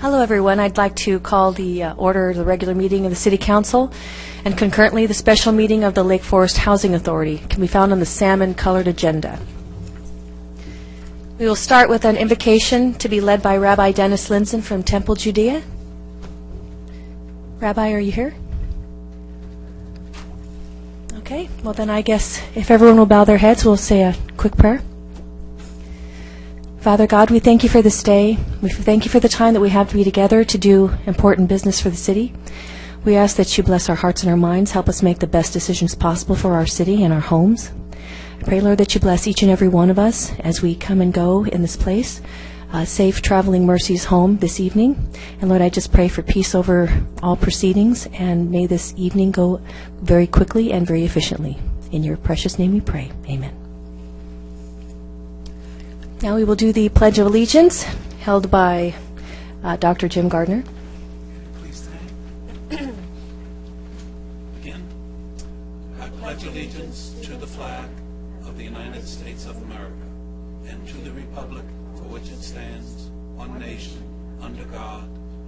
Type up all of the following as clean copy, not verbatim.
Hello, everyone. I'd like to call the order the regular meeting of the City Council and concurrently the special meeting of the Lake Forest Housing Authority. It can be found on the salmon-colored agenda. We will start with an invocation to be led by Rabbi Dennis Linson from Temple, Judea. Rabbi, are you here? Okay. Well, then I guess if everyone will bow their heads, we'll say a quick prayer. Father God, we thank you for this day. We thank you for the time that we have to be together to do important business for the city. We ask that you bless our hearts and our minds, help us make the best decisions possible for our city and our homes. I pray, Lord, that you bless each and every one of us as we come and go in this place. Safe traveling mercies home this evening. And Lord, I just pray for peace over all proceedings, and may this evening go very quickly and very efficiently. In your precious name we pray. Amen. Now we will do the Pledge of Allegiance, held by Dr. Jim Gardner. Please stand. Again. I pledge allegiance to the flag of the United States of America and to the republic for which it stands, one nation, under God,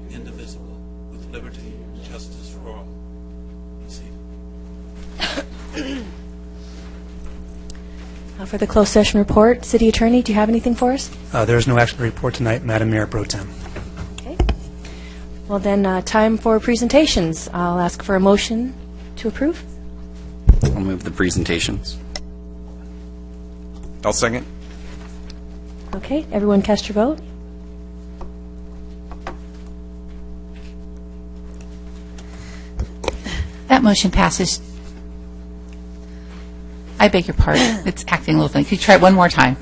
indivisible, with liberty and justice for all. Be seated. For the closed session report, City Attorney, do you have anything for us? There is no action to report tonight, Madam Mayor Pro Tem. Okay. Well, then, time for presentations. I'll ask for a motion to approve. I'll move the presentations. I'll second. Okay, everyone cast your vote. That motion passes. I beg your pardon. It's acting a little funny. Could you try it one more time?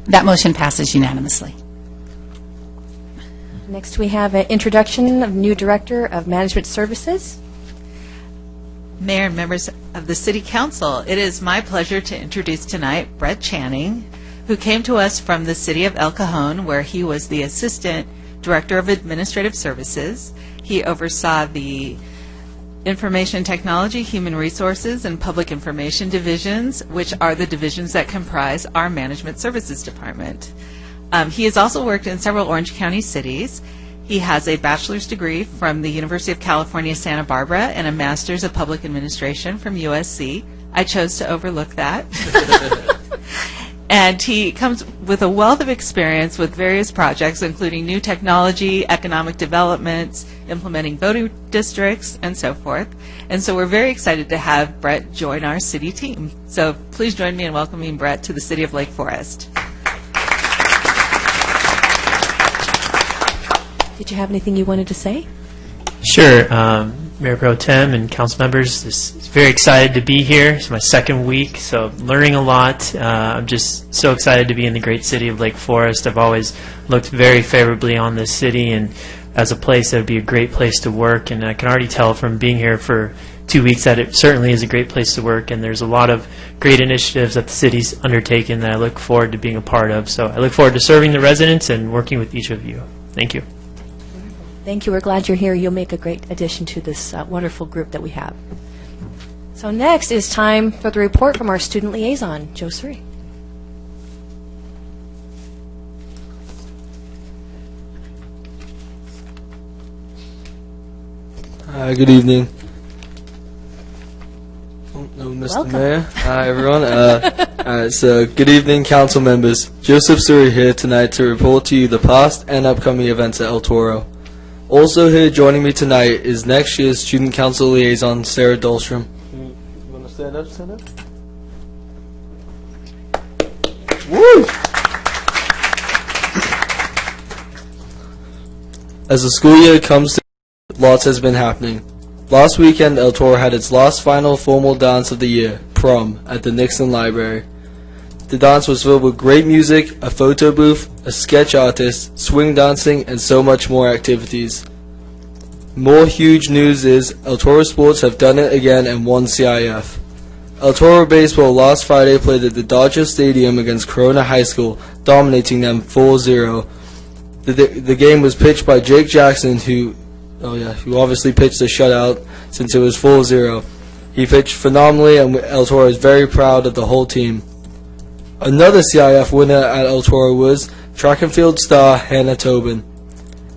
That motion passes unanimously. Next, we have an introduction of new Director of Management Services. Mayor and members of the City Council, it is my pleasure to introduce tonight Brett Channing, who came to us from the City of El Cajon, where he was the Assistant Director of Administrative Services. He oversaw the Information Technology, Human Resources, and Public Information divisions, which are the divisions that comprise our Management Services Department. He has also worked in several Orange County cities. He has a bachelor's degree from the University of California, Santa Barbara, and a master's of public administration from USC. I chose to overlook that. And he comes with a wealth of experience with various projects, including new technology, economic developments, implementing voting districts, and so forth. And so we're very excited to have Brett join our city team. So please join me in welcoming Brett to the City of Lake Forest. Did you have anything you wanted to say? Sure. Mayor Pro Tem and council members, this is very excited to be here. It's my second week, so learning a lot. I'm just so excited to be in the great city of Lake Forest. I've always looked very favorably on this city and as a place that would be a great place to work, and I can already tell from being here for 2 weeks that it certainly is a great place to work, and there's a lot of great initiatives that the city's undertaken that I look forward to being a part of. So I look forward to serving the residents and working with each of you. Thank you. Thank you. We're glad you're here. You'll make a great addition to this wonderful group that we have. So next is time for the report from our student liaison, Joe Suri. Good evening. Oh, no, Mr. Welcome. Mayor. Hi, everyone. So good evening, council members. Joseph Suri here tonight to report to you the past and upcoming events at El Toro. Also here joining me tonight is next year's Student Council Liaison, Sarah Dahlstrom. You want to stand up, Woo! As the school year comes to lots has been happening. Last weekend, El Toro had its last final formal dance of the year, prom, at the Nixon Library. The dance was filled with great music, a photo booth, a sketch artist, swing dancing, and so much more activities. More huge news is El Toro Sports have done it again and won CIF. El Toro Baseball last Friday played at the Dodger Stadium against Corona High School, dominating them 4-0. The game was pitched by Jake Jackson, who obviously pitched a shutout since it was 4-0. He pitched phenomenally, and El Toro is very proud of the whole team. Another CIF winner at El Toro was Track and field star Hannah Tobin.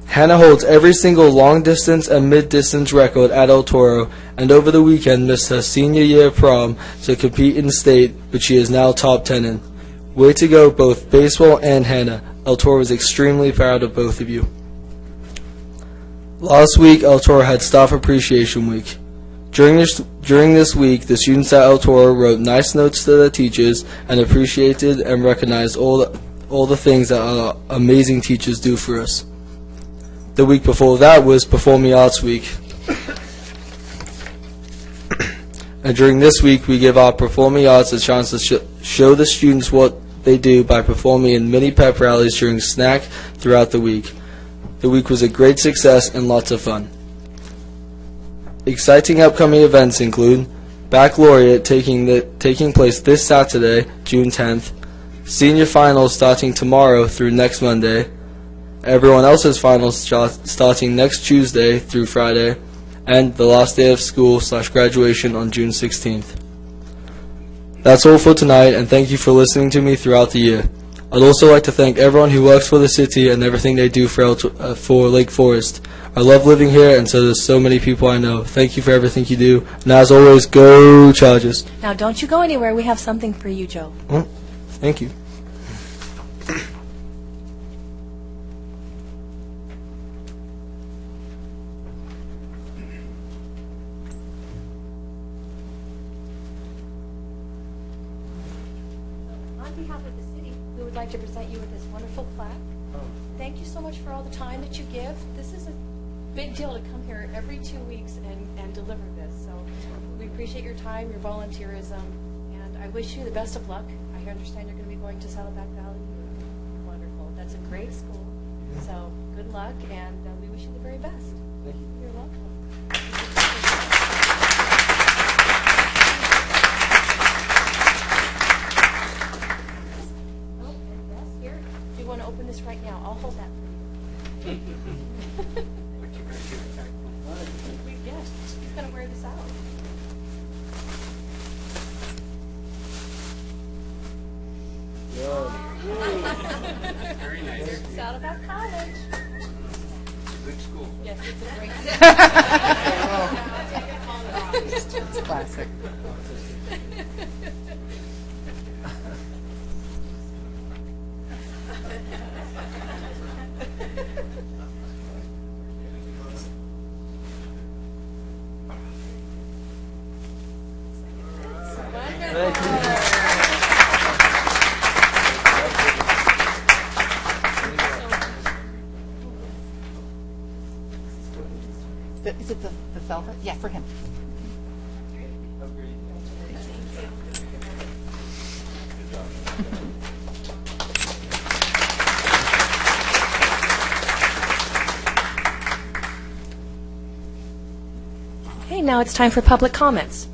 Hannah holds every single long-distance and mid-distance record at El Toro, and over the weekend missed her senior year prom to compete in state, which she is now top 10 in. Way to go, both baseball and Hannah. El Toro is extremely proud of both of you. Last week, El Toro had Staff Appreciation Week. During this week, the students at El Toro wrote nice notes to their teachers and appreciated and recognized all the things that our amazing teachers do for us. The week before that was Performing Arts Week. And during this week, we give our performing arts a chance to show the students what they do by performing in mini pep rallies during snack throughout the week. The week was a great success and lots of fun. Exciting upcoming events include Baccalaureate taking place this Saturday, June 10th, Senior Finals starting tomorrow through next Monday, everyone else's finals starting next Tuesday through Friday, and the last day of school/graduation on June 16th. That's all for tonight, and thank you for listening to me throughout the year. I'd also like to thank everyone who works for the city and everything they do for Lake Forest. I love living here, and so does so many people I know. Thank you for everything you do, and as always, go Chargers. Now, don't you go anywhere. We have something for you, Joe. Thank you. On behalf of the city, we would like to present you with this wonderful plaque. Thank you so much for all the time that you give. This is a big deal to come here every 2 weeks and deliver this. So we appreciate your time, your volunteerism, and I wish you the best of luck. I understand you're going to be going to Saddleback Valley. Wonderful. That's a great school. So good luck, and we wish you the very best. Thank you. You're welcome. Oh, and yes, here. Do you want to open this right now? I'll hold that for you. Yes, he's going to wear this out. Very nice. Saddleback College. Good school. Yes, it's a great It's classic. Is it the velvet? Yeah, for him. Okay, now it's time for public comments.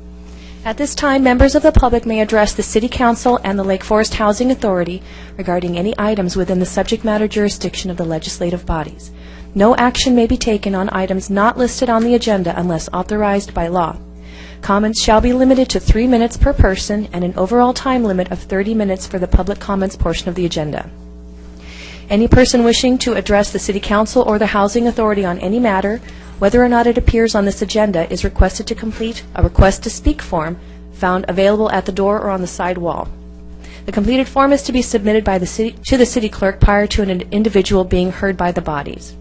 At this time, members of the public may address the City Council and the Lake Forest Housing Authority regarding any items within the subject matter jurisdiction of the legislative bodies. No action may be taken on items not listed on the agenda unless authorized by law. Comments shall be limited to 3 minutes per person and an overall time limit of 30 minutes for the public comments portion of the agenda. Any person wishing to address the City Council or the Housing Authority on any matter, whether or not it appears on this agenda, is requested to complete a request to speak form found available at the door or on the side wall. The completed form is to be submitted by to the city clerk prior to an individual being heard by the bodies.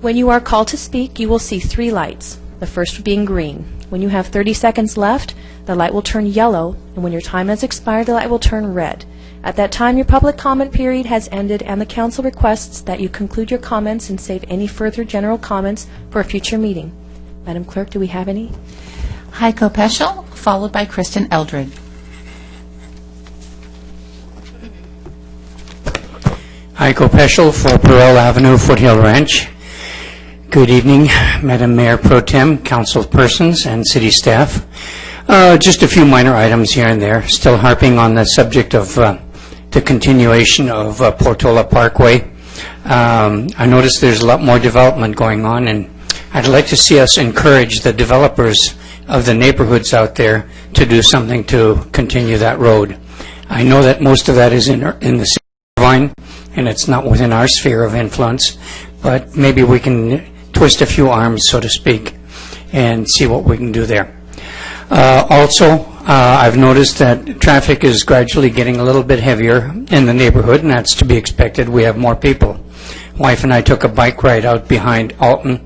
When you are called to speak, you will see 3 lights, the first being green. When you have 30 seconds left, the light will turn yellow, and when your time has expired, the light will turn red. At that time, your public comment period has ended, and the council requests that you conclude your comments and save any further general comments for a future meeting. Madam Clerk, do we have any? Heiko Peschel, followed by Kristen Eldred. Heiko Peschel for Burrell Avenue Foothill Ranch. Good evening, Madam Mayor Pro Tem, councilpersons, and city staff. Just a few minor items here and there, still harping on the subject of the continuation of Portola Parkway. I noticed there's a lot more development going on, and I'd like to see us encourage the developers of the neighborhoods out there to do something to continue that road. I know that most of that is in the city of Irvine, and it's not within our sphere of influence, but maybe we can twist a few arms, so to speak, and see what we can do there. Also, I've noticed that traffic is gradually getting a little bit heavier in the neighborhood, and that's to be expected. We have more people. Wife and I took a bike ride out behind Alton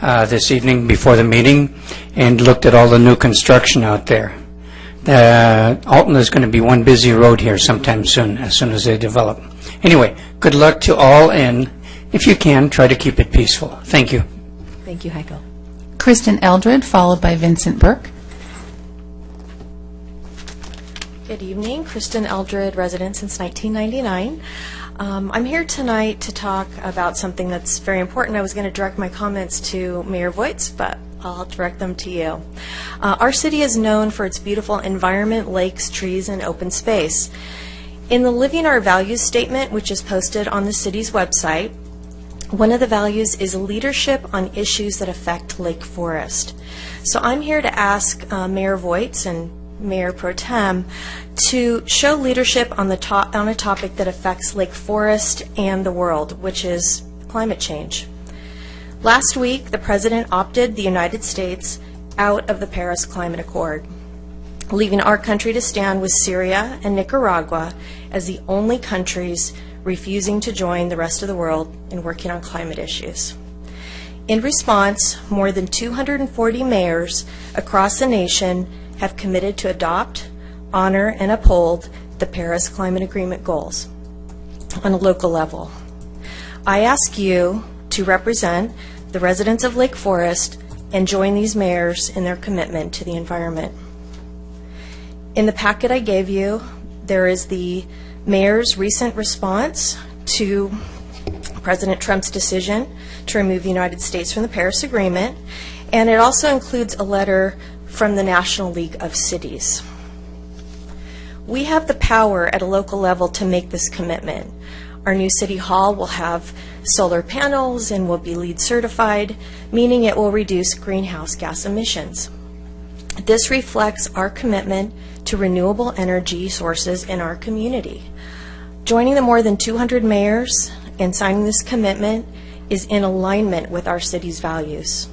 this evening before the meeting and looked at all the new construction out there. Alton is going to be one busy road here sometime soon, as soon as they develop. Anyway, good luck to all, and if you can, try to keep it peaceful. Thank you. Thank you, Heiko. Kristen Eldred, followed by Vincent Burke. Good evening. Kristen Eldred, resident since 1999. I'm here tonight to talk about something that's very important. I was going to direct my comments to Mayor Voits, but I'll direct them to you. Our city is known for its beautiful environment, lakes, trees, and open space. In the Living Our Values statement, which is posted on the city's website, one of the values is leadership on issues that affect Lake Forest. So I'm here to ask Mayor Voits and Mayor Pro Tem to show leadership on a topic that affects Lake Forest and the world, which is climate change. Last week, the President opted the United States out of the Paris Climate Accord, leaving our country to stand with Syria and Nicaragua as the only countries refusing to join the rest of the world in working on climate issues. In response, more than 240 mayors across the nation have committed to adopt, honor, and uphold the Paris Climate Agreement goals on a local level. I ask you to represent the residents of Lake Forest and join these mayors in their commitment to the environment. In the packet I gave you, there is the mayor's recent response to President Trump's decision to remove the United States from the Paris Agreement, and it also includes a letter from the National League of Cities. We have the power at a local level to make this commitment. Our new City Hall will have solar panels and will be LEED certified, meaning it will reduce greenhouse gas emissions. This reflects our commitment to renewable energy sources in our community. Joining the more than 200 mayors and signing this commitment is in alignment with our city's values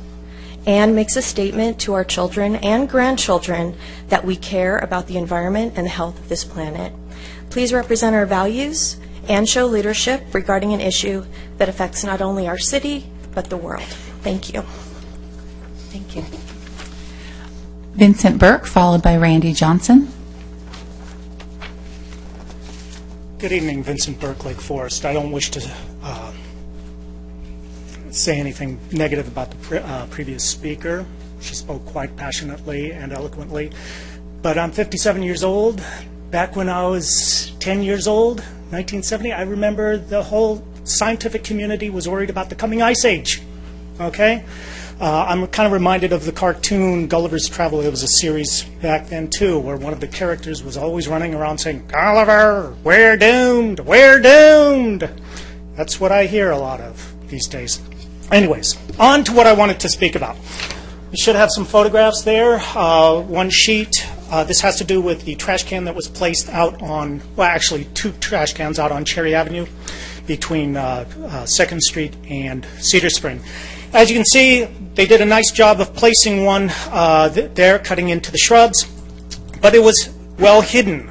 and makes a statement to our children and grandchildren that we care about the environment and the health of this planet. Please represent our values and show leadership regarding an issue that affects not only our city, but the world. Thank you. Thank you. Vincent Burke, followed by Randy Johnson. Good evening, Vincent Burke, Lake Forest. I don't wish to say anything negative about the previous speaker. She spoke quite passionately and eloquently. But I'm 57 years old. Back when I was 10 years old, 1970, I remember the whole scientific community was worried about the coming ice age. Okay? I'm kind of reminded of the cartoon Gulliver's Travel. It was a series back then, too, where one of the characters was always running around saying, "Gulliver, we're doomed, we're doomed." That's what I hear a lot of these days. Anyways, on to what I wanted to speak about. We should have some photographs there. One sheet. This has to do with the trash can that was placed out on, well, actually two trash cans out on Cherry Avenue between 2nd Street and Cedar Spring. As you can see, they did a nice job of placing one there, cutting into the shrubs, but it was well hidden.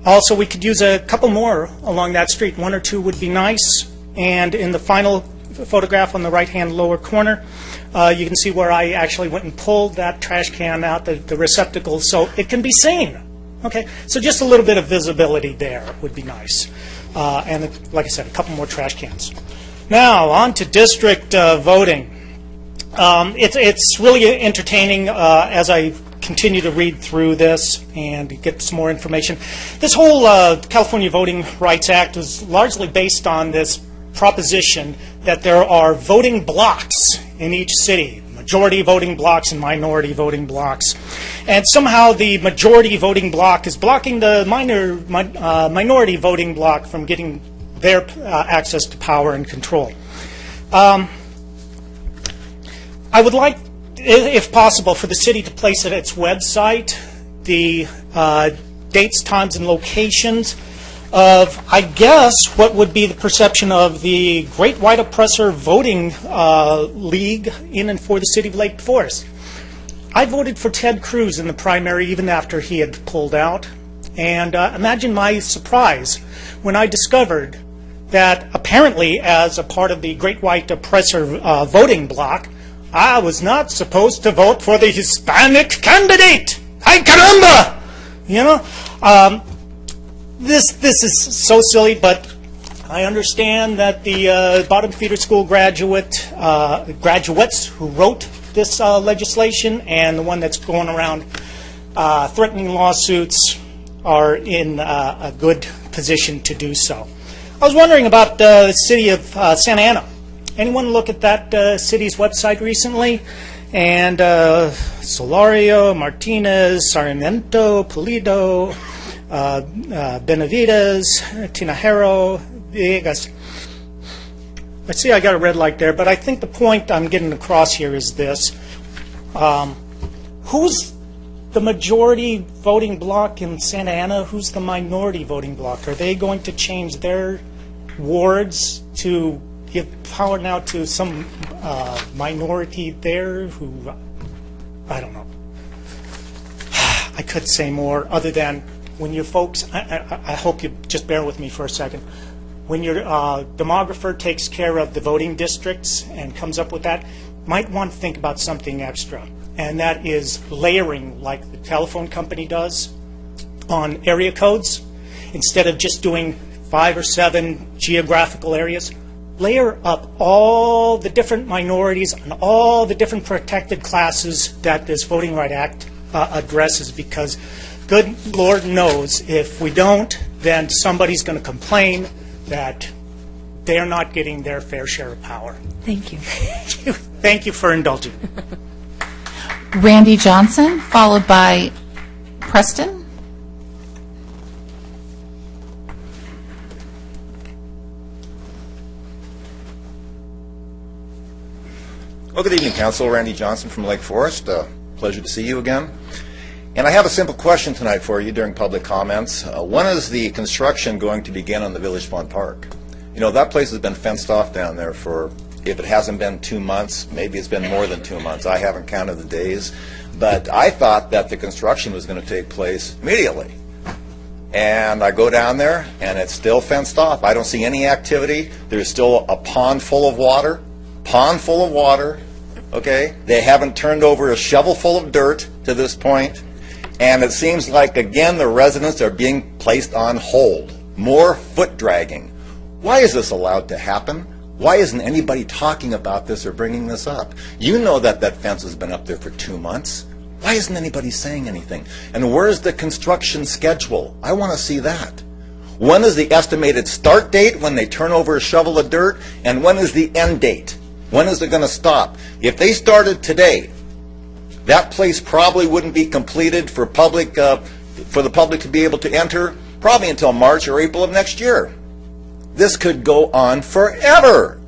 Also, we could use a couple more along that street. One or two would be nice. And in the final photograph on the right-hand lower corner, you can see where I actually went and pulled that trash can out, the receptacle, so it can be seen. Okay, so just a little bit of visibility there would be nice. And like I said, a couple more trash cans. Now, on to district voting. It's really entertaining as I continue to read through this and get some more information. This whole California Voting Rights Act was largely based on this proposition that there are voting blocks in each city, majority voting blocks and minority voting blocks. And somehow the majority voting block is blocking the minority voting block from getting their access to power and control. I would like, if possible, for the city to place at its website the dates, times, and locations of, I guess, what would be the perception of the Great White Oppressor Voting League in and for the city of Lake Forest. I voted for Ted Cruz in the primary even after he had pulled out. And imagine my surprise when I discovered that apparently as a part of the Great White Oppressor voting bloc, I was not supposed to vote for the Hispanic candidate. Ay caramba! You know? This is so silly, but I understand that the bottom feeder school graduates who wrote this legislation and the one that's going around threatening lawsuits are in a good position to do so. I was wondering about the city of Santa Ana. Anyone look at that city's website recently? And Solario, Martinez, Sarmiento, Pulido, Benavides, Tinajero, Villegas. I see I got a red light there, but I think the point I'm getting across here is this. Who's the majority voting bloc in Santa Ana? Who's the minority voting bloc? Are they going to change their wards to give power now to some minority there who, I don't know. I could say more other than when you folks, I hope you just bear with me for a second. When your demographer takes care of the voting districts and comes up with that, might want to think about something extra. And that is layering like the telephone company does on area codes. Instead of just doing 5 or 7 geographical areas, layer up all the different minorities and all the different protected classes that this Voting Rights Act addresses, because good Lord knows if we don't, then somebody's going to complain that they're not getting their fair share of power. Thank you. Thank you for indulging. Randy Johnson, followed by Preston. Well, good evening, Council. Randy Johnson from Lake Forest. Pleasure to see you again. And I have a simple question tonight for you during public comments. When is the construction going to begin on the Village Pond Park? You know, that place has been fenced off down there for, if it hasn't been 2 months, maybe it's been more than 2 months. I haven't counted the days. But I thought that the construction was going to take place immediately. And I go down there, and it's still fenced off. I don't see any activity. There's still a pond full of water. Okay? They haven't turned over a shovel full of dirt to this point. And it seems like, again, the residents are being placed on hold. More foot dragging. Why is this allowed to happen? Why isn't anybody talking about this or bringing this up? You know that that fence has been up there for 2 months. Why isn't anybody saying anything? And where's the construction schedule? I want to see that. When is the estimated start date when they turn over a shovel of dirt? And when is the end date? When is it going to stop? If they started today, that place probably wouldn't be completed for the public to be able to enter probably until March or April of next year. This could go on forever.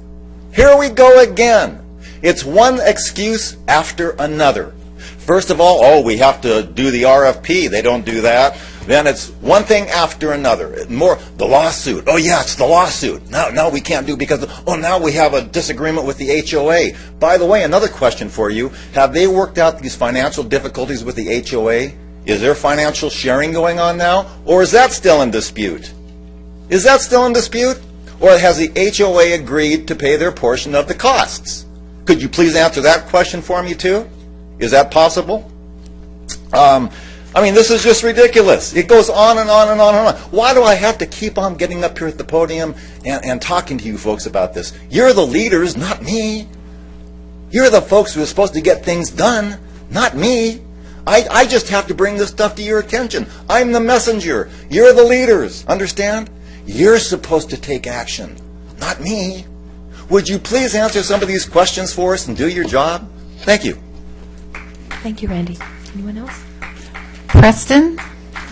Here we go again. It's one excuse after another. First of all, we have to do the RFP. They don't do that. Then it's one thing after another. More, the lawsuit. Oh, yeah, it's the lawsuit. No, we can't do because, now we have a disagreement with the HOA. By the way, another question for you. Have they worked out these financial difficulties with the HOA? Is there financial sharing going on now? Or is that still in dispute? Is that still in dispute? Or has the HOA agreed to pay their portion of the costs? Could you please answer that question for me, too? Is that possible? This is just ridiculous. It goes on and on and on and on. Why do I have to keep on getting up here at the podium and talking to you folks about this? You're the leaders, not me. You're the folks who are supposed to get things done, not me. I just have to bring this stuff to your attention. I'm the messenger. You're the leaders. Understand? You're supposed to take action, not me. Would you please answer some of these questions for us and do your job? Thank you. Thank you, Randy. Anyone else? Preston,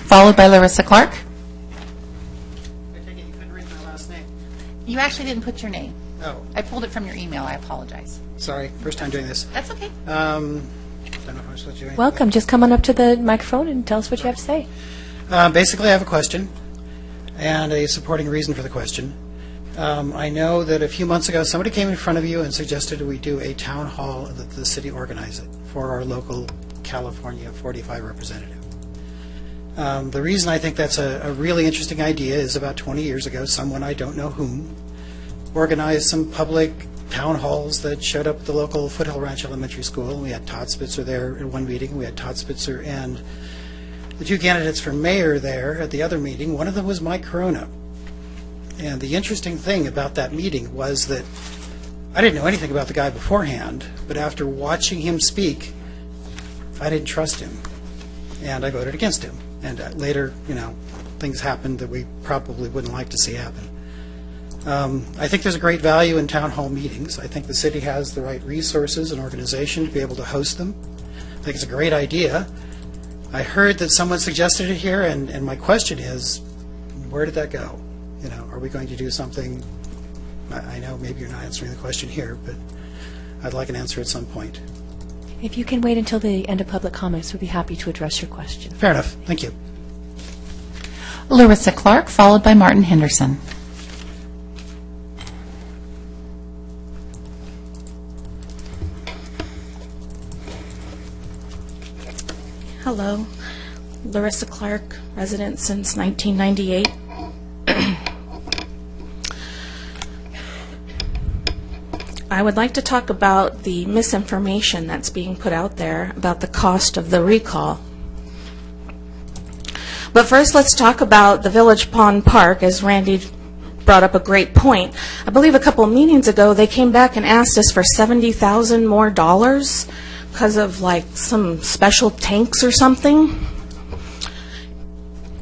followed by Larissa Clark. I take it you couldn't read my last name. You actually didn't put your name. Oh, I pulled it from your email. I apologize. sorry. First time doing this. That's okay. Don't know if I'm supposed to do anything. Welcome. Just come on up to the microphone and tell us what you have to say. Basically, I have a question. and a supporting reason for the question. I know that a few months ago, somebody came in front of you and suggested we do a town hall, that the city organize it for our local California 45 representative. The reason I think that's a really interesting idea is about 20 years ago, someone, I don't know whom, organized some public town halls that showed up at the local Foothill Ranch Elementary School. We had Todd Spitzer there at one meeting. We had Todd Spitzer and the two candidates for mayor there at the other meeting. One of them was Mike Corona. And the interesting thing about that meeting was that I didn't know anything about the guy beforehand, but after watching him speak, I didn't trust him, and I voted against him. And later, things happened that we probably wouldn't like to see happen. I think there's a great value in town hall meetings. I think the city has the right resources and organization to be able to host them. I think it's a great idea. I heard that someone suggested it here, and my question is, where did that go? Are we going to do something? I know maybe you're not answering the question here, but I'd like an answer at some point. If you can wait until the end of public comments, we'd be happy to address your question. Fair enough. Thank you. Larissa Clark, followed by Martin Henderson. Hello, Larissa Clark, resident since 1998. I would like to talk about the misinformation that's being put out there about the cost of the recall. But first, let's talk about the Village Pond Park, as Randy brought up a great point. I believe a couple of meetings ago, they came back and asked us for $70,000 more because of some special tanks or something.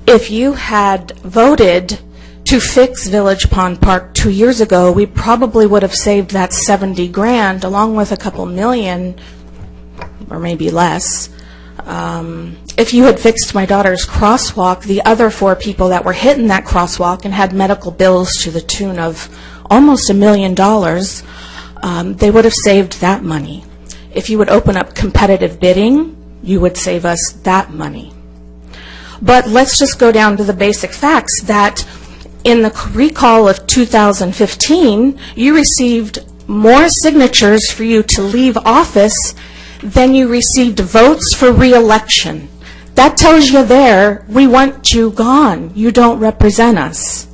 If you had voted to fix Village Pond Park 2 years ago, we probably would have saved that $70,000 along with a couple million, or maybe less. If you had fixed my daughter's crosswalk, the other 4 people that were hitting that crosswalk and had medical bills to the tune of almost $1 million, they would have saved that money. If you would open up competitive bidding, you would save us that money. But let's just go down to the basic facts that in the recall of 2015, you received more signatures for you to leave office than you received votes for re-election. That tells you there, we want you gone. You don't represent us.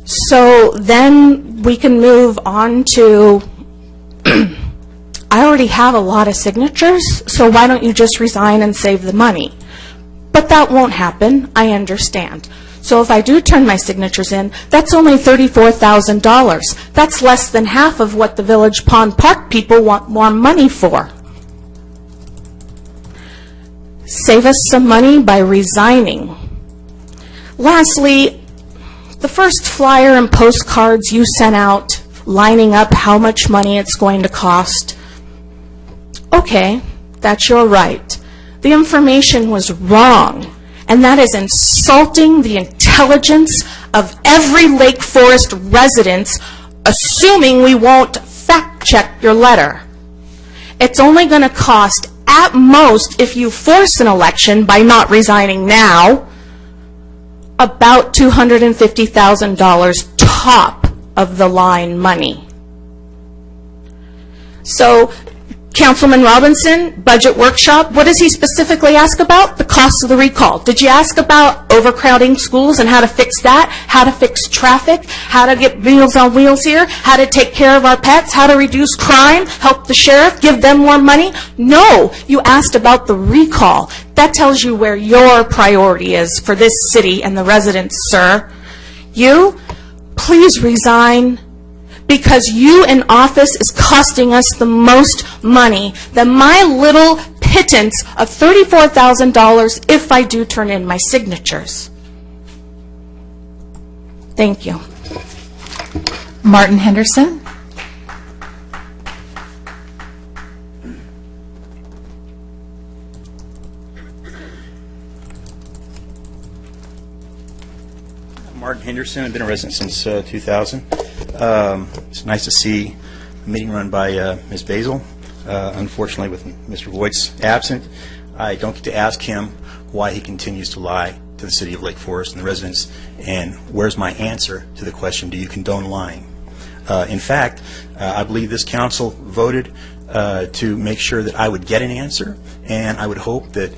So then we can move on to, I already have a lot of signatures, so why don't you just resign and save the money? But that won't happen, I understand. So if I do turn my signatures in, that's only $34,000. That's less than half of what the Village Pond Park people want more money for. Save us some money by resigning. Lastly, the first flyer and postcards you sent out lining up how much money it's going to cost, okay, that's your right. The information was wrong. And that is insulting the intelligence of every Lake Forest resident, assuming we won't fact-check your letter. It's only going to cost, at most, if you force an election by not resigning now, about $250,000 top of the line money. So, Councilman Robinson, budget workshop, what does he specifically ask about? The cost of the recall. Did you ask about overcrowding schools and how to fix that? How to fix traffic? How to get Meals on Wheels here? How to take care of our pets? How to reduce crime? Help the sheriff? Give them more money? No, you asked about the recall. That tells you where your priority is for this city and the residents, sir. You, please resign. Because you in office is costing us the most money than my little pittance of $34,000 if I do turn in my signatures. Thank you. Martin Henderson. Martin Henderson. I've been a resident since 2000. It's nice to see a meeting run by Ms. Basil. Unfortunately, with Mr. Voigt's absent, I don't get to ask him why he continues to lie to to the city of Lake Forest and the residents, and where's my answer to the question, do you condone lying? In fact, I believe this council voted to make sure that I would get an answer, and I would hope that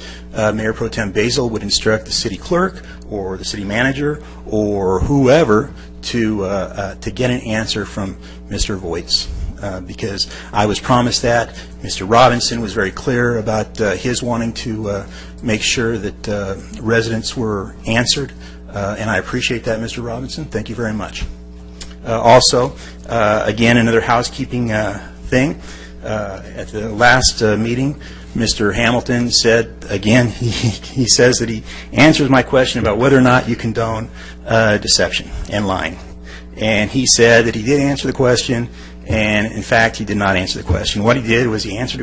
Mayor Pro Tem Basil would instruct the city clerk or the city manager or whoever to get an answer from Mr. Voights, because I was promised that. Mr. Robinson was very clear about his wanting to make sure that residents were answered, and I appreciate that, Mr. Robinson. Thank you very much. Also, again, another housekeeping thing. At the last meeting, Mr. Hamilton said, again, he says that he answers my question about whether or not you condone deception and lying. And he said that he did answer the question, and in fact, he did not answer the question. What he did was he answered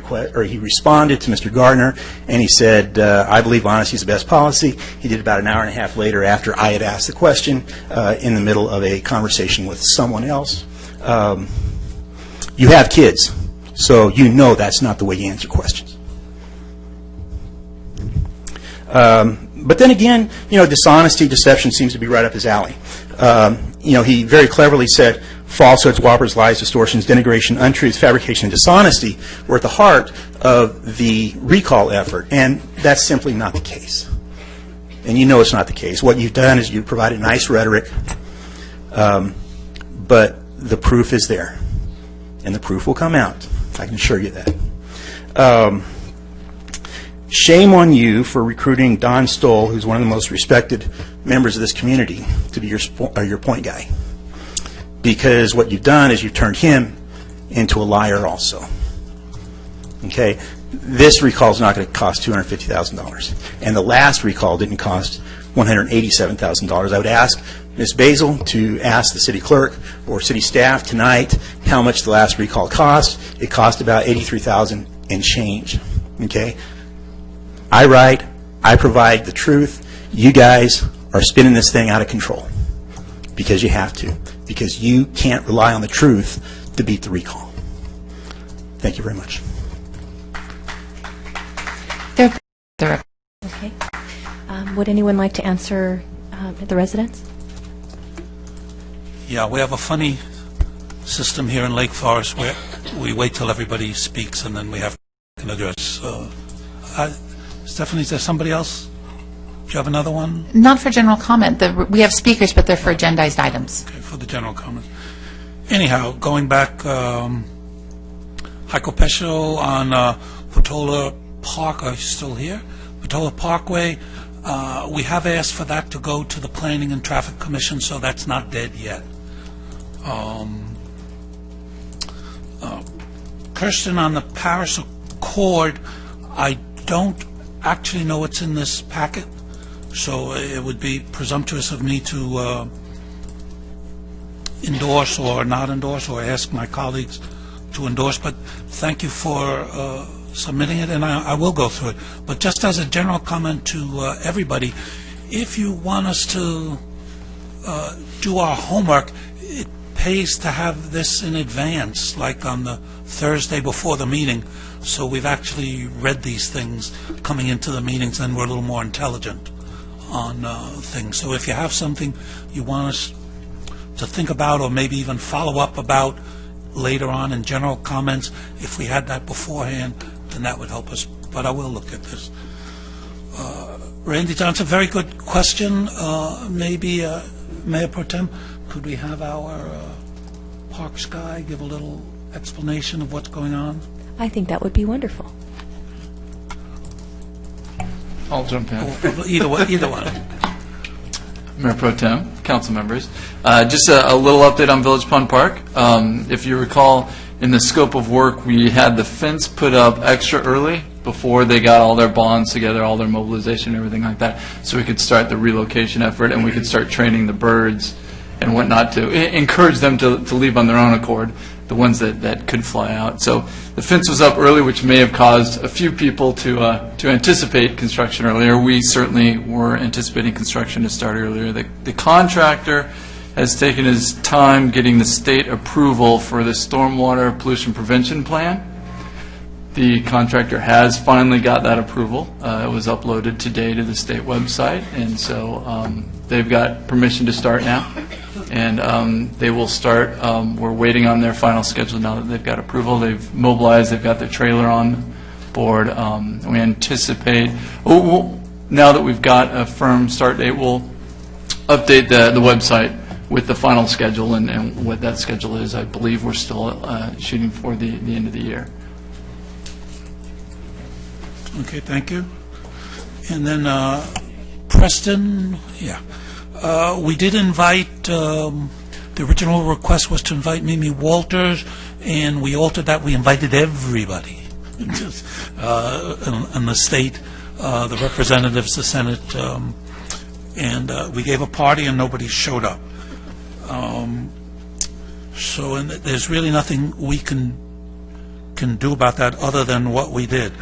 he responded to Mr. Gardner, and he said, I believe honesty is the best policy. He did about an hour and a half later after I had asked the question in the middle of a conversation with someone else. You have kids, so you know that's not the way you answer questions. But then again, dishonesty, deception seems to be right up his alley. He very cleverly said falsehoods, whoppers, lies, distortions, denigration, untruths, fabrication, and dishonesty were at the heart of the recall effort, and that's simply not the case. And you know it's not the case. What you've done is you've provided nice rhetoric, but the proof is there, and the proof will come out. I can assure you that. Shame on you for recruiting Don Stoll, who's one of the most respected members of this community, to be your point guy. Because what you've done is you've turned him into a liar also. Okay? This recall is not going to cost $250,000. And the last recall didn't cost $187,000. I would ask Ms. Basil to ask the city clerk or city staff tonight how much the last recall cost. It cost about $83,000 and change. Okay? I write, I provide the truth. You guys are spinning this thing out of control because you have to, because you can't rely on the truth to beat the recall. Thank you very much. Okay. Would anyone like to answer the residents? Yeah, we have a funny system here in Lake Forest where we wait till everybody speaks and then we have an address. Stephanie, is there somebody else? Do you have another one? Not for general comment. We have speakers, but they're for agendized items. Okay, for the general comment. Anyhow, going back, Heiko Peschel on Patola Park, are you still here? Patola Parkway, we have asked for that to go to the Planning and Traffic Commission, so that's not dead yet. Kirsten, on the Paris Accord, I don't actually know what's in this packet, so it would be presumptuous of me to endorse or not endorse or ask my colleagues to endorse, but thank you for submitting it, and I will go through it. But just as a general comment to everybody, if you want us to do our homework, it pays to have this in advance, like on the Thursday before the meeting, so we've actually read these things coming into the meetings and we're a little more intelligent on things. So if you have something you want us to think about or maybe even follow up about later on in general comments, if we had that beforehand, then that would help us. But I will look at this. Randy Johnson, very good question. Maybe Mayor Pro Tem, could we have our parks guy give a little explanation of what's going on? I think that would be wonderful. I'll jump in. Either one. Mayor Pro Tem, council members. Just a little update on Village Pond Park. If you recall, in the scope of work, we had the fence put up extra early before they got all their bonds together, all their mobilization, everything like that, so we could start the relocation effort and we could start training the birds and whatnot to encourage them to leave on their own accord, the ones that could fly out. So the fence was up early, which may have caused a few people to anticipate construction earlier. We certainly were anticipating construction to start earlier. The contractor has taken his time getting the state approval for the stormwater pollution prevention plan. The contractor has finally got that approval. It was uploaded today to the state website, and so they've got permission to start now. And they will start. We're waiting on their final schedule now that they've got approval. They've mobilized. They've got their trailer on board. We anticipate, now that we've got a firm start date, we'll update the website with the final schedule and what that schedule is. I believe we're still shooting for the end of the year. Okay, thank you. And then Preston, we did invite, the original request was to invite Mimi Walters, and we altered that. We invited everybody in the state, the representatives, the Senate, and we gave a party and nobody showed up. So and there's really nothing we can do about that other than what we did.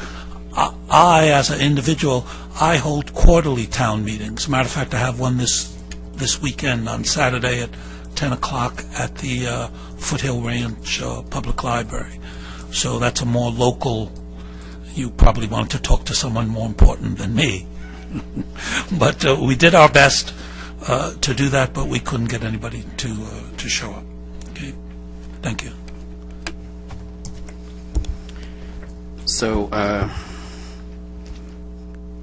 I, as an individual, I hold quarterly town meetings. Matter of fact, I have one this weekend on Saturday at 10 o'clock at the Foothill Ranch Public Library. So that's a more local, you probably wanted to talk to someone more important than me. But we did our best to do that, but we couldn't get anybody to show up. Okay, thank you. So,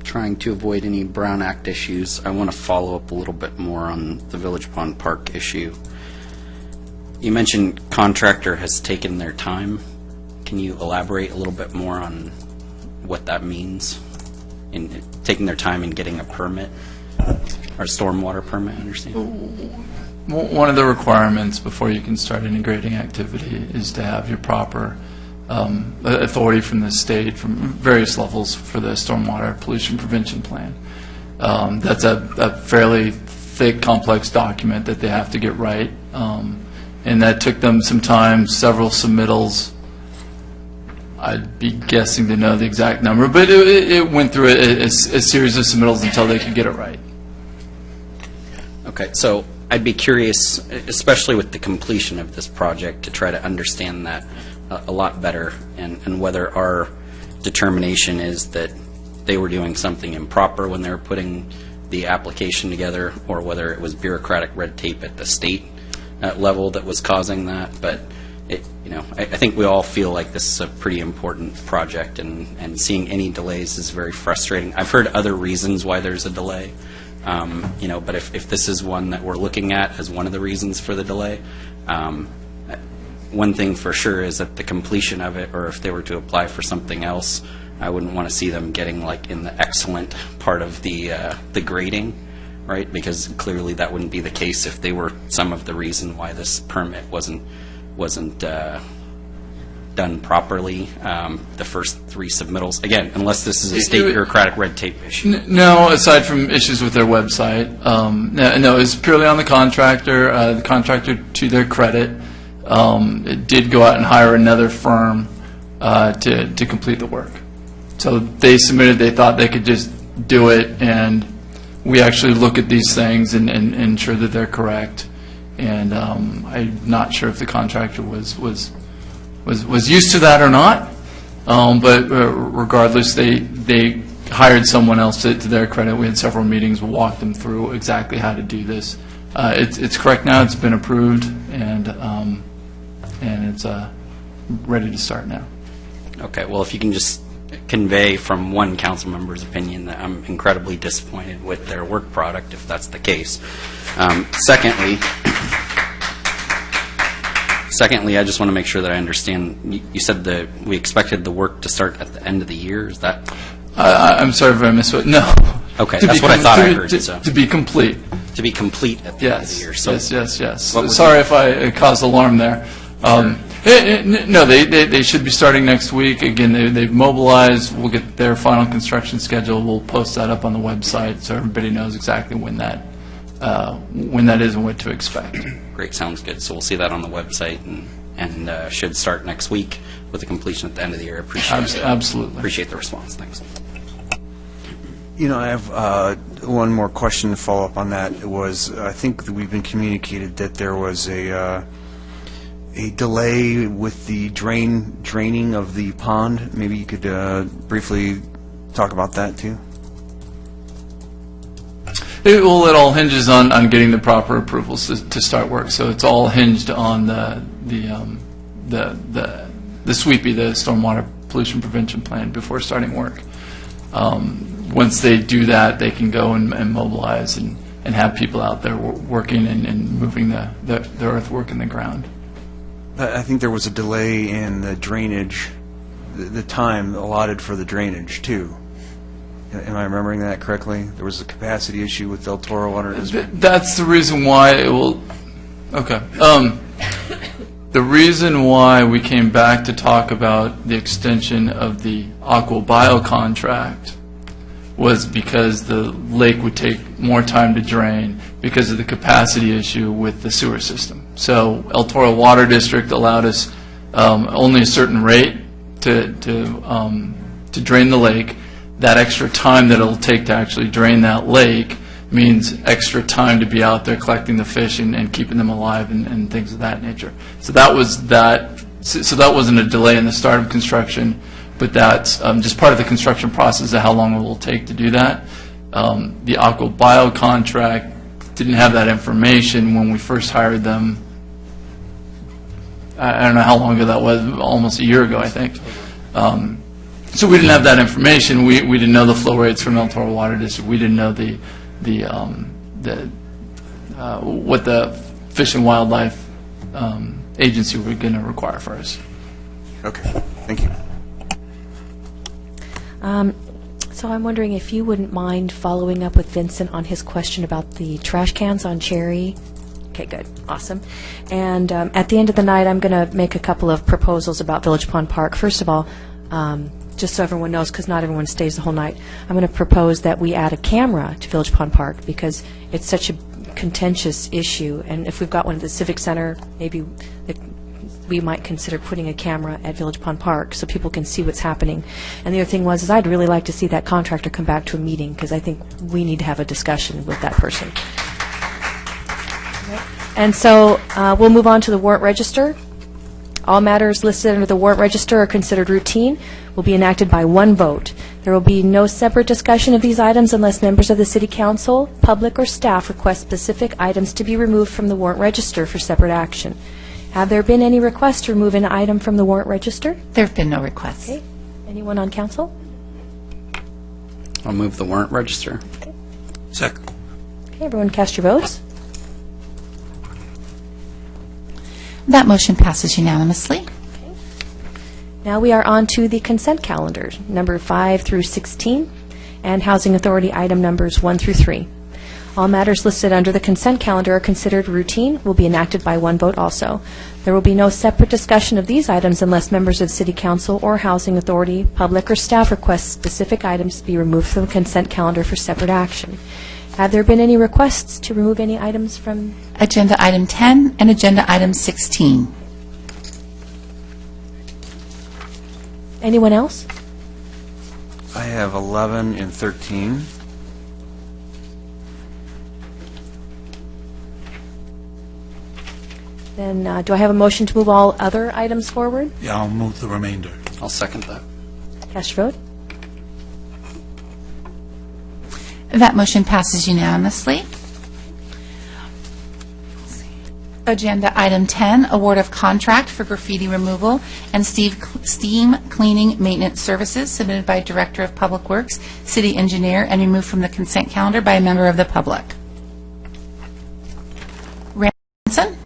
trying to avoid any Brown Act issues, I want to follow up a little bit more on the Village Pond Park issue. You mentioned contractor has taken their time. Can you elaborate a little bit more on what that means in taking their time in getting a permit, or stormwater permit, I understand? One of the requirements before you can start integrating activity is to have your proper authority from the state, from various levels, for the stormwater pollution prevention plan. That's a fairly thick, complex document that they have to get right, and that took them some time, several submittals. I'd be guessing to know the exact number, but it went through a series of submittals until they could get it right. Okay, so I'd be curious, especially with the completion of this project, to try to understand that a lot better, and whether our determination is that they were doing something improper when they were putting the application together, or whether it was bureaucratic red tape at the state level that was causing that. But I think we all feel like this is a pretty important project, and seeing any delays is very frustrating. I've heard other reasons why there's a delay, but if this is one that we're looking at as one of the reasons for the delay, one thing for sure is that the completion of it, or if they were to apply for something else, I wouldn't want to see them getting like in the excellent part of the grading, right? Because clearly that wouldn't be the case if they were some of the reason why this permit wasn't done properly. The first three submittals, again, unless this is a state bureaucratic red tape issue. No, aside from issues with their website, no, it's purely on the contractor. The contractor, to their credit, it did go out and hire another firm to complete the work. So they submitted, they thought they could just do it, and we actually look at these things and ensure that they're correct. And I'm not sure if the contractor was used to that or not, but regardless, they hired someone else to their credit. We had several meetings, we walked them through exactly how to do this. It's correct now, it's been approved, and it's ready to start now. Okay, well, if you can just convey from one council member's opinion that I'm incredibly disappointed with their work product, if that's the case. Secondly, I just want to make sure that I understand. You said that we expected the work to start at the end of the year. Is that? I'm sorry if I missed what. No. Okay, that's what I thought I heard. To be complete. To be complete at the end of the year. So Yes. Sorry if I caused alarm there. No, they should be starting next week. Again, they've mobilized. We'll get their final construction schedule. We'll post that up on the website so everybody knows exactly when that is and what to expect. Great, sounds good. So we'll see that on the website, and should start next week with the completion at the end of the year. Absolutely. Appreciate the response. Thanks. I have one more question to follow up on that. I think that we've been communicated that there was a a delay with the draining of the pond. Maybe you could briefly talk about that too. It all hinges on getting the proper approvals to start work. So it's all hinged on the SWEPI, the Stormwater Pollution Prevention Plan, before starting work. Once they do that, they can go and mobilize and have people out there working and moving the earthwork in the ground. I think there was a delay in the drainage, the time allotted for the drainage too. Am I remembering that correctly? There was a capacity issue with Del Toro Water District. That's the reason why it will. Okay. The reason why we came back to talk about the extension of the Aqua Bio contract was because the lake would take more time to drain because of the capacity issue with the sewer system. So El Toro Water District allowed us only a certain rate to drain the lake. That extra time that it'll take to actually drain that lake means extra time to be out there collecting the fish and keeping them alive and things of that nature. So that was that. So that wasn't a delay in the start of construction, but that's just part of the construction process of how long it will take to do that. The Aqua Bio contract didn't have that information when we first hired them. I don't know how long ago that was, almost a year ago, I think. So we didn't have that information. We didn't know the flow rates from El Toro Water District. We didn't know what the Fish and Wildlife Agency were going to require for us. Okay, thank you. So I'm wondering if you wouldn't mind following up with Vincent on his question about the trash cans on Cherry. Okay, good. Awesome. And at the end of the night, I'm going to make a couple of proposals about Village Pond Park. First of all, just so everyone knows, because not everyone stays the whole night, I'm going to propose that we add a camera to Village Pond Park because it's such a contentious issue. And if we've got one at the Civic Center, maybe we might consider putting a camera at Village Pond Park so people can see what's happening. And the other thing was, is I'd really like to see that contractor come back to a meeting because I think we need to have a discussion with that person. And so we'll move on to the warrant register. All matters listed under the warrant register are considered routine, will be enacted by one vote. There will be no separate discussion of these items unless members of the City Council, public, or staff request specific items to be removed from the warrant register for separate action. Have there been any requests to remove an item from the warrant register? There have been no requests. Okay. Anyone on council? I'll move the warrant register. Second. Okay, everyone cast your votes. That motion passes unanimously. Now we are on to the consent calendar, number 5 through 16, and Housing Authority item numbers 1 through 3. All matters listed under the consent calendar are considered routine, will be enacted by one vote also. There will be no separate discussion of these items unless members of City Council or Housing Authority, public, or staff request specific items to be removed from the consent calendar for separate action. Have there been any requests to remove any items from? Agenda item 10 and agenda item 16. Anyone else? I have 11 and 13. Then do I have a motion to move all other items forward? Yeah, I'll move the remainder. I'll second that. Cast your vote. That motion passes unanimously. Agenda item 10, award of contract for graffiti removal and steam cleaning maintenance services submitted by Director of Public Works, City Engineer, and removed from the consent calendar by a member of the public. Ranson?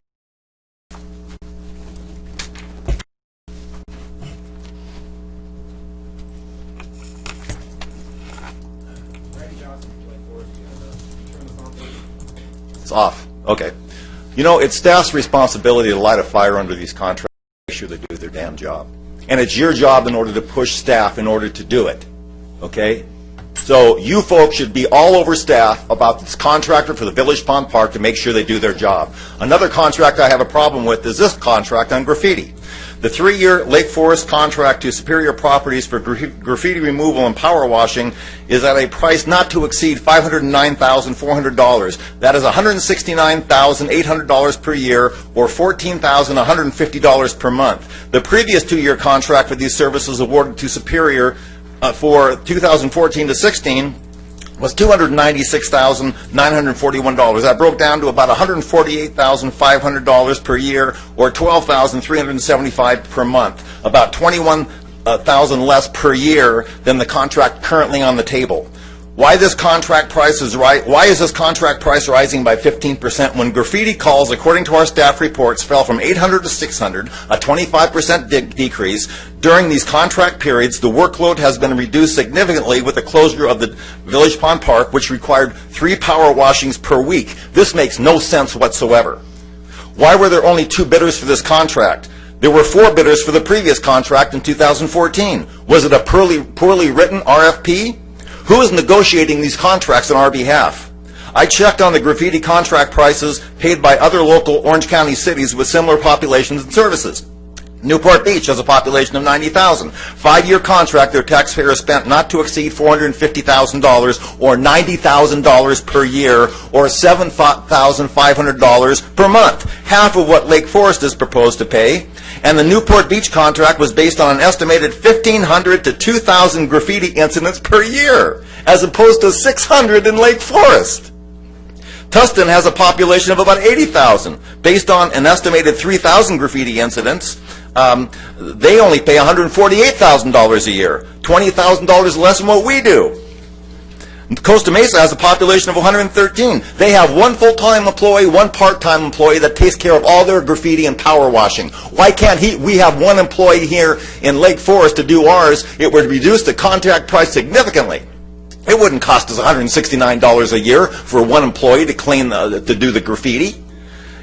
It's off. Okay. You know, it's staff's responsibility to light a fire under these contracts, make sure they do their damn job. And it's your job in order to push staff in order to do it. Okay? So you folks should be all over staff about this contractor for the Village Pond Park to make sure they do their job. Another contract I have a problem with is this contract on graffiti. The 3-year Lake Forest contract to Superior Properties for graffiti removal and power washing is at a price not to exceed $509,400. That is $169,800 per year, or $14,150 per month. The previous 2-year contract for these services awarded to Superior for 2014 to 16 was $296,941. That broke down to about $148,500 per year, or $12,375 per month, about $21,000 less per year than the contract currently on the table. Why is this contract price rising by 15% when graffiti calls, according to our staff reports, fell from 800 to 600, a 25% decrease? During these contract periods, the workload has been reduced significantly with the closure of the Village Pond Park, which required 3 power washings per week. This makes no sense whatsoever. Why were there only 2 bidders for this contract? There were 4 bidders for the previous contract in 2014. Was it a poorly written RFP? Who is negotiating these contracts on our behalf? I checked on the graffiti contract prices paid by other local Orange County cities with similar populations and services. Newport Beach has a population of 90,000. 5-year contract, their taxpayers spent not to exceed $450,000, or $90,000 per year, or $7,500 per month, half of what Lake Forest is proposed to pay. And the Newport Beach contract was based on an estimated 1,500 to 2,000 graffiti incidents per year, as opposed to 600 in Lake Forest. Tustin has a population of about 80,000. Based on an estimated 3,000 graffiti incidents, they only pay $148,000 a year, $20,000 less than what we do. Costa Mesa has a population of 113. They have 1 full-time employee, 1 part-time employee that takes care of all their graffiti and power washing. Why can't we have 1 employee here in Lake Forest to do ours? It would reduce the contract price significantly. It wouldn't cost us $169 a year for 1 employee to to do the graffiti.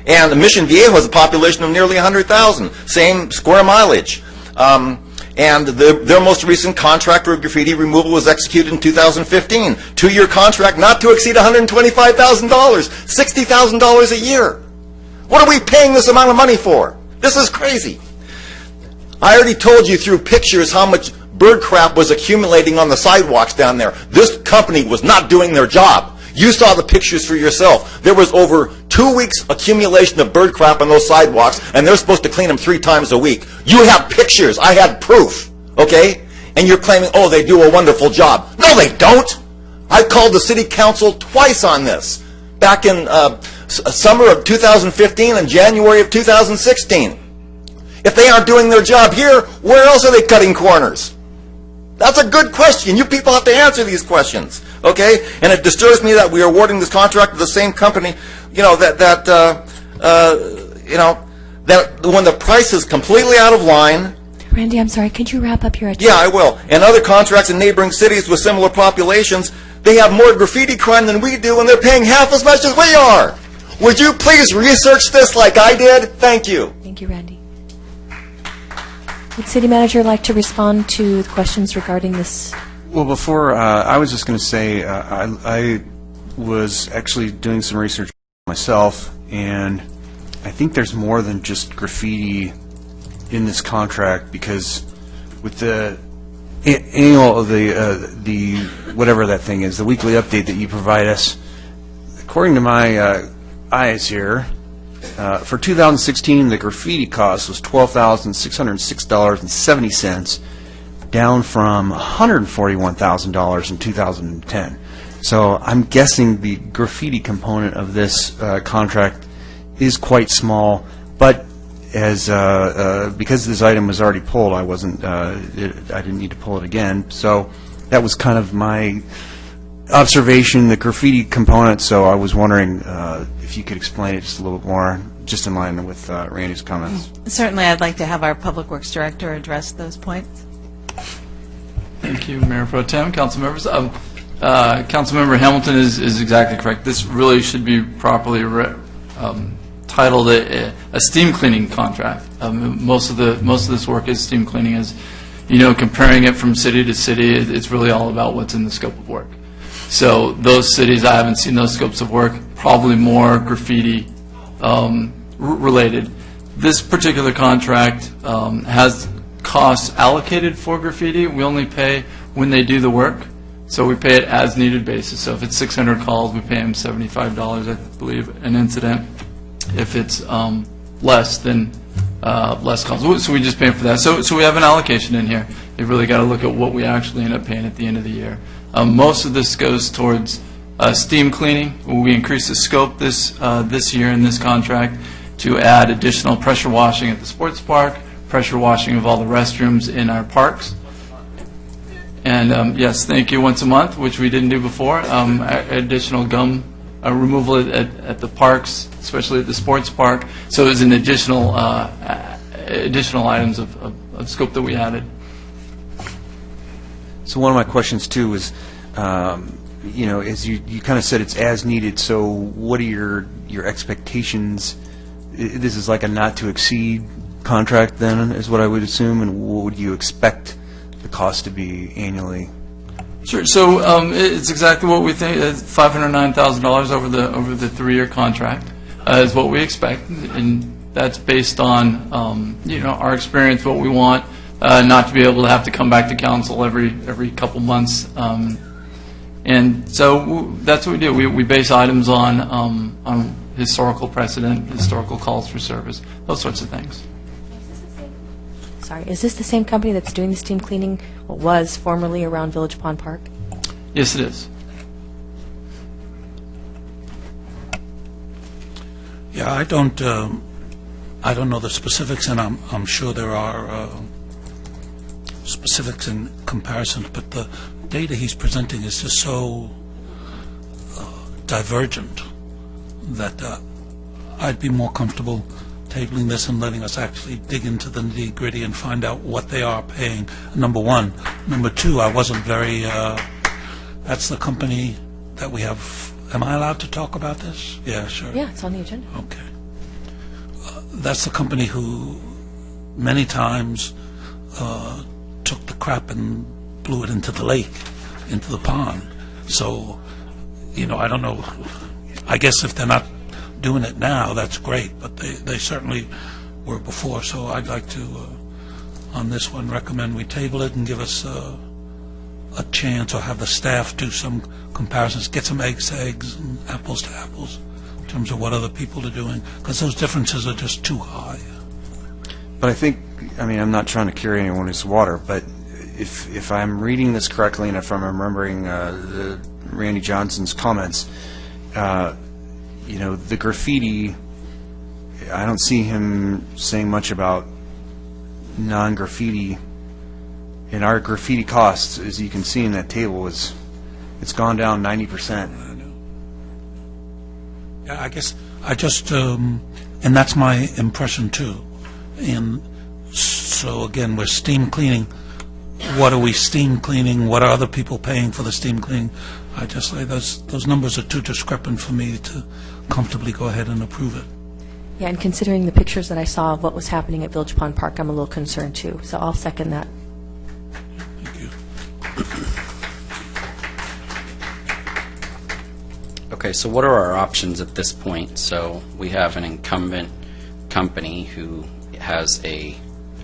And Mission Viejo has a population of nearly 100,000, same square mileage. And their most recent contract for graffiti removal was executed in 2015. 2-year contract not to exceed $125,000, $60,000 a year. What are we paying this amount of money for? This is crazy. I already told you through pictures how much bird crap was accumulating on the sidewalks down there. This company was not doing their job. You saw the pictures for yourself. There was over 2 weeks accumulation of bird crap on those sidewalks, and they're supposed to clean them 3 times a week. You have pictures. I had proof, okay? And you're claiming, oh, they do a wonderful job. No, they don't. I called the city council twice on this, back in summer of 2015 and January of 2016. If they aren't doing their job here, where else are they cutting corners? That's a good question. You people have to answer these questions, okay? And it disturbs me that we are awarding this contract to the same company, that when the price is completely out of line. Randy, I'm sorry, could you wrap up your agenda? Yeah, I will. And other contracts in neighboring cities with similar populations, they have more graffiti crime than we do, and they're paying half as much as we are. Would you please research this like I did? Thank you. Thank you, Randy. Would City Manager like to respond to the questions regarding this? Well, before, I was just going to say, I was actually doing some research myself, and I think there's more than just graffiti in this contract, because with the annual, the whatever that thing is, the weekly update that you provide us, according to my eyes here, for 2016, the graffiti cost was $12,606.70, down from $141,000 in 2010. So I'm guessing the graffiti component of this contract is quite small, but as because this item was already pulled, I didn't need to pull it again. So that was kind of my observation, the graffiti component. So I was wondering if you could explain it just a little bit more, just in line with Randy's comments. Certainly, I'd like to have our Public Works Director address those points. Thank you, Mayor Pro Tem, council members. Councilmember Hamilton is exactly correct. This really should be properly titled a steam cleaning contract. Most of this work is steam cleaning. As you know, comparing it from city to city, it's really all about what's in the scope of work. So those cities, I haven't seen those scopes of work, probably more graffiti related. this particular contract has costs allocated for graffiti. We only pay when they do the work, so we pay it as needed basis. So if it's 600 calls, we pay them $75, I believe, an incident. If it's less, then less calls. So we just pay for that. So we have an allocation in here. You've really got to look at what we actually end up paying at the end of the year. Most of this goes towards steam cleaning. We increased the scope this year in this contract to add additional pressure washing at the sports park, pressure washing of all the restrooms in our parks. And yes, thank you once a month, which we didn't do before. Additional gum removal at the parks, especially at the sports park. So it was an additional items of scope that we added. So one of my questions too is, as you kind of said, it's as needed. So what are your expectations? This is like a not to exceed contract then, is what I would assume, and what would you expect the cost to be annually? Sure. So it's exactly what we think. $509,000 over the 3-year contract is what we expect, and that's based on our experience, what we want, not to be able to have to come back to council every couple months, and so that's what we do. We base items on historical precedent, historical calls for service, those sorts of things. Sorry, is this the same company that's doing the steam cleaning, what was formerly around Village Pond Park? Yes, it is. Yeah, I don't know the specifics, and I'm sure there are specifics in comparisons, but the data he's presenting is just so divergent that I'd be more comfortable tabling this and letting us actually dig into the nitty-gritty and find out what they are paying, number one. Number two, I wasn't very, that's the company that we have. Am I allowed to talk about this? Yeah, sure. Yeah, it's on the agenda. Okay. That's the company who many times took the crap and blew it into the lake, into the pond. So, I don't know. I guess if they're not doing it now, that's great, but they certainly were before. So I'd like to, on this one, recommend we table it and give us a chance, or have the staff do some comparisons, get some eggs to eggs and apples to apples in terms of what other people are doing, because those differences are just too high. But I think, I'm not trying to carry anyone's water, but if I'm reading this correctly, and if I'm remembering Randy Johnson's comments, the graffiti, I don't see him saying much about non-graffiti. And our graffiti costs, as you can see in that table, it's gone down 90%. Yeah, I guess I just, and that's my impression too. And so again, we're steam cleaning. What are we steam cleaning? What are other people paying for the steam cleaning? I just say those numbers are too discrepant for me to comfortably go ahead and approve it. Yeah, and considering the pictures that I saw of what was happening at Village Pond Park, I'm a little concerned too. So I'll second that. Thank you. Okay, so what are our options at this point? So we have an incumbent company who has a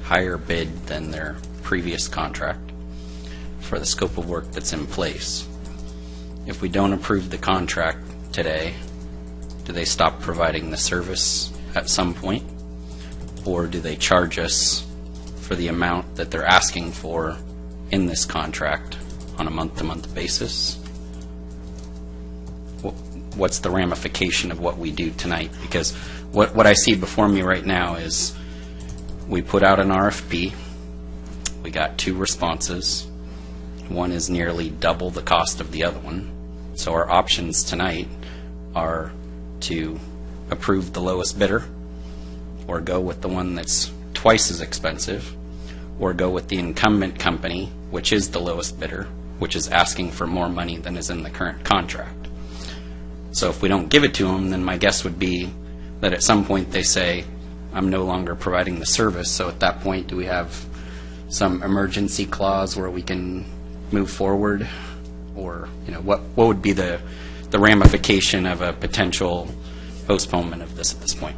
higher bid than their previous contract for the scope of work that's in place. If we don't approve the contract today, do they stop providing the service at some point? Or do they charge us for the amount that they're asking for in this contract on a month-to-month basis? What's the ramification of what we do tonight? Because what I see before me right now is we put out an RFP. We got 2 responses. One is nearly double the cost of the other one. So our options tonight are to approve the lowest bidder, or go with the one that's twice as expensive, or go with the incumbent company, which is the lowest bidder, which is asking for more money than is in the current contract. So if we don't give it to them, then my guess would be that at some point they say, I'm no longer providing the service. So at that point, do we have some emergency clause where we can move forward? Or what would be the ramification of a potential postponement of this at this point?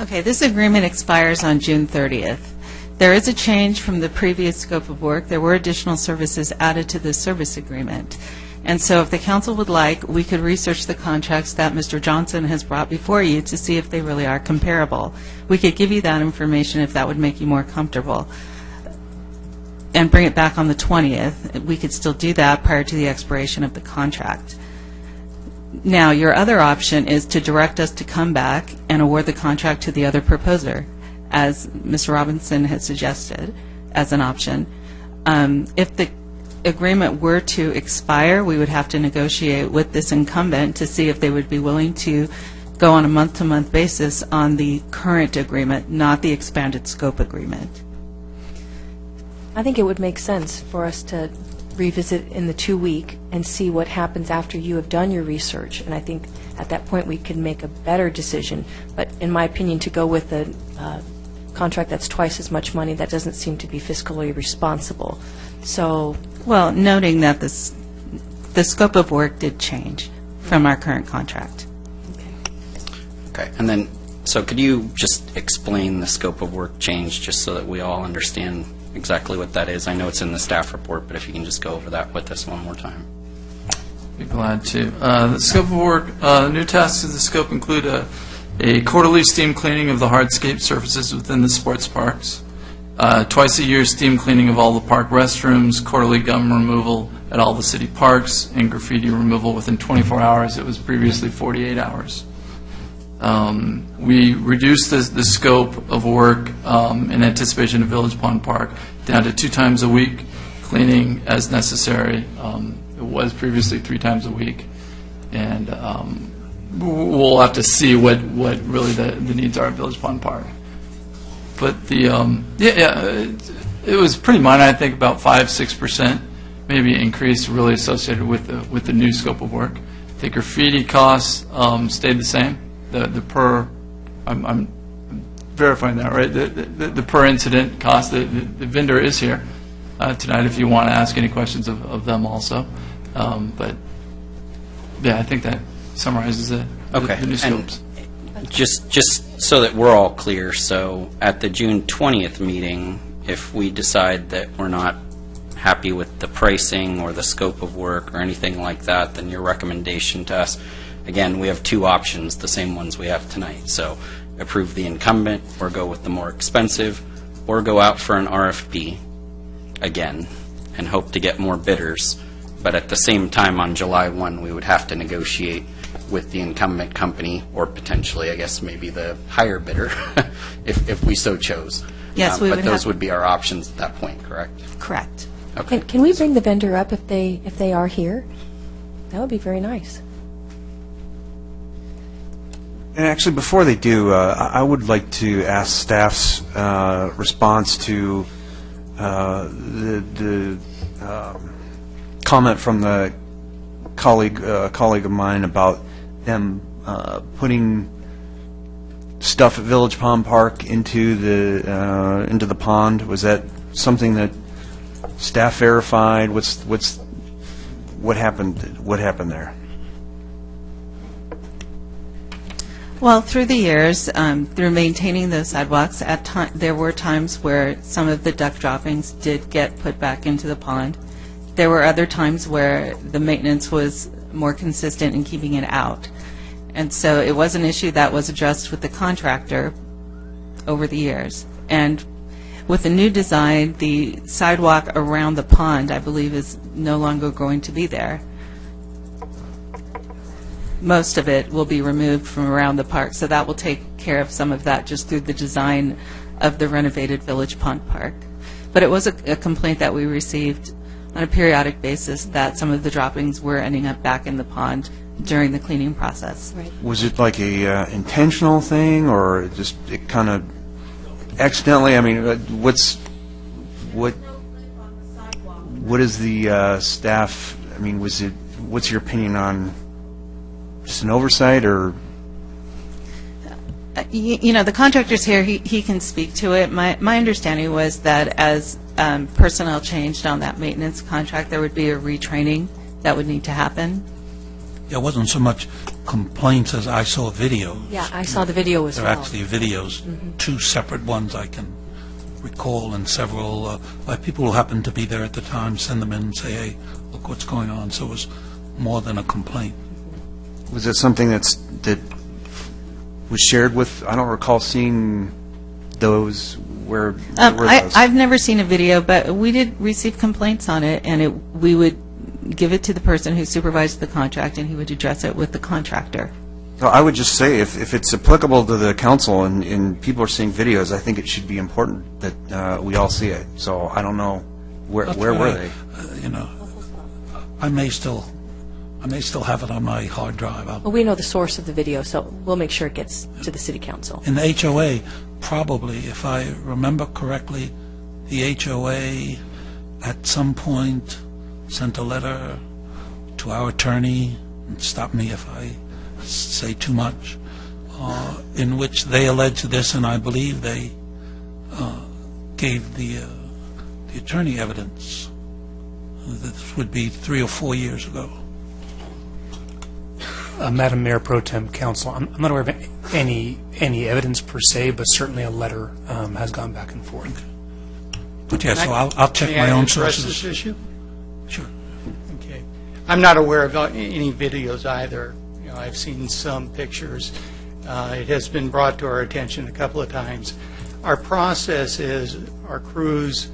Okay, this agreement expires on June 30th. There is a change from the previous scope of work. There were additional services added to this service agreement. And so if the council would like, we could research the contracts that Mr. Johnson has brought before you to see if they really are comparable. We could give you that information if that would make you more comfortable. And bring it back on the 20th. We could still do that prior to the expiration of the contract. Now, your other option is to direct us to come back and award the contract to the other proposer, as Mr. Robinson has suggested as an option. If the agreement were to expire, we would have to negotiate with this incumbent to see if they would be willing to go on a month-to-month basis on the current agreement, not the expanded scope agreement. I think it would make sense for us to revisit in the 2-week and see what happens after you have done your research. And I think at that point we can make a better decision. But in my opinion, to go with a contract that's twice as much money, that doesn't seem to be fiscally responsible. So, well, noting that the scope of work did change from our current contract. Okay, and then, so could you just explain the scope of work change, just so that we all understand exactly what that is? I know it's in the staff report, but if you can just go over that with us one more time. Be glad to. The scope of work, new tasks of the scope include a quarterly steam cleaning of the hardscape surfaces within the sports parks, twice a year steam cleaning of all the park restrooms, quarterly gum removal at all the city parks, and graffiti removal within 24 hours. It was previously 48 hours. We reduced the scope of work in anticipation of Village Pond Park down to 2 times a week, cleaning as necessary. It was previously 3 times a week, and we'll have to see what really the needs are at Village Pond Park. But the it was pretty minor. I think about 5-6% maybe increase really associated with the new scope of work. The graffiti costs stayed the same. The per, I'm verifying that, right? The per incident cost. The vendor is here tonight if you want to ask any questions of them also. But yeah, I think that summarizes it. Okay. The new scopes. And just so that we're all clear, so at the June 20th meeting, if we decide that we're not happy with the pricing or the scope of work or anything like that, then your recommendation to us, again, we have 2 options, the same ones we have tonight. So approve the incumbent or go with the more expensive, or go out for an RFP again and hope to get more bidders. But at the same time, on July 1, we would have to negotiate with the incumbent company, or potentially, I guess, maybe the higher bidder, if we so chose. Yes, we would but those would be our options at that point, correct? Correct. Okay. can we bring the vendor up if they are here? That would be very nice. And actually, before they do, I would like to ask staff's response to the comment from the colleague of mine about them putting stuff at Village Pond Park into the pond. Was that something that staff verified? What happened there? Well, through the years, through maintaining those sidewalks, there were times where some of the duck droppings did get put back into the pond. There were other times where the maintenance was more consistent in keeping it out. And so it was an issue that was addressed with the contractor over the years. And with the new design, the sidewalk around the pond, I believe, is no longer going to be there. Most of it will be removed from around the park, so that will take care of some of that just through the design of the renovated Village Pond Park. But it was a complaint that we received on a periodic basis that some of the droppings were ending up back in the pond during the cleaning process. Right. Was it like a intentional thing, or just it kind of accidentally? I mean, what is the staff? I mean, what's your opinion on just an oversight, or? The contractor's here. He can speak to it. My understanding was that as personnel changed on that maintenance contract, there would be a retraining that would need to happen. It wasn't so much complaints as I saw videos. Yeah, I saw the video as They're well. actually videos, two separate ones I can recall, and several by people who happened to be there at the time send them in and say, hey, look what's going on. So it was more than a complaint. Was it something that was shared with, I don't recall seeing those, where were those? I've never seen a video, but we did receive complaints on it, and we would give it to the person who supervised the contract, and he would address it with the contractor. So I would just say, if it's applicable to the council and people are seeing videos, I think it should be important that we all see it. So I don't know, where were they? I may still have it on my hard drive. Well, we know the source of the video, so we'll make sure it gets to the city council. In the HOA, probably, if I remember correctly, the HOA at some point sent a letter to our attorney, and stop me if I say too much, in which they alleged this, and I believe they gave the attorney evidence. This would be 3 or 4 years ago. Madam Mayor Pro Tem, Council, I'm not aware of any evidence per se, but certainly a letter has gone back and forth. But yeah, so I'll check my own sources. This issue? Sure. Okay. I'm not aware of any videos either. I've seen some pictures. It has been brought to our attention a couple of times. Our process is our crews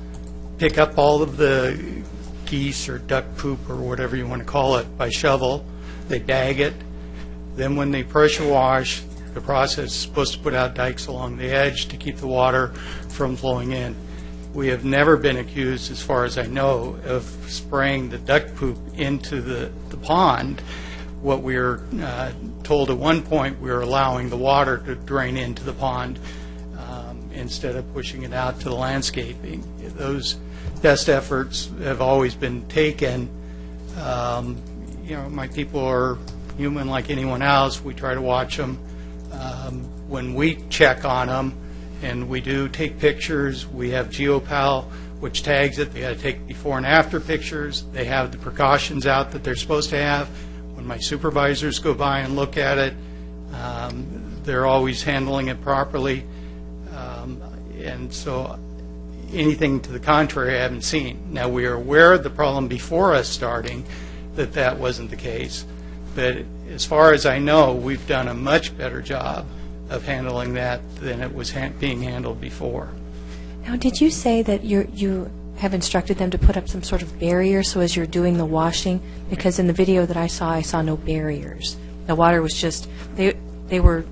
pick up all of the geese or duck poop or whatever you want to call it by shovel. They bag it. Then when they pressure wash, the process is supposed to put out dikes along the edge to keep the water from flowing in. We have never been accused, as far as I know, of spraying the duck poop into the pond. What we were told at one point, we were allowing the water to drain into the pond instead of pushing it out to the landscaping. Those best efforts have always been taken. My people are human like anyone else. We try to watch them. When we check on them, and we do take pictures, we have GeoPal, which tags it. They got to take before and after pictures. They have the precautions out that they're supposed to have. When my supervisors go by and look at it, they're always handling it properly. And so anything to the contrary I haven't seen. Now, we are aware of the problem before us starting, that wasn't the case. But as far as I know, we've done a much better job of handling that than it was being handled before. Now, did you say that you have instructed them to put up some sort of barrier so as you're doing the washing? Because in the video that I saw no barriers. The water was just, they were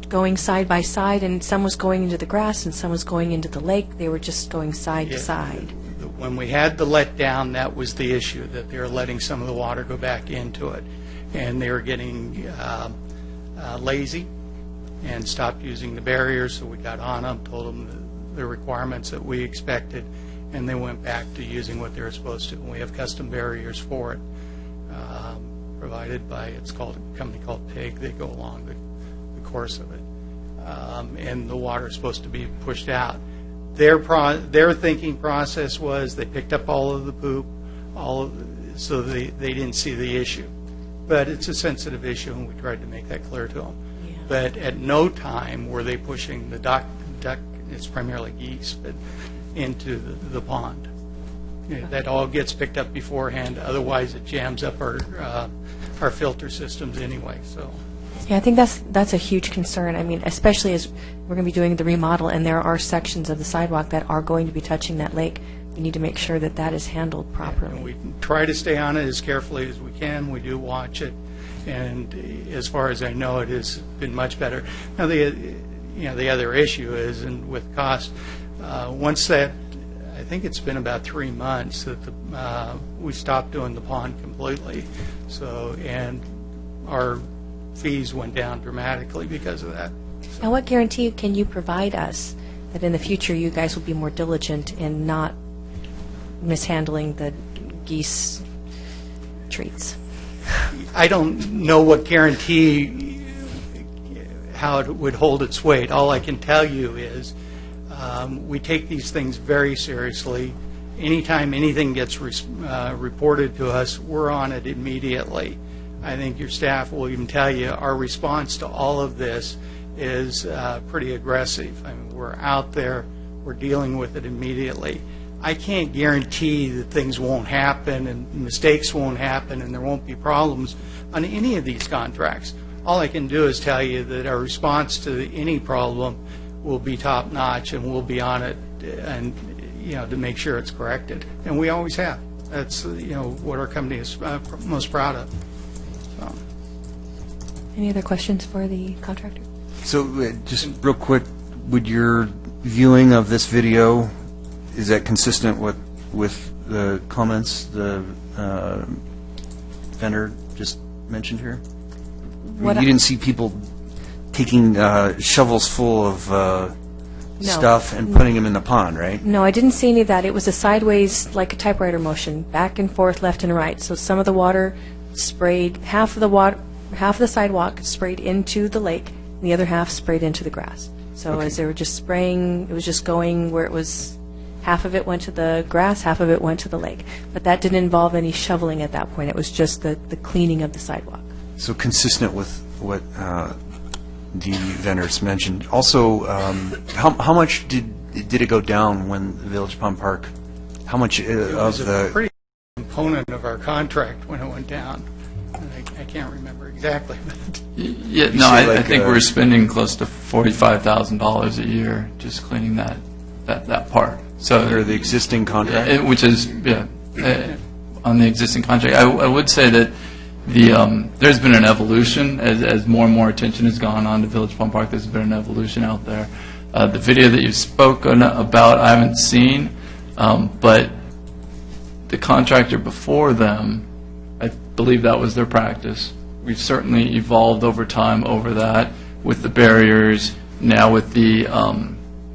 going side by side, and some was going into the grass and some was going into the lake. They were just going side to side. When we had the letdown, that was the issue, that they were letting some of the water go back into it. And they were getting lazy and stopped using the barriers, so we got on them, told them the requirements that we expected, and they went back to using what they were supposed to. And we have custom barriers for it, provided by, it's called a company called PIG. They go along the course of it. And the water is supposed to be pushed out. Their thinking process was they picked up all of the poop, so they didn't see the issue. But it's a sensitive issue, and we tried to make that clear to them. Yeah. But at no time were they pushing the duck, it's primarily geese, but into the pond. That all gets picked up beforehand. Otherwise, it jams up our filter systems anyway. So. Yeah, I think that's a huge concern. I mean, especially as we're going to be doing the remodel, and there are sections of the sidewalk that are going to be touching that lake. We need to make sure that that is handled properly. Yeah, we try to stay on it as carefully as we can. We do watch it, and as far as I know, it has been much better. Now, the other issue is, and with cost, once that, I think it's been about 3 months that we stopped doing the pond completely. So, and our fees went down dramatically because of that. Now, what guarantee can you provide us that in the future you guys will be more diligent in not mishandling the geese treats? I don't know what guarantee, how it would hold its weight. All I can tell you is we take these things very seriously. Anytime anything gets reported to us, we're on it immediately. I think your staff will even tell you our response to all of this is pretty aggressive. I mean, we're out there, we're dealing with it immediately. I can't guarantee that things won't happen and mistakes won't happen and there won't be problems on any of these contracts. All I can do is tell you that our response to any problem will be top notch and we'll be on it and to make sure it's corrected. And we always have. That's what our company is most proud of. So. Any other questions for the contractor? So just real quick, would your viewing of this video, is that consistent with the comments the vendor just mentioned here? You didn't see people taking shovels full of stuff and putting them in the pond, right? No, I didn't see any of that. It was a sideways, like a typewriter motion, back and forth, left and right. So some of the water sprayed, half of the sidewalk sprayed into the lake, and the other half sprayed into the grass. So as they were just spraying, it was just going where it was. Half of it went to the grass, half of it went to the lake. But that didn't involve any shoveling at that point. It was just the cleaning of the sidewalk. So consistent with what the vendors mentioned. Also, how much did it go down when Village Pond Park? How much it was a pretty component of our contract when it went down. I can't remember exactly. Yeah, no, I think we're spending close to $45,000 a year just cleaning that park. So under the existing contract, which is on the existing contract, I would say that there's been an evolution as more and more attention has gone on to Village Pond Park. There's been an evolution out there. The video that you've spoken about, I haven't seen, but the contractor before them, I believe that was their practice. We've certainly evolved over time over that with the barriers, now with the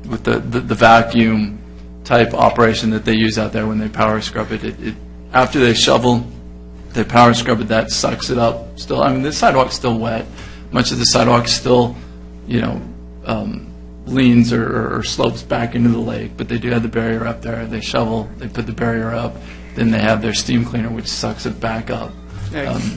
vacuum type operation that they use out there when they power scrub it. After they shovel, they power scrub it, that sucks it up still. I mean, the sidewalk's still wet. Much of the sidewalk still, leans or slopes back into the lake, but they do have the barrier up there. They shovel, they put the barrier up, then they have their steam cleaner, which sucks it back up,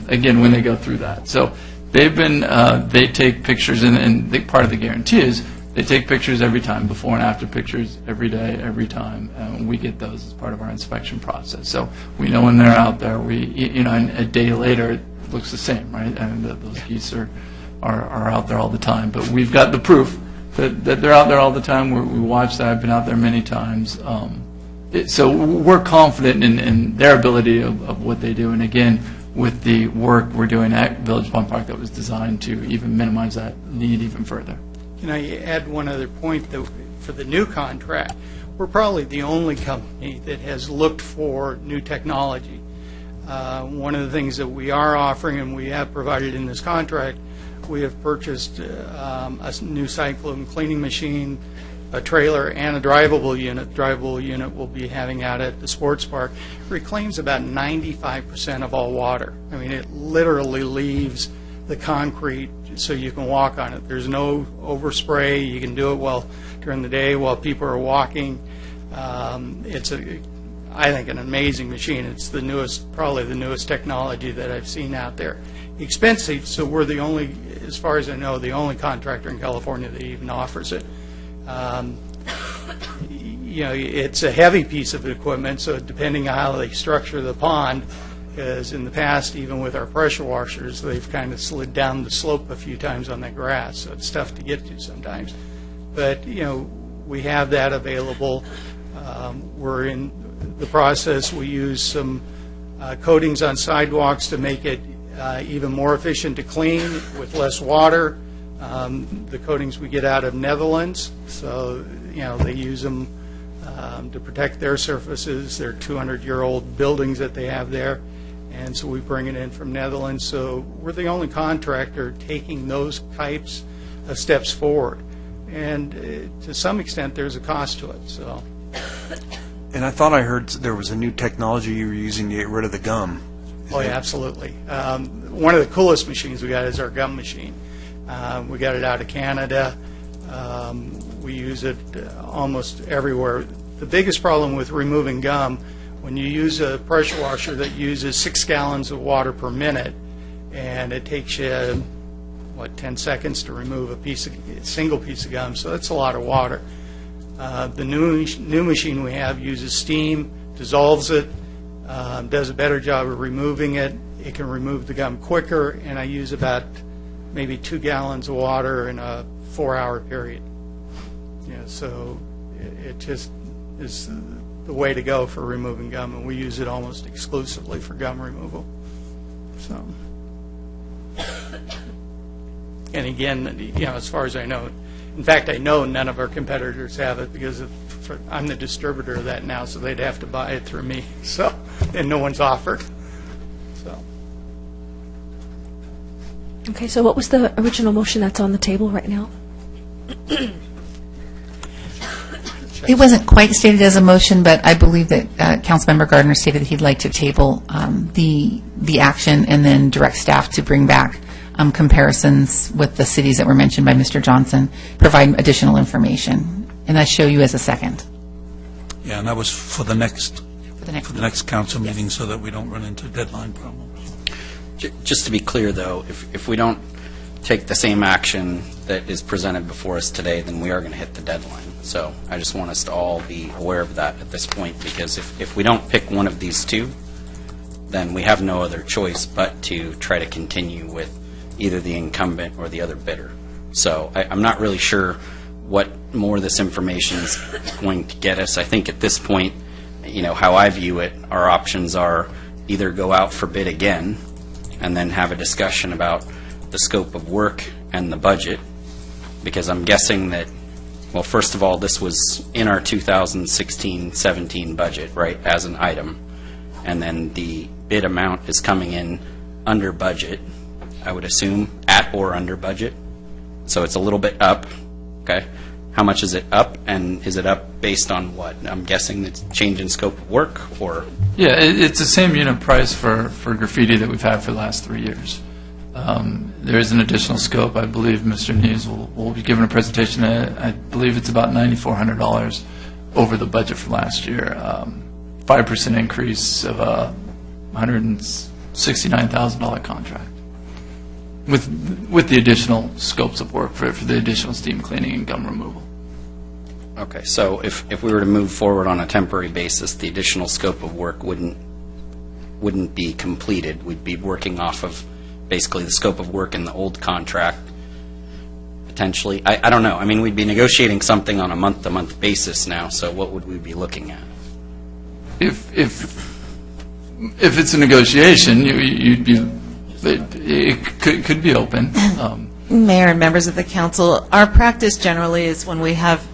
again, when they go through that. So they've been, they take pictures, and part of the guarantee is they take pictures every time, before and after pictures every day, every time, and we get those as part of our inspection process. So we know when they're out there. And a day later, it looks the same, right? And those geese are out there all the time. But we've got the proof that they're out there all the time. We watch that. I've been out there many times. So we're confident in their ability of what they do. And again, with the work we're doing at Village Pond Park that was designed to even minimize that need even further. Can I add one other point? That for the new contract, we're probably the only company that has looked for new technology. One of the things that we are offering and we have provided in this contract, we have purchased a new cyclone cleaning machine, a trailer, and a drivable unit. The drivable unit we'll be having out at the sports park. It reclaims about 95% of all water. I mean, it literally leaves the concrete so you can walk on it. There's no overspray. You can do it during the day while people are walking. It's I think, an amazing machine. It's the newest, probably the newest technology that I've seen out there. Expensive, so we're the only, as far as I know, the only contractor in California that even offers it. It's a heavy piece of equipment, so depending on how they structure the pond, because in the past, even with our pressure washers, they've kind of slid down the slope a few times on the grass, so it's tough to get to sometimes. But, we have that available. We're in the process. We use some coatings on sidewalks to make it even more efficient to clean with less water. The coatings we get out of Netherlands, so they use them to protect their surfaces. They're 200-year-old buildings that they have there, and so we bring it in from Netherlands. So we're the only contractor taking those types of steps forward, and to some extent, there's a cost to it. So. And I thought I heard there was a new technology you were using to get rid of the gum. Oh, yeah, absolutely. One of the coolest machines we got is our gum machine. We got it out of Canada. We use it almost everywhere. The biggest problem with removing gum, when you use a pressure washer that uses 6 gallons of water per minute, and it takes you, 10 seconds to remove a single piece of gum, so that's a lot of water. The new machine we have uses steam, dissolves it, does a better job of removing it. It can remove the gum quicker, and I use about maybe 2 gallons of water in a 4-hour period. So it just is the way to go for removing gum, and we use it almost exclusively for gum removal. So, and again, as far as I know, in fact, I know none of our competitors have it because I'm the distributor of that now, so they'd have to buy it through me. So, and no one's offered. So. Okay, so what was the original motion that's on the table right now? It wasn't quite stated as a motion, but I believe that Councilmember Gardner stated that he'd like to table the action and then direct staff to bring back comparisons with the cities that were mentioned by Mr. Johnson, provide additional information, and I show you as a second. Yeah, and that was for the next council meeting, so that we don't run into deadline problems. Just to be clear, though, if we don't take the same action that is presented before us today, then we are going to hit the deadline. So I just want us to all be aware of that at this point, because if we don't pick one of these two, then we have no other choice but to try to continue with either the incumbent or the other bidder. So I'm not really sure what more this information is going to get us. I think at this point, how I view it, our options are either go out for bid again and then have a discussion about the scope of work and the budget, because I'm guessing that, well, first of all, this was in our 2016-17 budget, right, as an item, and then the bid amount is coming in under budget, I would assume, at or under budget. So it's a little bit up, okay? How much is it up, and is it up based on what? I'm guessing it's change in scope of work, or? Yeah, it's the same unit price for graffiti that we've had for the last 3 years. There is an additional scope. I believe Mr. Nees will be giving a presentation. I believe it's about $9,400 over the budget for last year. 5% increase of a $169,000 contract with the additional scopes of work for the additional steam cleaning and gum removal. Okay, so if we were to move forward on a temporary basis, the additional scope of work wouldn't be completed. We'd be working off of basically the scope of work in the old contract, potentially. I don't know. I mean, we'd be negotiating something on a month-to-month basis now, so what would we be looking at? If it's a negotiation, you'd be, it could be open. Mayor and members of the council, our practice generally is when we have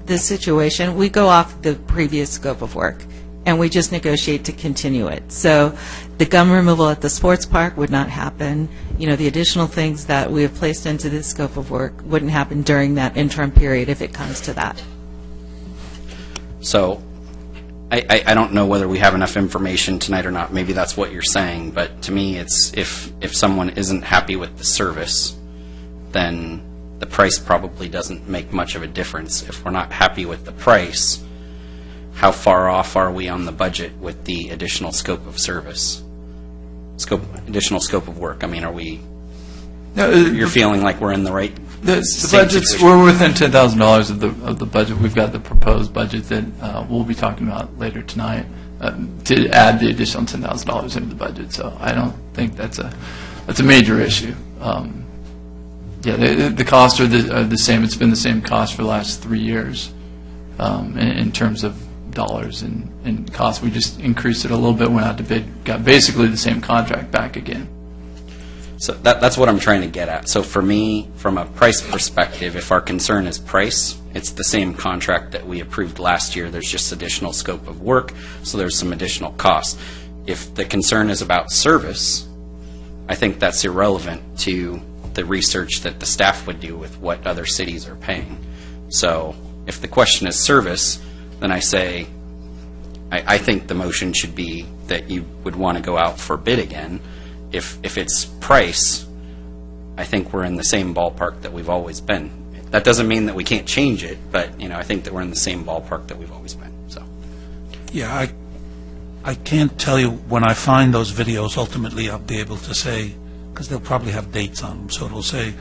this situation, we go off the previous scope of work, and we just negotiate to continue it. So the gum removal at the sports park would not happen. The additional things that we have placed into this scope of work wouldn't happen during that interim period if it comes to that. So I don't know whether we have enough information tonight or not. Maybe that's what you're saying, but to me, it's if someone isn't happy with the service, then the price probably doesn't make much of a difference. If we're not happy with the price, how far off are we on the budget with the additional scope of service? Additional scope of work. I mean, are we? You're feeling like we're in the right. The budgets, we're within $10,000 of the budget. We've got the proposed budget that we'll be talking about later tonight to add the additional $10,000 into the budget. So I don't think that's a major issue. The costs are the same. It's been the same cost for the last 3 years in terms of dollars and costs. We just increased it a little bit, went out to bid, got basically the same contract back again. So that's what I'm trying to get at. So for me, from a price perspective, if our concern is price, it's the same contract that we approved last year. There's just additional scope of work, so there's some additional costs. If the concern is about service, I think that's irrelevant to the research that the staff would do with what other cities are paying. So if the question is service, then I say I think the motion should be that you would want to go out for bid again. If it's price, I think we're in the same ballpark that we've always been. That doesn't mean that we can't change it, but I think that we're in the same ballpark that we've always been. So, yeah, I can't tell you when I find those videos. Ultimately, I'll be able to say because they'll probably have dates on them. So it'll say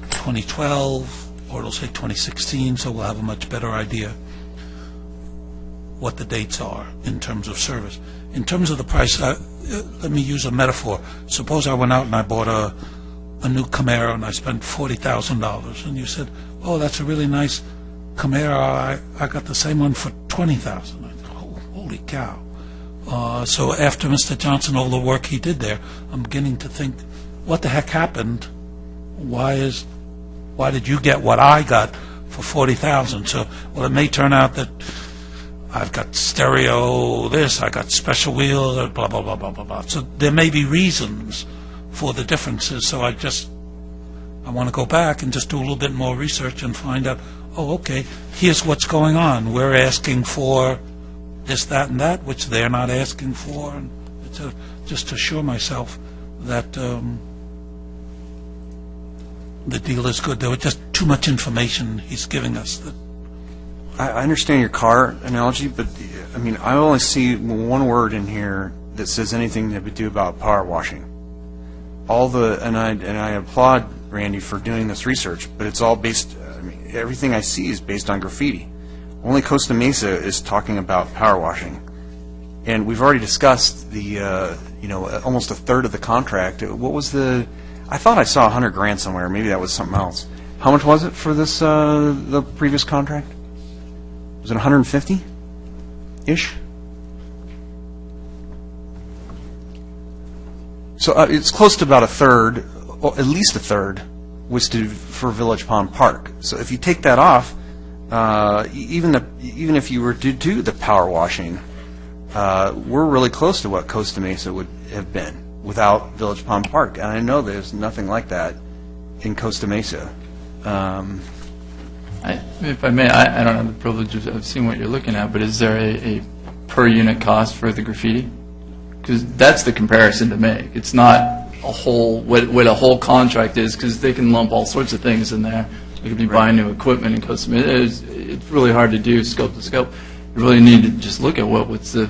2012, or it'll say 2016, so we'll have a much better idea what the dates are in terms of service. In terms of the price, let me use a metaphor. Suppose I went out and I bought a new Camaro and I spent $40,000, and you said, oh, that's a really nice Camaro. I got the same one for $20,000. Holy cow. So after Mr. Johnson, all the work he did there, I'm beginning to think, what the heck happened? Why did you get what I got for $40,000? So, well, it may turn out that I've got stereo this, I got special wheels, blah, blah, blah, blah, blah, blah. So there may be reasons for the differences. So I want to go back and just do a little bit more research and find out, oh, okay, here's what's going on. We're asking for this, that, and that, which they're not asking for. And just to assure myself that the deal is good. There was just too much information he's giving us. That I understand your car analogy, but I mean, I only see one word in here that says anything that would do about power washing. And I applaud Randy for doing this research, but it's all based. I mean, everything I see is based on graffiti. Only Costa Mesa is talking about power washing, and we've already discussed the almost a third of the contract. What was the? I thought I saw $100,000 somewhere. Maybe that was something else. How much was it for this the previous contract? Was it 150-ish? So it's close to about a third, well, at least a third, was for Village Pond Park. So if you take that off, even if you were to do the power washing, we're really close to what Costa Mesa would have been without Village Pond Park. And I know there's nothing like that in Costa Mesa. If I may, I don't have the privilege of seeing what you're looking at, but is there a per unit cost for the graffiti? Because that's the comparison to make. It's not a whole what a whole contract is, because they can lump all sorts of things in there. You could be buying new equipment and custom. It's really hard to do scope to scope. You really need to just look at what's the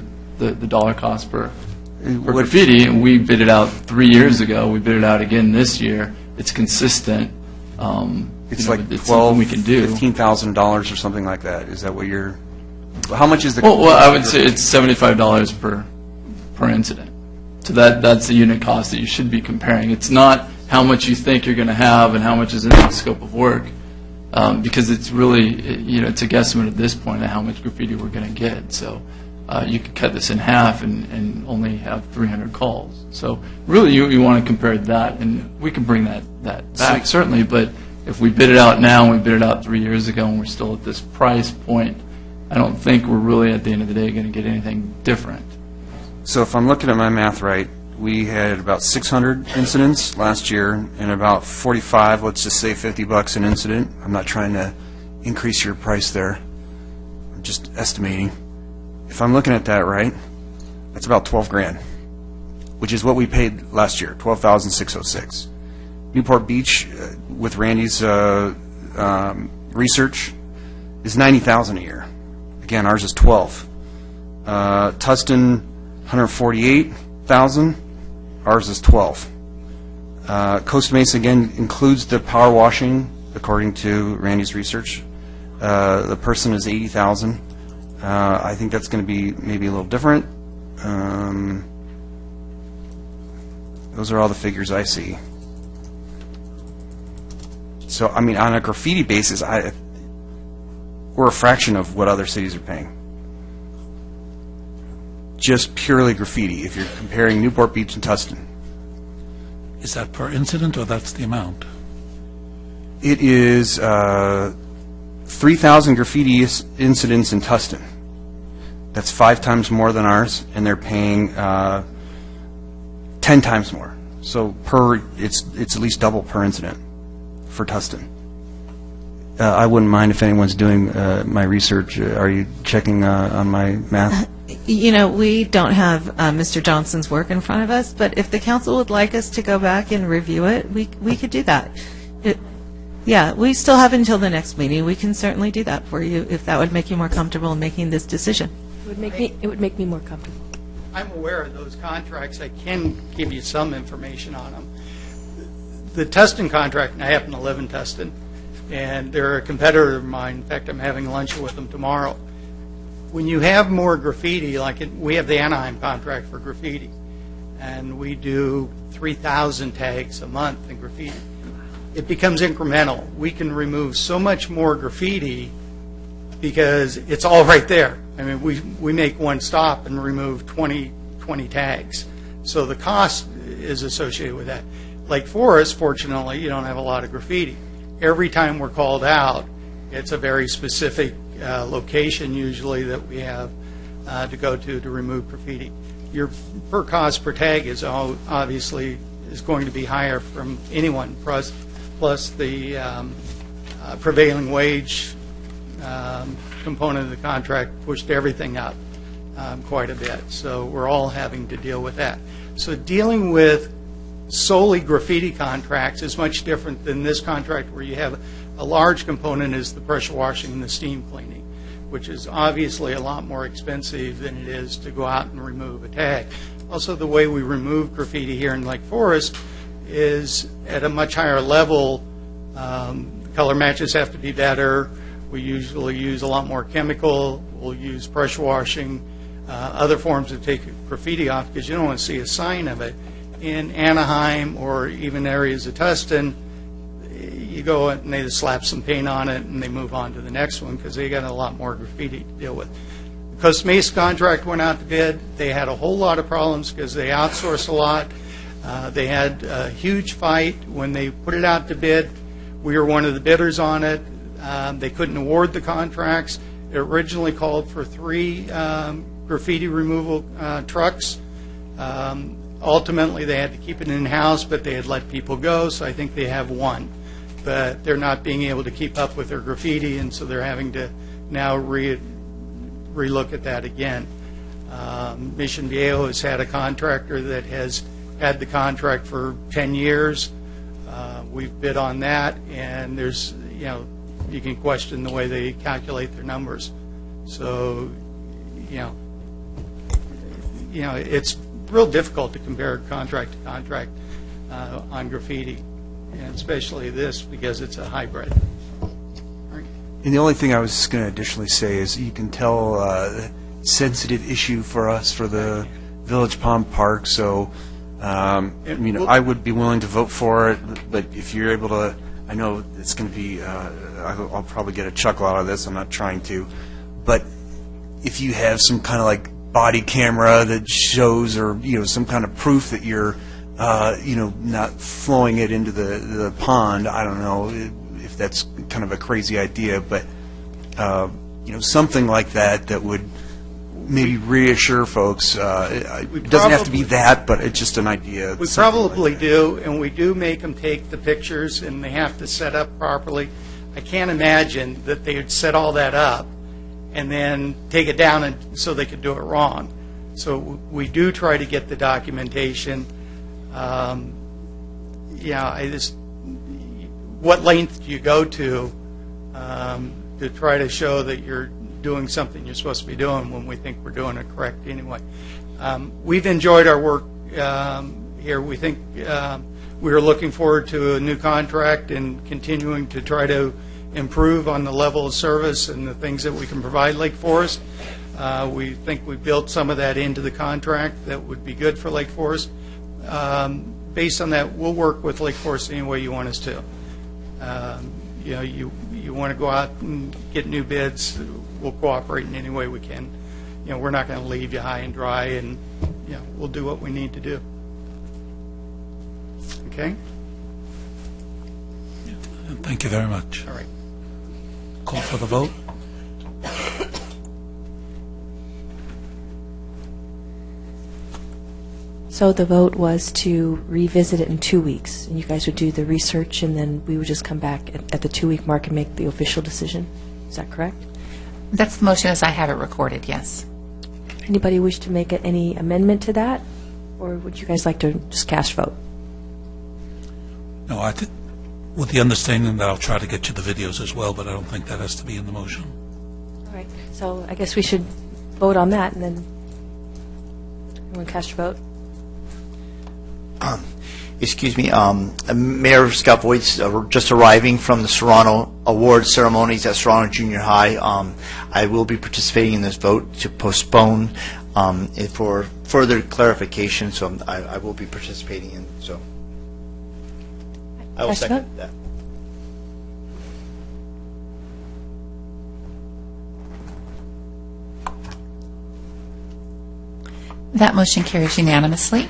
dollar cost per graffiti. And we bid it out 3 years ago. We bid it out again this year. It's consistent. It's like $12,000, we can do $15,000 or something like that. Is that what you're? How much is the? Well, I would say it's $75 per incident. So that's the unit cost that you should be comparing. It's not how much you think you're going to have and how much is in the scope of work, because it's really it's a guesstimate at this point of how much graffiti we're going to get. So you could cut this in half and only have 300 calls. So really, you want to compare that, and we can bring that back certainly, but. If we bid it out now and we bid it out 3 years ago and we're still at this price point, I don't think we're really, at the end of the day, going to get anything different. So if I'm looking at my math right, we had about 600 incidents last year and about 45, let's just say $50 an incident. I'm not trying to increase your price there. I'm just estimating. If I'm looking at that right, that's about $12,000, which is what we paid last year, $12,606. Newport Beach, with Randy's research, is $90,000 a year. Again, ours is $12,000. Tustin, $148,000. Ours is $12,000. Costa Mesa again includes the power washing, according to Randy's research. The person is $80,000. I think that's going to be maybe a little different. Those are all the figures I see. So, I mean, on a graffiti basis, we're a fraction of what other cities are paying. Just purely graffiti, if you're comparing Newport Beach and Tustin. Is that per incident, or that's the amount? It is 3,000 graffiti incidents in Tustin. That's 5 times more than ours, and they're paying 10 times more. So it's at least double per incident for Tustin. I wouldn't mind if anyone's doing my research. Are you checking on my math? We don't have Mr. Johnson's work in front of us, but if the council would like us to go back and review it, we could do that. We still have until the next meeting. We can certainly do that for you if that would make you more comfortable in making this decision. It would make me more comfortable. I'm aware of those contracts. I can give you some information on them. the Tustin contract, and I happen to live in Tustin, and they're a competitor of mine. In fact, I'm having lunch with them tomorrow. When you have more graffiti, we have the Anaheim contract for graffiti, and we do 3,000 tags a month in graffiti. It becomes incremental. We can remove so much more graffiti because it's all right there. I mean, we make one stop and remove 20 tags. So the cost is associated with that. Lake Forest, fortunately, you don't have a lot of graffiti. Every time we're called out, it's a very specific location usually that we have to go to remove graffiti. Your per cost per tag is obviously is going to be higher from anyone, plus the prevailing wage component of the contract pushed everything up quite a bit. So we're all having to deal with that. So dealing with solely graffiti contracts is much different than this contract where you have a large component is the pressure washing and the steam cleaning, which is obviously a lot more expensive than it is to go out and remove a tag. Also, the way we remove graffiti here in Lake Forest is at a much higher level. Color matches have to be better. We usually use a lot more chemical. We'll use pressure washing, other forms to take graffiti off because you don't want to see a sign of it. In Anaheim or even areas of Tustin, you go and they just slap some paint on it and they move on to the next one because they got a lot more graffiti to deal with. The Costa Mesa contract went out to bid. They had a whole lot of problems because they outsourced a lot. They had a huge fight when they put it out to bid. We were one of the bidders on it. They couldn't award the contracts. It originally called for 3 graffiti removal trucks. Ultimately, they had to keep it in-house, but they had let people go, so I think they have 1. But they're not being able to keep up with their graffiti, and so they're having to now relook at that again. Mission Viejo has had a contractor that has had the contract for 10 years. We've bid on that, and there's, you can question the way they calculate their numbers. So, it's real difficult to compare contract to contract on graffiti, and especially this because it's a hybrid. And the only thing I was going to additionally say is you can tell sensitive issue for us for the Village Pond Park. So, I would be willing to vote for it, but if you're able to, I know it's going to be, I'll probably get a chuckle out of this. I'm not trying to, but if you have some kind of body camera that shows, or some kind of proof that you're, not flowing it into the pond. I don't know if that's kind of a crazy idea, but something like that would maybe reassure folks. It doesn't have to be that, but it's just an idea. We probably do, and we do make them take the pictures, and they have to set up properly. I can't imagine that they would set all that up and then take it down so they could do it wrong. So we do try to get the documentation. What length do you go to try to show that you're doing something you're supposed to be doing when we think we're doing it correct anyway? We've enjoyed our work here. We think we're looking forward to a new contract and continuing to try to improve on the level of service and the things that we can provide Lake Forest. We think we built some of that into the contract that would be good for Lake Forest. Based on that, we'll work with Lake Forest any way you want us to. You want to go out and get new bids, we'll cooperate in any way we can. We're not going to leave you high and dry, and we'll do what we need to do. Okay? Thank you very much. All right. Call for the vote. So the vote was to revisit it in 2 weeks, and you guys would do the research, and then we would just come back at the 2-week mark and make the official decision. Is that correct? That's the motion as I have it recorded, yes. Anybody wish to make any amendment to that, or would you guys like to just cast vote? No, I think, with the understanding that I'll try to get you the videos as well, but I don't think that has to be in the motion. All right. So I guess we should vote on that, and then everyone cast your vote. Mayor Scott Voigt's just arriving from the Serrano Award ceremonies at Serrano Junior High. I will be participating in this vote to postpone it for further clarification, so I will be participating in. So I will second that. That motion carries unanimously.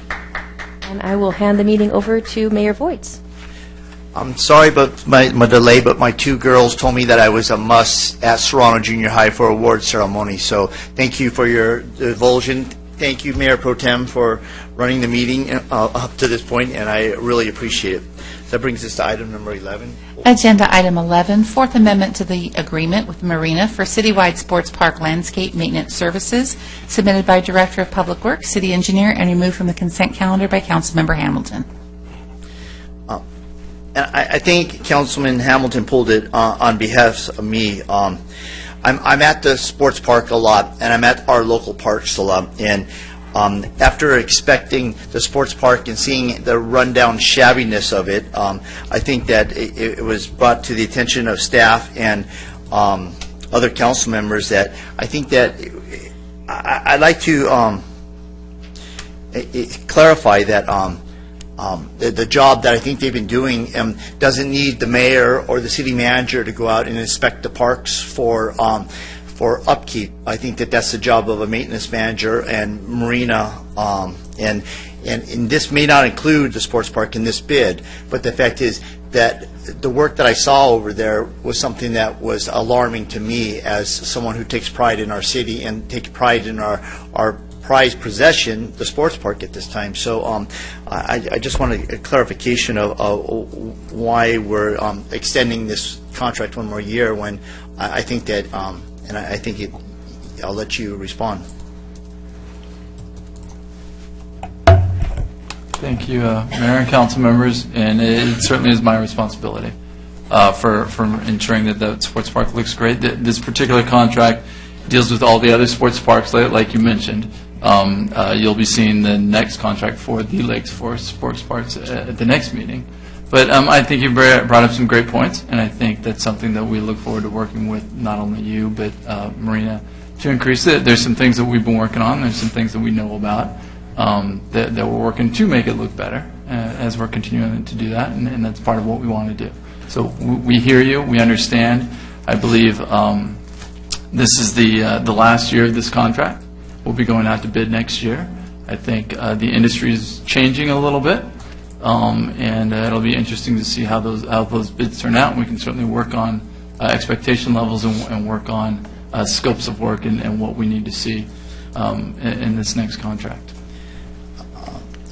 And I will hand the meeting over to Mayor Voigt. I'm sorry about my delay, but my two girls told me that I was a must at Serrano Junior High for award ceremony. So thank you for your divulsion. Thank you, Mayor Pro Tem, for running the meeting up to this point, and I really appreciate it. That brings us to item number 11. Agenda item 11, Fourth Amendment to the Agreement with Marina for Citywide Sports Park Landscape Maintenance Services, submitted by Director of Public Works, City Engineer, and removed from the consent calendar by Councilmember Hamilton. And I think Councilman Hamilton pulled it on behalf of me. I'm at the sports park a lot, and I'm at our local parks a lot. And after inspecting the sports park and seeing the rundown shabbiness of it, I think that it was brought to the attention of staff and other council members that I think that I'd like to clarify that the job that I think they've been doing doesn't need the mayor or the city manager to go out and inspect the parks for upkeep. I think that that's the job of a maintenance manager and Marina, and this may not include the sports park in this bid, but the fact is that the work that I saw over there was something that was alarming to me as someone who takes pride in our city and takes pride in our prized possession, the sports park at this time. So I just want a clarification of why we're extending this contract one more year when I think that, and I think I'll let you respond. Thank you, Mayor and council members, and it certainly is my responsibility for ensuring that the sports park looks great. This particular contract deals with all the other sports parks, like you mentioned. You'll be seeing the next contract for the Lakes Forest Sports Parks at the next meeting. But I think you brought up some great points, and I think that's something that we look forward to working with not only you, but Marina, to increase it. There's some things that we've been working on. There's some things that we know about that we're working to make it look better as we're continuing to do that, and that's part of what we want to do. So we hear you. We understand. I believe this is the last year of this contract. We'll be going out to bid next year. I think the industry is changing a little bit, and it'll be interesting to see how those bids turn out. And we can certainly work on expectation levels and work on scopes of work and what we need to see in this next contract.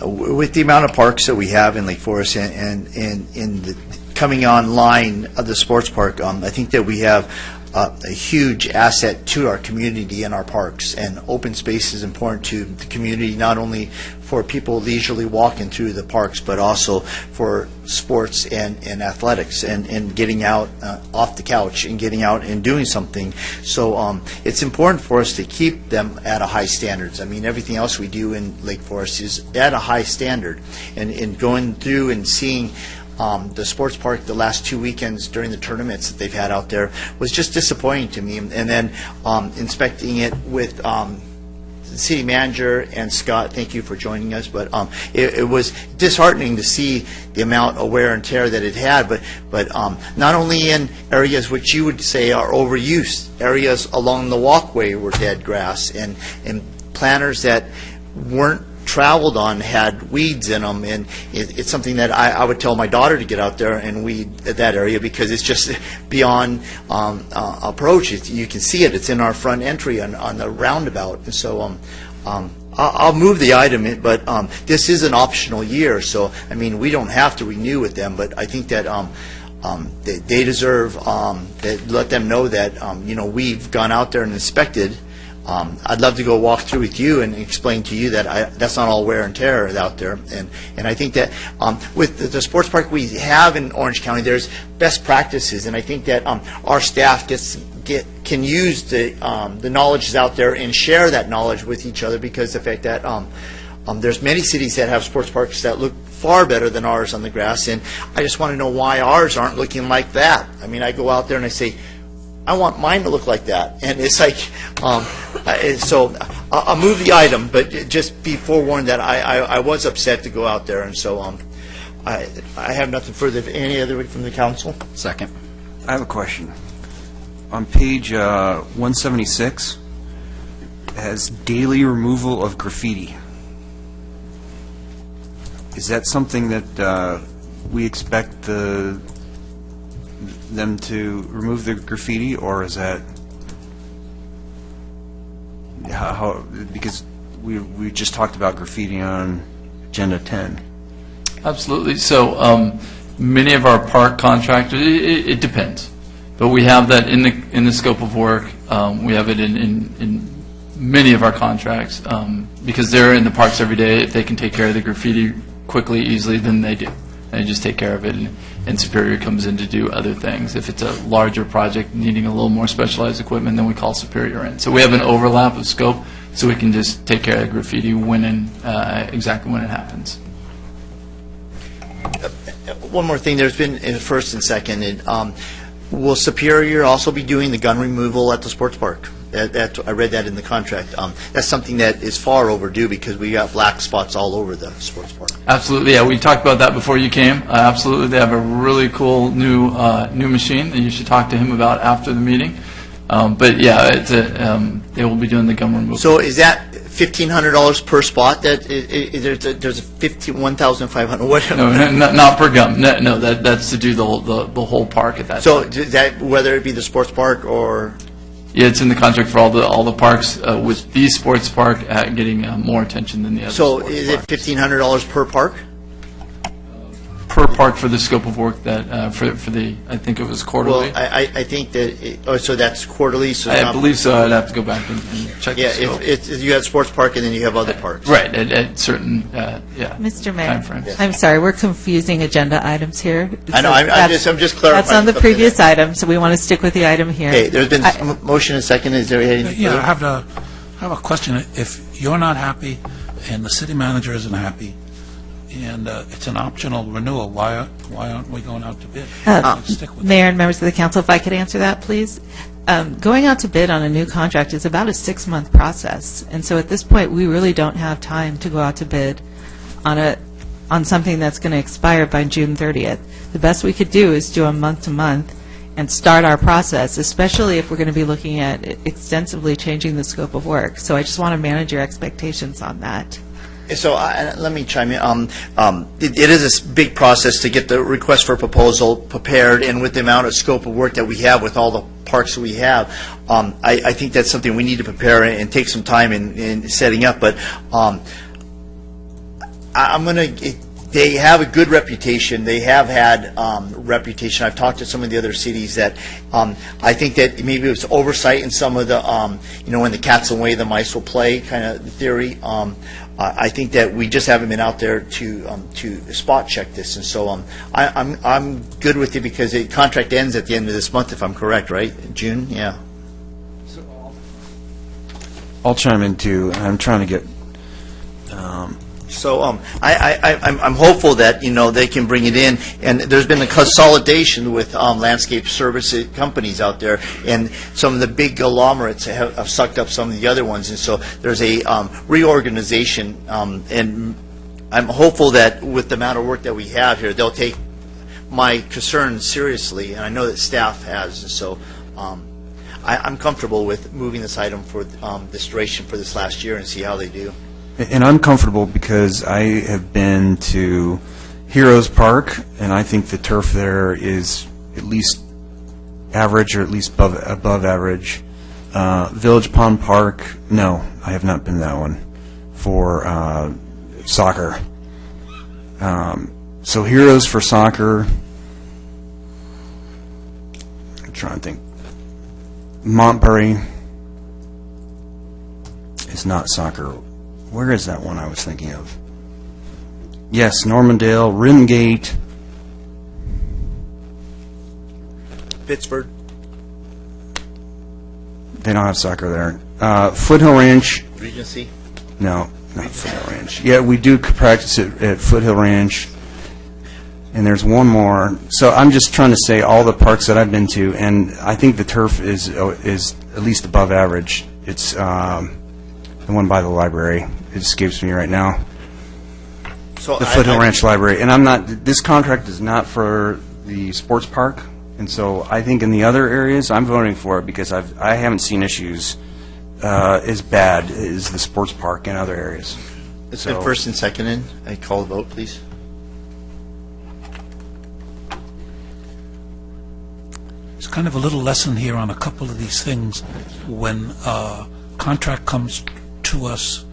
With the amount of parks that we have in Lake Forest and in the coming online of the sports park, I think that we have a huge asset to our community and our parks, and open space is important to the community, not only for people leisurely walking through the parks, but also for sports and athletics and getting out off the couch and getting out and doing something. So it's important for us to keep them at a high standards. I mean, everything else we do in Lake Forest is at a high standard, and going through and seeing the sports park the last 2 weekends during the tournaments that they've had out there was just disappointing to me. And then inspecting it with the city manager and Scott, thank you for joining us, but it was disheartening to see the amount of wear and tear that it had, but not only in areas which you would say are overused, areas along the walkway were dead grass, and planters that weren't traveled on had weeds in them, and it's something that I would tell my daughter to get out there and weed that area because it's just beyond approach. You can see it. It's in our front entry on the roundabout. And so I'll move the item, but this is an optional year, so I mean we don't have to renew with them, but I think that they deserve that. Let them know that we've gone out there and inspected. I'd love to go walk through with you and explain to you that that's not all wear and tear out there. And I think that with the sports park we have in Orange County, there's best practices, and I think that our staff can use the knowledge that's out there and share that knowledge with each other, because the fact that there's many cities that have sports parks that look far better than ours on the grass, and I just want to know why ours aren't looking like that. I mean, I go out there and I say, I want mine to look like that, and it's like, so I'll move the item, but just be forewarned that I was upset to go out there, and so I have nothing further. Any other from the council? Second. I have a question. On page 176, it has daily removal of graffiti. Is that something that we expect them to remove the graffiti, or is that how? Because we just talked about graffiti on Agenda 10. Absolutely. So many of our park contractors, it depends, but we have that in the scope of work. We have it in many of our contracts because they're in the parks every day. If they can take care of the graffiti quickly, easily, then they do. They just take care of it, and Superior comes in to do other things. If it's a larger project needing a little more specialized equipment, then we call Superior in. So we have an overlap of scope, so we can just take care of the graffiti when and exactly when it happens. One more thing, there's been first and second, will Superior also be doing the gun removal at the sports park? I read that in the contract. That's something that is far overdue because we got black spots all over the sports park. Absolutely, yeah. We talked about that before you came. Absolutely, they have a really cool new machine that you should talk to him about after the meeting. But yeah, they will be doing the gun removal. So is that $1,500 per spot? That there's a $1,500. What? No, not per gum. No, that's to do the whole park at that. So time. that whether it be the sports park or. Yeah, it's in the contract for all the parks, with the sports park getting more attention than the other. So sports is it $1,500 per park? Per park for the scope of work that for the I think it was quarterly. Well, I think that so that's quarterly. So I believe so. I'd have to go back and check. Yeah, the scope. if you have sports park and then you have other parks. Right at certain Mr. Mayor, timeframes. I'm sorry, we're confusing agenda items here. I know. I'm just clarifying. That's on the previous item, so we want to stick with the item here. Okay, there's been motion and second. Is there anything? Yeah, I have a question. If you're not happy and the city manager isn't happy, and it's an optional renewal, why aren't we going out to bid? Stick with Mayor and members of the council, if I could answer that, please. Going out to bid on a new contract is about a 6-month process, and so at this point, we really don't have time to go out to bid on something that's going to expire by June 30th. The best we could do is do a month-to-month and start our process, especially if we're going to be looking at extensively changing the scope of work. So I just want to manage your expectations on that. So let me chime in. It is a big process to get the request for proposal prepared, and with the amount of scope of work that we have with all the parks that we have, I think that's something we need to prepare and take some time in setting up. But I'm going to. They have a good reputation. They have had reputation. I've talked to some of the other cities that I think that maybe it was oversight in some of the, when the cat's away, the mice will play kind of theory. I think that we just haven't been out there to spot check this, and so I'm good with it because the contract ends at the end of this month, if I'm correct, right? June, yeah. I'll chime in too. I'm trying to get. So I'm hopeful that they can bring it in, and there's been a consolidation with landscape service companies out there, and some of the big conglomerates have sucked up some of the other ones, and so there's a reorganization, and I'm hopeful that with the amount of work that we have here, they'll take my concern seriously, and I know that staff has, and so I'm comfortable with moving this item for this duration for this last year and see how they do. And I'm comfortable because I have been to Heroes Park, and I think the turf there is at least average or at least above average. Village Pond Park, no, I have not been to that one for soccer. So Heroes for soccer, I'm trying to think. Montbury is not soccer. Where is that one I was thinking of? Yes, Normandale, Rimgate. Pittsburgh. They don't have soccer there. Foothill Ranch. Regency. No. not Foothill Ranch. Yeah, we do practice it at Foothill Ranch, and there's one more. So I'm just trying to say all the parks that I've been to, and I think the turf is at least above average. It's the one by the library. It escapes me right now. So The Foothill Ranch Library. And I'm not, this contract is not for the sports park, and so I think in the other areas, I'm voting for it because I haven't seen issues as bad as the sports park in other areas. It's been first and seconded. I call the vote, please. It's kind of a little lesson here on a couple of these things. When a contract comes to us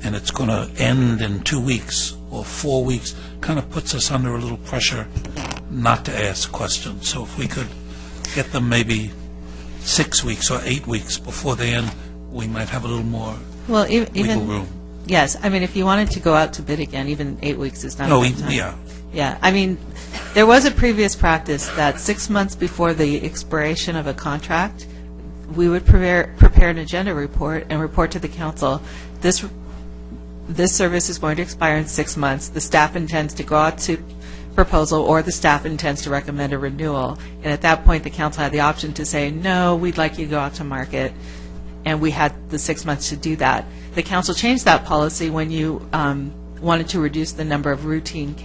and it's going to end in 2 weeks or 4 weeks, kind of puts us under a little pressure not to ask questions. So if we could get them maybe 6 weeks or 8 weeks before they end, we might have a little more wiggle room. Yes, I mean, if you wanted to go out to bid again, even 8 weeks is not enough time. Yeah. Yeah, I mean, there was a previous practice that 6 months before the expiration of a contract, we would prepare an agenda report and report to the council, this service is going to expire in 6 months. The staff intends to go out to proposal, or the staff intends to recommend a renewal. And at that point, the council had the option to say, no, we'd like you to go out to market. And we had the 6 months to do that. The council changed that policy when you wanted to reduce the number of routine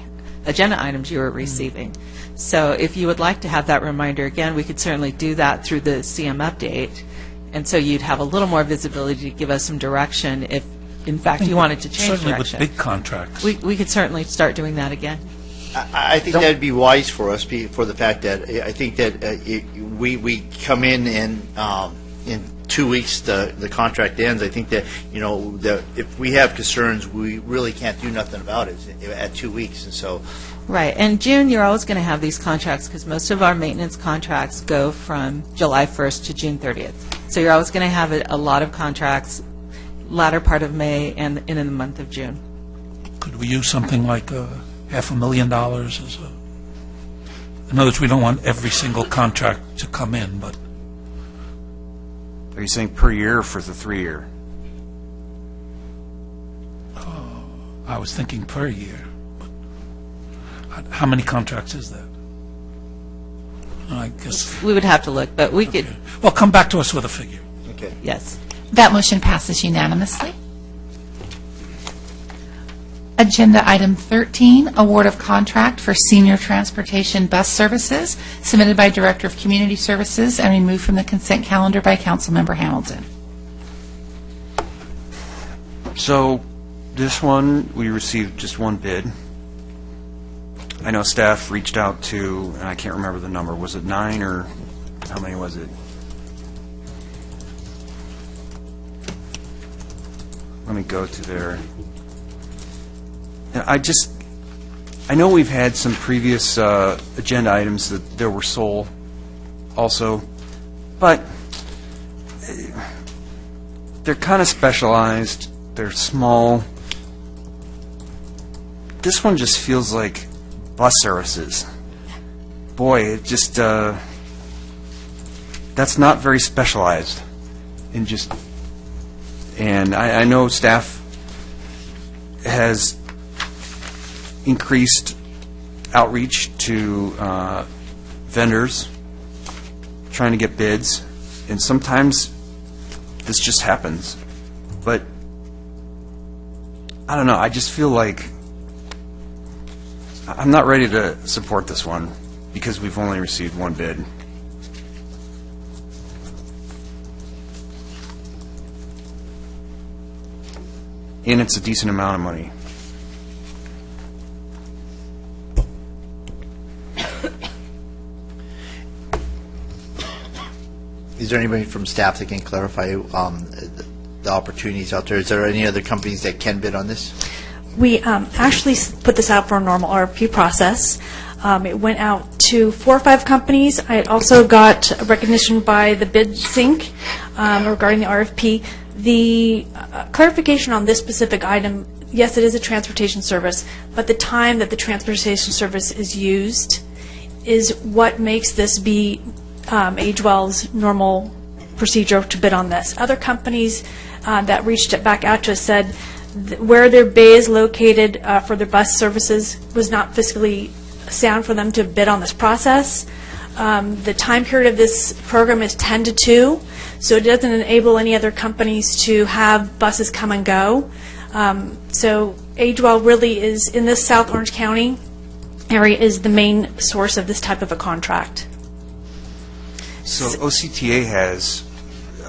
agenda items you were receiving. So if you would like to have that reminder again, we could certainly do that through the CM update. And so you'd have a little more visibility to give us some direction if, in fact, you wanted to change Certainly direction. with big contracts. We could certainly start doing that again. I think that'd be wise for us, for the fact that I think that we come in 2 weeks the contract ends. I think that that if we have concerns, we really can't do nothing about it at 2 weeks, and so. Right, and June, you're always going to have these contracts because most of our maintenance contracts go from July 1st to June 30th. So you're always going to have a lot of contracts latter part of May and in the month of June. Could we use something like $500,000 as a? In other words, we don't want every single contract to come in, but. Are you saying per year or for the 3-year? I was thinking per year. But how many contracts is that? I guess. We would have to look, but we could. Well, come back to us with a figure. Okay. Yes. That motion passes unanimously. Agenda item 13, award of contract for senior transportation bus services, submitted by Director of Community Services and removed from the consent calendar by Councilmember Hamilton. So this one, we received just one bid. I know staff reached out to, and I can't remember the number, was it 9 or how many was it? Let me go to there. And I know we've had some previous agenda items that there were sole also, but they're kind of specialized, they're small. This one just feels like bus services. Boy, it just, that's not very specialized in just, and I know staff has increased outreach to vendors, trying to get bids, and sometimes this just happens. But I don't know, I just feel like I'm not ready to support this one because we've only received one bid. And it's a decent amount of money. Is there anybody from staff that can clarify the opportunities out there? Is there any other companies that can bid on this? We actually put this out for a normal RFP process. It went out to 4 or 5 companies. I also got recognition by the Bid Sync regarding the RFP. The clarification on this specific item, yes, it is a transportation service, but the time that the transportation service is used is what makes this be AgeWell's normal procedure to bid on this. Other companies that reached back out to us said Where their bay is located for their bus services was not fiscally sound for them to bid on this process. The time period of this program is 10 to 2, so it doesn't enable any other companies to have buses come and go. So AgeWell really is, in this South Orange County area, is the main source of this type of a contract. So OCTA has,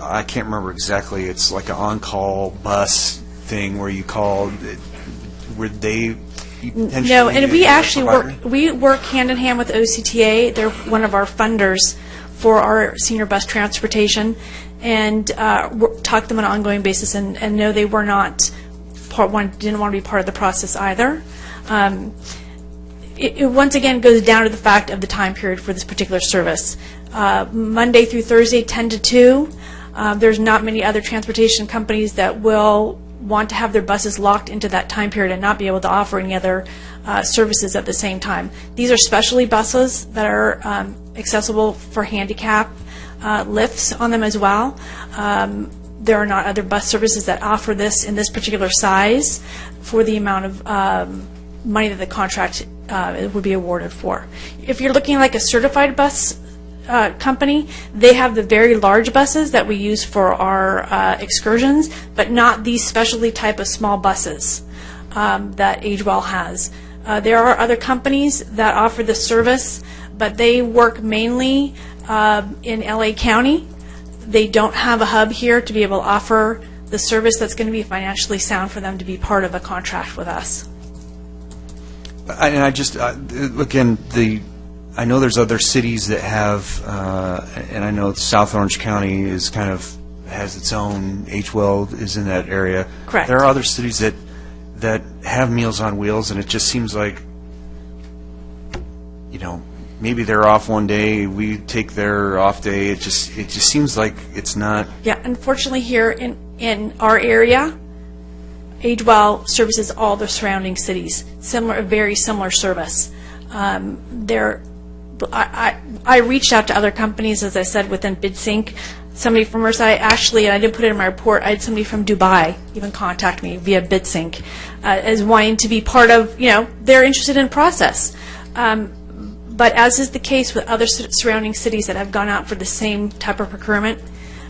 I can't remember exactly, it's like an on-call bus thing where you call, would they potentially... No, and we actually provider? work hand in hand with OCTA. They're one of our funders for our senior bus transportation, and talk to them on an ongoing basis, and no, they were not didn't want to be part of the process either. It once again goes down to the fact of the time period for this particular service. Monday through Thursday, 10 to 2. There's not many other transportation companies that will want to have their buses locked into that time period and not be able to offer any other services at the same time. These are specialty buses that are accessible for handicap lifts on them as well. There are not other bus services that offer this in this particular size for the amount of money that the contract would be awarded for. If you're looking like a certified bus company, they have the very large buses that we use for our excursions, but not these specialty type of small buses that AgeWell has. There are other companies that offer this service, but they work mainly in LA County. They don't have a hub here to be able to offer the service that's going to be financially sound for them to be part of a contract with us. And I just, again, I know there's other cities that have, and I know South Orange County is kind of, has its own, AgeWell is in that area. Correct. There are other cities that have Meals on Wheels, and it just seems like, you know, maybe they're off one day, we take their off day. It just seems like it's not. Yeah, unfortunately here in our area, AgeWell services all the surrounding cities. A very similar service. I reached out to other companies, as I said, within BidSync. Somebody from Mercy, actually, and I didn't put it in my report, I had somebody from Dubai even contact me via BidSync as wanting to be part of, they're interested in process. But as is the case with other surrounding cities that have gone out for the same type of procurement,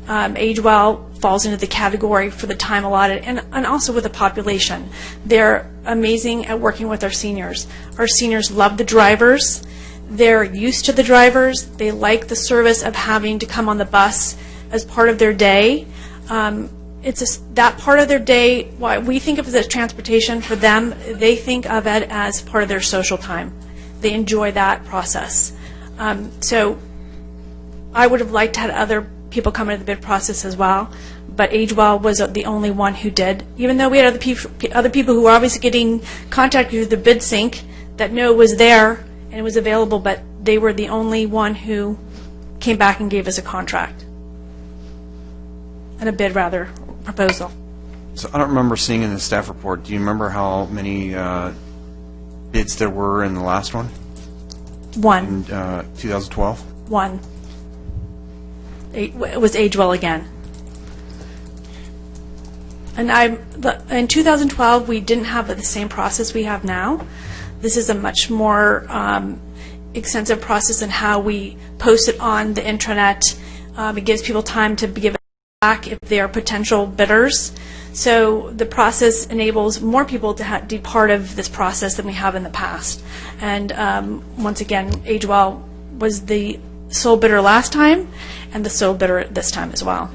AgeWell falls into the category for the time allotted, and also with the population. They're amazing at working with our seniors. Our seniors love the drivers. They're used to the drivers. They like the service of having to come on the bus as part of their day. That part of their day, what we think of as transportation, for them, they think of it as part of their social time. They enjoy that process. So I would have liked to have other people come into the bid process as well, but AgeWell was the only one who did. Even though we had other people who were obviously getting contacted through the BidSync that knew it was there and it was available, but they were the only one who came back and gave us a contract. And a bid, rather, proposal. So I don't remember seeing in the staff report, do you remember how many bids there were in the last one? One. In 2012? One. It was AgeWell again. And in 2012, we didn't have the same process we have now. This is a much more extensive process in how we post it on the intranet. It gives people time to give it back if they are potential bidders. So the process enables more people to be part of this process than we have in the past. And once again, AgeWell was the sole bidder last time and the sole bidder this time as well.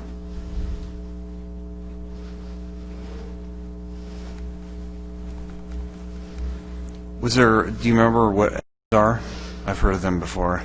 Do you remember what are? I've heard of them before.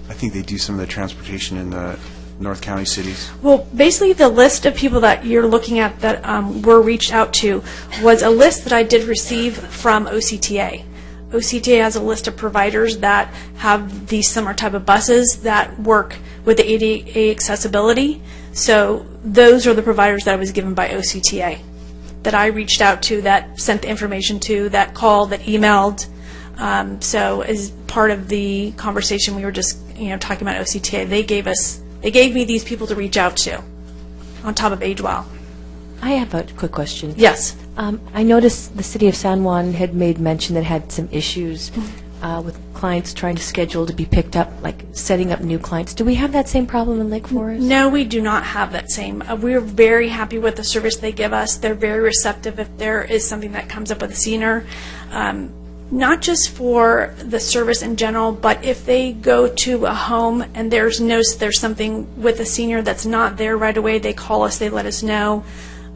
I think they do some of the transportation in the North County cities. Well, basically the list of people that you're looking at that were reached out to was a list that I did receive from OCTA. OCTA has a list of providers that have these similar type of buses that work with the ADA accessibility. So those are the providers that I was given by OCTA that I reached out to, that sent the information to, that called, that emailed. So as part of the conversation we were just talking about OCTA, they gave me these people to reach out to on top of AgeWell. I have a quick question. Yes. I noticed the city of San Juan had made mention that had some issues with clients trying to schedule to be picked up, like setting up new clients. Do we have that same problem in Lake Forest? No, we do not have that same. We're very happy with the service they give us. They're very receptive if there is something that comes up with a senior. Not just for the service in general, but if they go to a home and there's something with a senior that's not there right away, they call us, they let us know.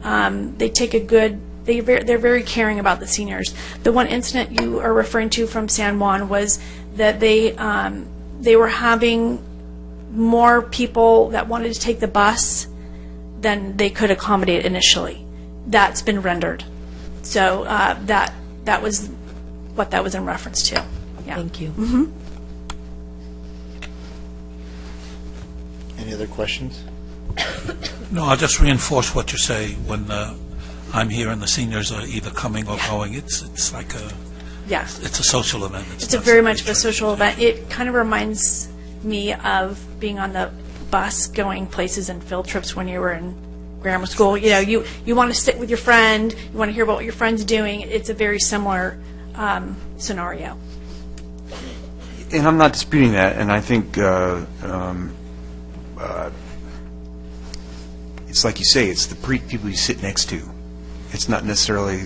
They take a good, they're very caring about the seniors. The one incident you are referring to from San Juan was that they were having more people that wanted to take the bus than they could accommodate initially. That's been rendered. So that was what that was in reference to. Yeah. Thank you. Mm-hmm. Any other questions? No, I'll just reinforce what you say when I'm here and the seniors are either coming or going. It's like a it's a social event. It's a very much of a social event. It kind of reminds me of being on the bus going places and field trips when you were in grammar school. You know, you want to sit with your friend, you want to hear about what your friend's doing. It's a very similar scenario. And I'm not disputing that, and I think it's like you say, it's the people you sit next to. It's not necessarily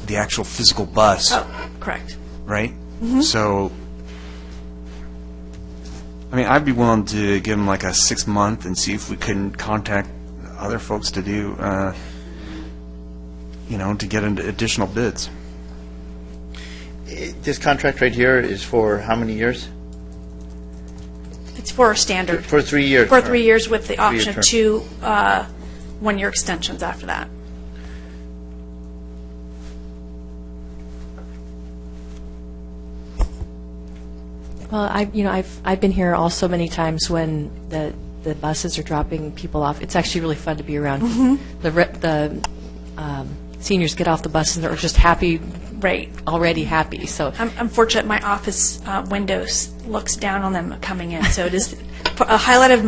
the actual physical bus. Oh, correct. Right? Mm-hmm. So, I mean, I'd be willing to give them like a 6-month and see if we couldn't contact other folks to do, to get into additional bids. This contract right here is for how many years? It's for a standard. For 3 years. For 3 years with the 3-year option term. to 1-year extensions after that. Well, I've been here also many times when the buses are dropping people off. It's actually really fun to be around. The seniors get off the bus and they're just happy, right? Already happy. So I'm fortunate my office windows looks down on them coming in, so it is a highlight of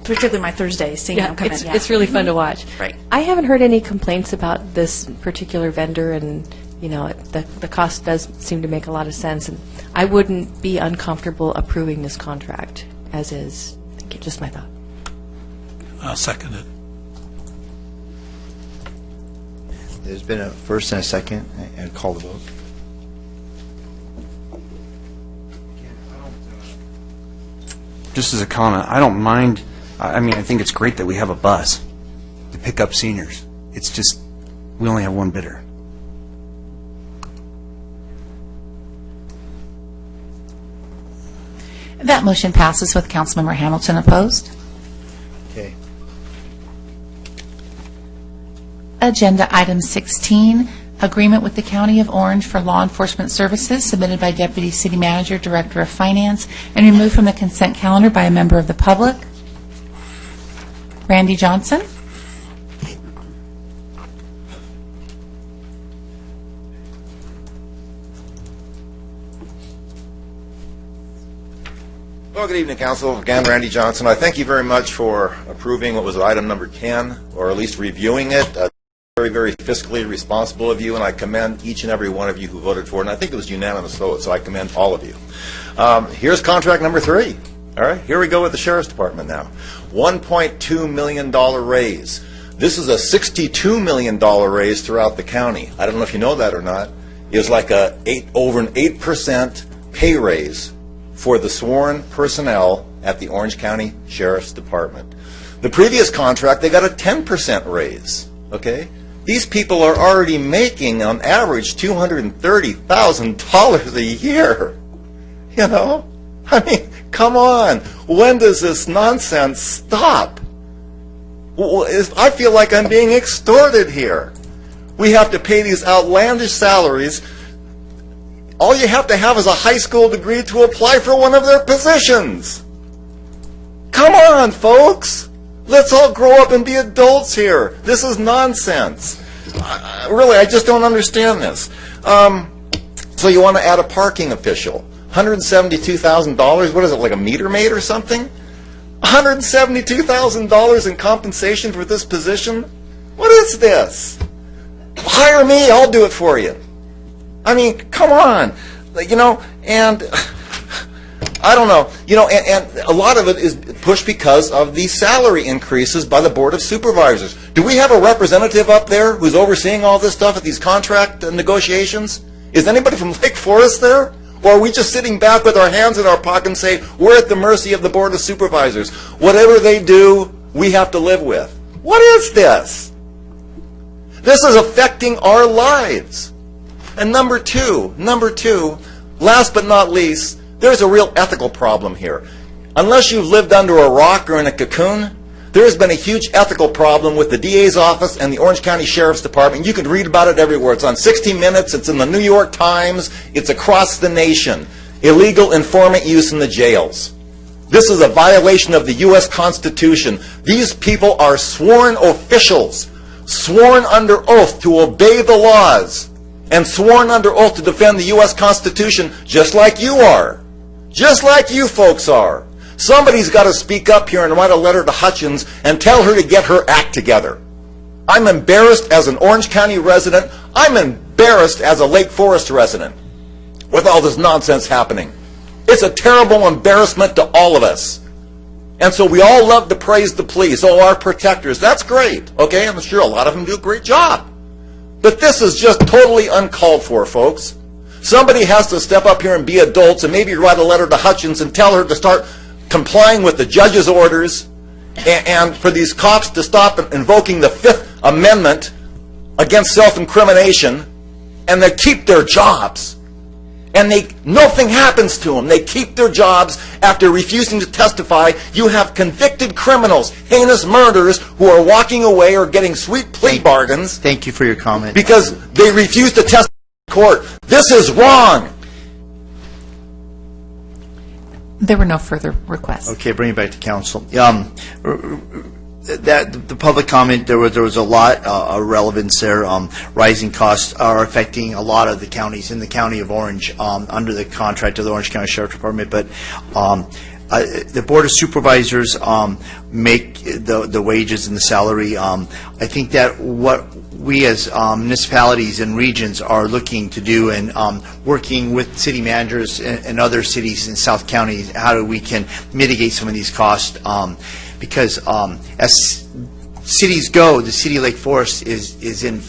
particularly my Thursdays, seeing them come in. It's really fun to watch. Right. I haven't heard any complaints about this particular vendor, and the cost does seem to make a lot of sense, and I wouldn't be uncomfortable approving this contract as is. Thank you. Just my thought. I'll second it. There's been a first and a second, and call the vote. Just as a comment, I don't mind, I mean, I think it's great that we have a bus to pick up seniors. It's just, we only have one bidder. That motion passes with Councilmember Hamilton opposed. Okay. Agenda item 16, agreement with the County of Orange for law enforcement services submitted by Deputy City Manager, Director of Finance, and removed from the consent calendar by a member of the public. Randy Johnson. Well, good evening, Council. Again, Randy Johnson. I thank you very much for approving what was item number 10, or at least reviewing it. Very, very fiscally responsible of you, and I commend each and every one of you who voted for it. And I think it was unanimous vote, so I commend all of you. Here's contract number 3. All right, here we go with the Sheriff's Department now. $1.2 million raise. This is a $62 million raise throughout the county. I don't know if you know that or not. It's like over an 8% pay raise for the sworn personnel at the Orange County Sheriff's Department. The previous contract, they got a 10% raise, okay? These people are already making, on average, $230,000 a year, you know? I mean, come on. When does this nonsense stop? I feel like I'm being extorted here. We have to pay these outlandish salaries. All you have to have is a high school degree to apply for one of their positions. Come on, folks. Let's all grow up and be adults here. This is nonsense. Really, I just don't understand this. So you want to add a parking official. $172,000, what is it, like a meter maid or something? $172,000 in compensation for this position? What is this? Hire me, I'll do it for you. I mean, come on. You know, and I don't know. You know, and a lot of it is pushed because of the salary increases by the Board of Supervisors. Do we have a representative up there who's overseeing all this stuff at these contract negotiations? Is anybody from Lake Forest there? Or are we just sitting back with our hands in our pocket and say, we're at the mercy of the Board of Supervisors. Whatever they do, we have to live with. What is this? This is affecting our lives. And number two, last but not least, there's a real ethical problem here. Unless you've lived under a rock or in a cocoon, there has been a huge ethical problem with the DA's office and the Orange County Sheriff's Department. You can read about it everywhere. It's on 60 Minutes, it's in the New York Times, it's across the nation. Illegal informant use in the jails. This is a violation of the U.S. Constitution. These people are sworn officials, sworn under oath to obey the laws, and sworn under oath to defend the U.S. Constitution just like you are. Just like you folks are. Somebody's got to speak up here and write a letter to Hutchins and tell her to get her act together. I'm embarrassed as an Orange County resident. I'm embarrassed as a Lake Forest resident with all this nonsense happening. It's a terrible embarrassment to all of us. And so we all love to praise the police. Oh, our protectors. That's great. Okay, I'm sure a lot of them do a great job. But this is just totally uncalled for, folks. Somebody has to step up here and be adults and maybe write a letter to Hutchins and tell her to start complying with the judge's orders and for these cops to stop invoking the Fifth Amendment against self-incrimination, and they keep their jobs. And nothing happens to them. They keep their jobs after refusing to testify. You have convicted criminals, heinous murderers, who are walking away or getting sweet plea bargains. Thank you for your comment. Because they refuse to testify in court. This is wrong. There were no further requests. Okay, bring it back to council. The public comment, there was a lot of relevance there. Rising costs are affecting a lot of the counties in the county of Orange under the contract of the Orange County Sheriff's Department. But the Board of Supervisors make the wages and the salary. I think that what we as municipalities and regions are looking to do, and working with city managers and other cities in South County, how we can mitigate some of these costs. Because as cities go, the city of Lake Forest is in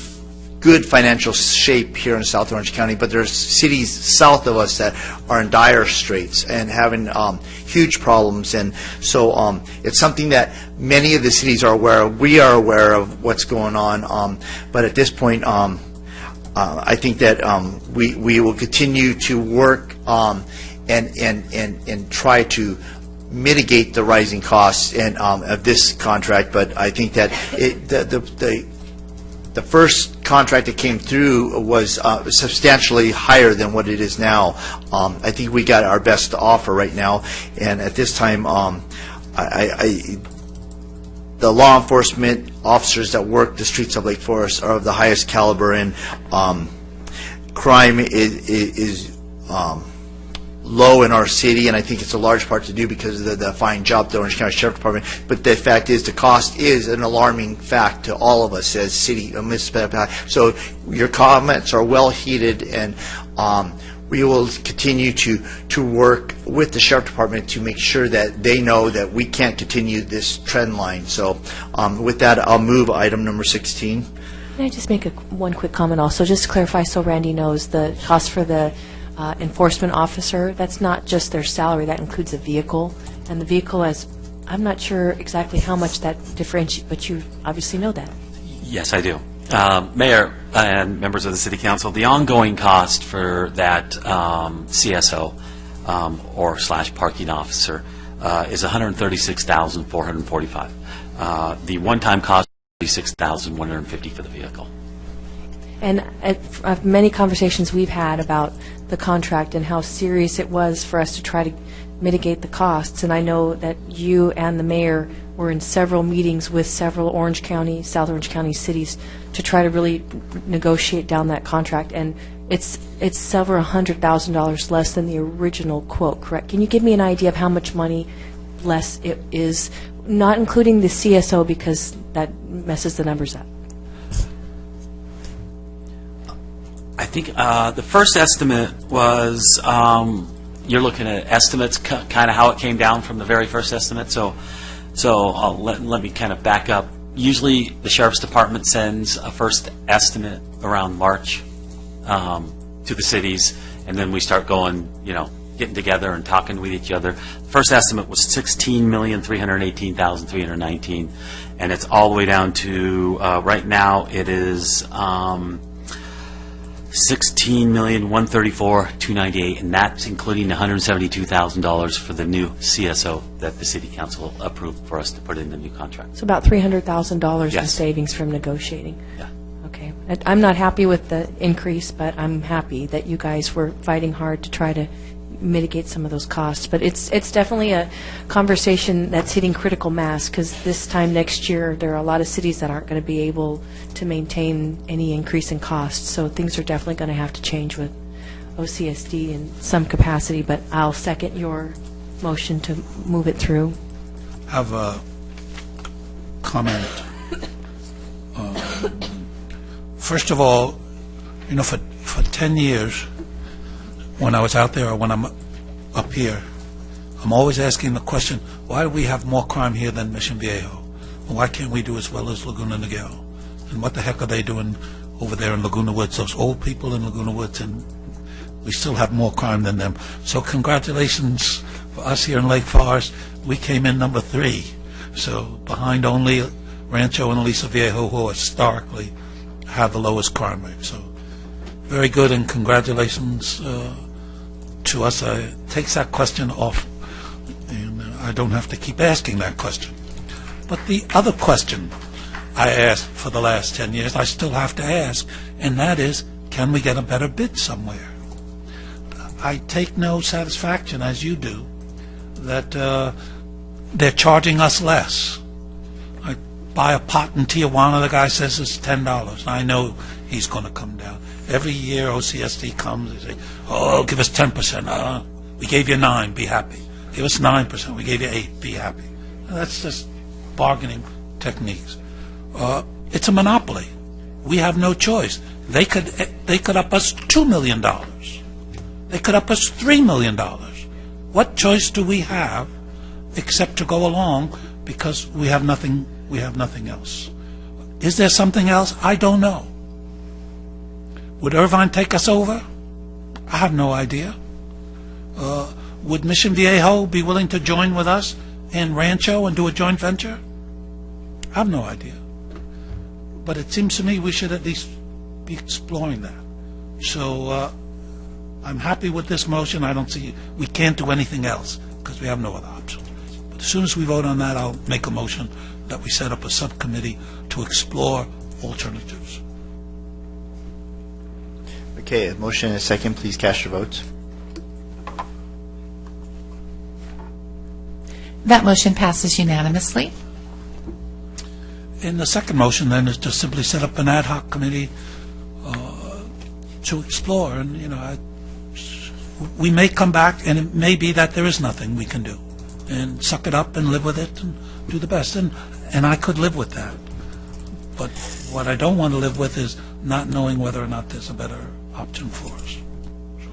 good financial shape here in South Orange County, but there's cities south of us that are in dire straits and having huge problems. And so it's something that many of the cities are aware of. We are aware of what's going on, but at this point, I think that we will continue to work and try to mitigate the rising costs of this contract. But I think that the first contract that came through was substantially higher than what it is now. I think we got our best offer right now, and at this time, the law enforcement officers that work the streets of Lake Forest are of the highest caliber, and crime is low in our city, and I think it's a large part to do because of the fine job the Orange County Sheriff's Department. But the fact is, the cost is an alarming fact to all of us as city municipality. So your comments are well heeded, and we will continue to work with the Sheriff Department to make sure that they know that we can't continue this trend line. So with that, I'll move item number 16. Can I just make one quick comment also, just to clarify so Randy knows, the cost for the enforcement officer, that's not just their salary, that includes a vehicle. And the vehicle, I'm not sure exactly how much that differentiates, but you obviously know that. Yes, I do. Mayor and members of the City Council, the ongoing cost for that CSO or / parking officer is $136,445. The one-time cost is $36,150 for the vehicle. And many conversations we've had about the contract and how serious it was for us to try to mitigate the costs. And I know that you and the mayor were in several meetings with several Orange County, South Orange County cities to try to really negotiate down that contract. And it's several $100,000 less than the original quote, correct? Can you give me an idea of how much money less it is, not including the CSO because that messes the numbers up? I think the first estimate was, you're looking at estimates, kind of how it came down from the very first estimate. So let me kind of back up. Usually the Sheriff's Department sends a first estimate around March to the cities, and then we start going, getting together and talking with each other. The first estimate was $16,318,319, and it's all the way down to, right now, it is $16,134,298, and that's including $172,000 for the new CSO that the City Council approved for us to put in the new contract. So about $300,000 in Yes. savings from negotiating. Yeah. Okay. I'm not happy with the increase, but I'm happy that you guys were fighting hard to try to mitigate some of those costs. But it's definitely a conversation that's hitting critical mass, because this time next year, there are a lot of cities that aren't going to be able to maintain any increase in costs. So things are definitely going to have to change with OCSD in some capacity. But I'll second your motion to move it through. I have a comment. First of all, for 10 years, when I was out there or when I'm up here, I'm always asking the question, why do we have more crime here than Mission Viejo? Why can't we do as well as Laguna Niguel? And what the heck are they doing over there in Laguna Woods, those old people in Laguna Woods, and we still have more crime than them. So congratulations for us here in Lake Forest. We came in number 3, so behind only Rancho and Aliso Viejo, who historically have the lowest crime rate. So very good, and congratulations to us. It takes that question off, and I don't have to keep asking that question. But the other question I asked for the last 10 years, I still have to ask, and that is, can we get a better bid somewhere? I take no satisfaction, as you do, that they're charging us less. I buy a pot in Tijuana, the guy says it's $10. I know he's going to come down. Every year OCSD comes, they say, oh, give us 10%. We gave you 9, be happy. Give us 9%, we gave you 8, be happy. That's just bargaining techniques. It's a monopoly. We have no choice. They could up us $2 million. They could up us $3 million. What choice do we have except to go along because we have nothing else? Is there something else? I don't know. Would Irvine take us over? I have no idea. Would Mission Viejo be willing to join with us in Rancho and do a joint venture? I have no idea. But it seems to me we should at least be exploring that. So I'm happy with this motion. I don't see, we can't do anything else because we have no other option. But as soon as we vote on that, I'll make a motion that we set up a subcommittee to explore alternatives. Okay, a motion and a second. Please cast your votes. That motion passes unanimously. And the second motion then is to simply set up an ad hoc committee to explore. And, we may come back and it may be that there is nothing we can do. And suck it up and live with it and do the best. And I could live with that. But what I don't want to live with is not knowing whether or not there's a better option for us. So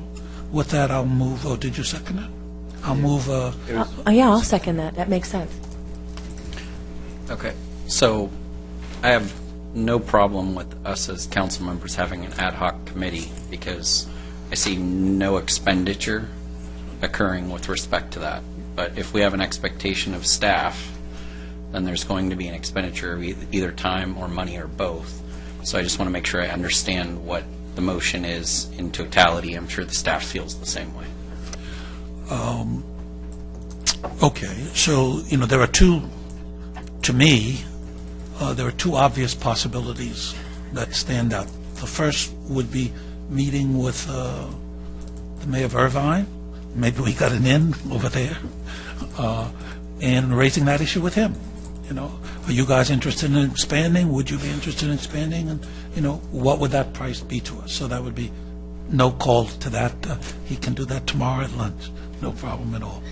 with that, I'll move. Oh, did you second it? I'll move. Yeah, I'll second that. That makes sense. Okay, so I have no problem with us as council members having an ad hoc committee because I see no expenditure occurring with respect to that. But if we have an expectation of staff, then there's going to be an expenditure of either time or money or both. So I just want to make sure I understand what the motion is in totality. I'm sure the staff feels the same way. Okay, so, there are two obvious possibilities that stand out. The first would be meeting with the mayor of Irvine. Maybe we got an in over there, and raising that issue with him. Are you guys interested in expanding? Would you be interested in expanding? And, what would that price be to us? So that would be no call to that. He can do that tomorrow at lunch. No problem at all.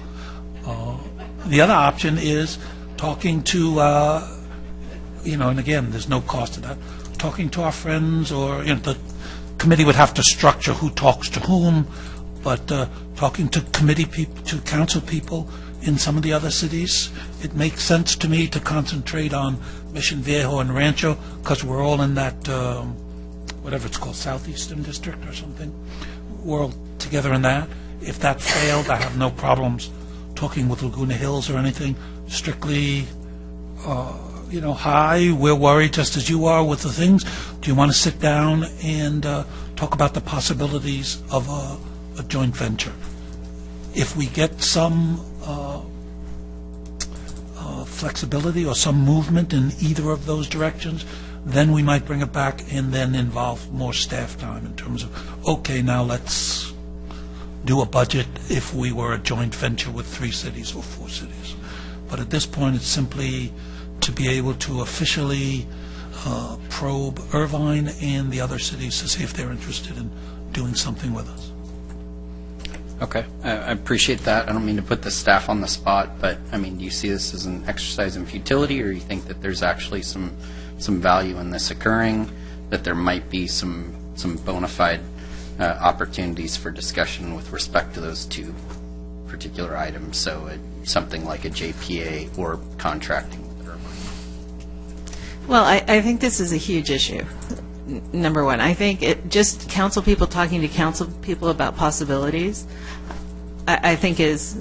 The other option is talking to, and again, there's no cost to that, talking to our friends or the committee would have to structure who talks to whom, but talking to committee people, to council people in some of the other cities, it makes sense to me to concentrate on Mission Viejo and Rancho, because we're all in that, whatever it's called, Southeastern District or something. We're all together in that. If that failed, I have no problems talking with Laguna Hills or anything. Strictly, hi, we're worried just as you are with the things. Do you want to sit down and talk about the possibilities of a joint venture? If we get some flexibility or some movement in either of those directions, then we might bring it back and then involve more staff time in terms of, okay, now let's do a budget if we were a joint venture with 3 cities or 4 cities. But at this point, it's simply to be able to officially probe Irvine and the other cities to see if they're interested in doing something with us. Okay, I appreciate that. I don't mean to put the staff on the spot, but, I mean, do you see this as an exercise in futility, or you think that there's actually some value in this occurring, that there might be some bona fide opportunities for discussion with respect to those 2 particular items, so something like a JPA or contracting with Irvine? Well, I think this is a huge issue. Number one, I think just council people talking to council people about possibilities, I think is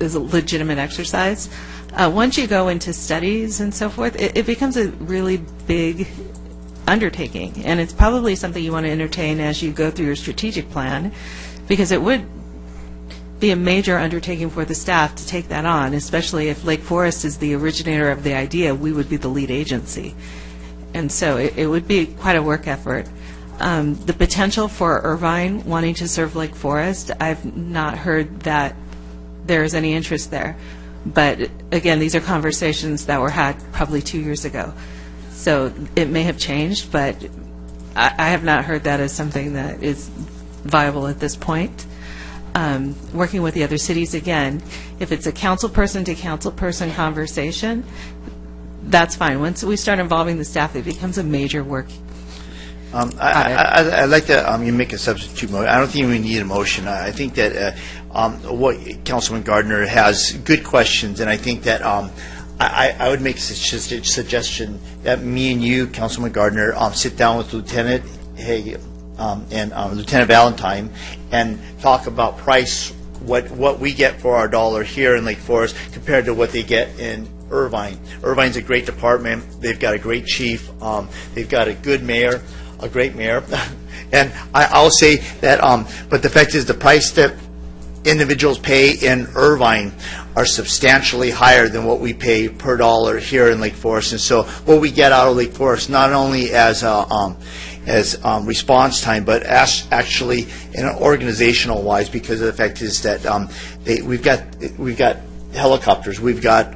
a legitimate exercise. Once you go into studies and so forth, it becomes a really big undertaking, and it's probably something you want to entertain as you go through your strategic plan, because it would be a major undertaking for the staff to take that on, especially if Lake Forest is the originator of the idea. We would be the lead agency. And so it would be quite a work effort. The potential for Irvine wanting to serve Lake Forest, I've not heard that there is any interest there. But again, these are conversations that were had probably 2 years ago. So it may have changed, but I have not heard that as something that is viable at this point. Working with the other cities, again, if it's a council person to council person conversation, that's fine. Once we start involving the staff, it becomes a major work. I'd like to you make a substitute motion. I don't think we need a motion. I think that what Councilman Gardner has good questions, and I think that I would make a suggestion that me and you, Councilman Gardner, sit down with Lieutenant Haig and Lieutenant Valentine and talk about price, what we get for our dollar here in Lake Forest compared to what they get in Irvine. Irvine's a great department. They've got a great chief. They've got a good mayor, a great mayor. And I'll say that, but the fact is the price that individuals pay in Irvine are substantially higher than what we pay per dollar here in Lake Forest. And so what we get out of Lake Forest, not only as response time, but actually in an organizational wise, because of the fact is that we've got helicopters, we've got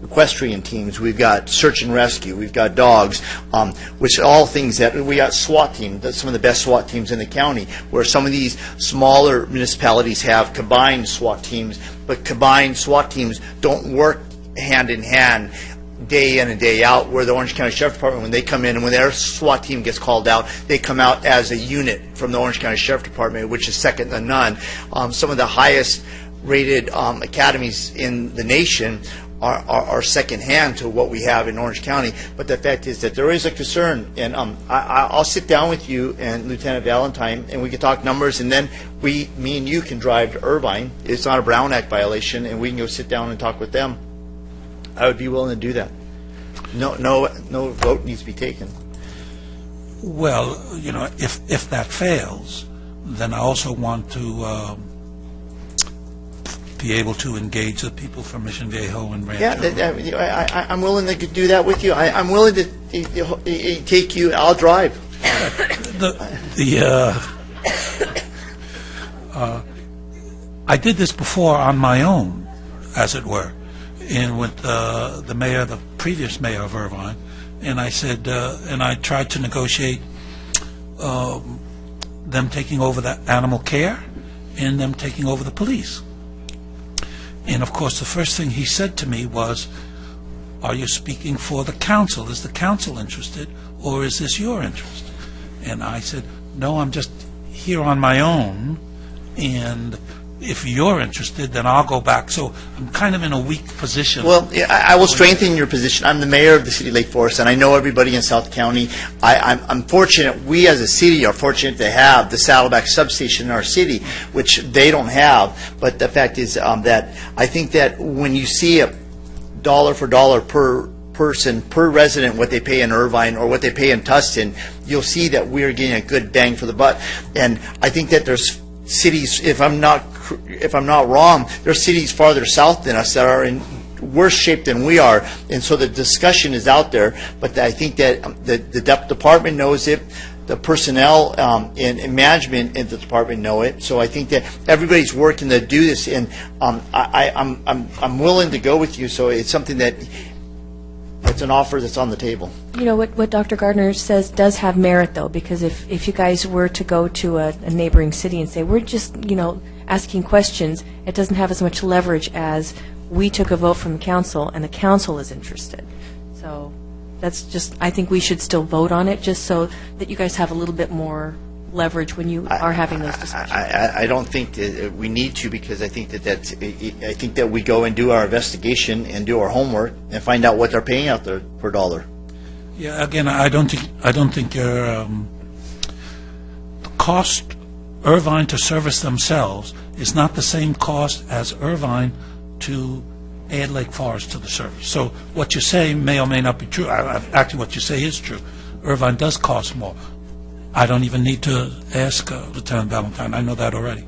equestrian teams, we've got search and rescue, we've got dogs, which are all things that we got SWAT team, that's some of the best SWAT teams in the county, where some of these smaller municipalities have combined SWAT teams, but combined SWAT teams don't work hand in hand day in and day out, where the Orange County Sheriff Department, when they come in and when their SWAT team gets called out, they come out as a unit from the Orange County Sheriff Department, which is second to none. Some of the highest rated academies in the nation are second hand to what we have in Orange County. But the fact is that there is a concern, and I'll sit down with you and Lieutenant Valentine, and we can talk numbers, and then me and you can drive to Irvine. It's not a Brown Act violation, and we can go sit down and talk with them. I would be willing to do that. No vote needs to be taken. Well, if that fails, then I also want to be able to engage the people from Mission Viejo and Rancho. Yeah, I'm willing to do that with you. I'm willing to take you. I'll drive. I did this before on my own, as it were, and with the previous mayor of Irvine, and I said, and I tried to negotiate them taking over the animal care and them taking over the police. And of course, the first thing he said to me was, "Are you speaking for the council? Is the council interested, or is this your interest?" And I said, no, I'm just here on my own, and if you're interested, then I'll go back. So I'm kind of in a weak position. Well, yeah, I will strengthen your position. I'm the mayor of the city of Lake Forest, and I know everybody in South County. I'm fortunate, we as a city are fortunate to have the Saddleback substation in our city, which they don't have. But the fact is that I think that when you see a dollar for dollar per person, per resident, what they pay in Irvine or what they pay in Tustin, you'll see that we're getting a good bang for the buck. And I think that there's cities, if I'm not wrong, there's cities farther south than us that are in worse shape than we are, and so the discussion is out there. But I think that the department knows it, the personnel and management in the department know it. So I think that everybody's working to do this, and I'm willing to go with you. So it's something that it's an offer that's on the table. You know, what Dr. Gardner says does have merit, though, because if you guys were to go to a neighboring city and say, we're just, asking questions, it doesn't have as much leverage as we took a vote from the council and the council is interested. So that's just, I think we should still vote on it, just so that you guys have a little bit more leverage when you are having those discussions. I don't think that we need to, because I think I think that we go and do our investigation and do our homework and find out what they're paying out there per dollar. Yeah, again, I don't think your the cost Irvine to service themselves is not the same cost as Irvine to add Lake Forest to the service. So what you say may or may not be true. Actually, what you say is true. Irvine does cost more. I don't even need to ask Lieutenant Valentine. I know that already.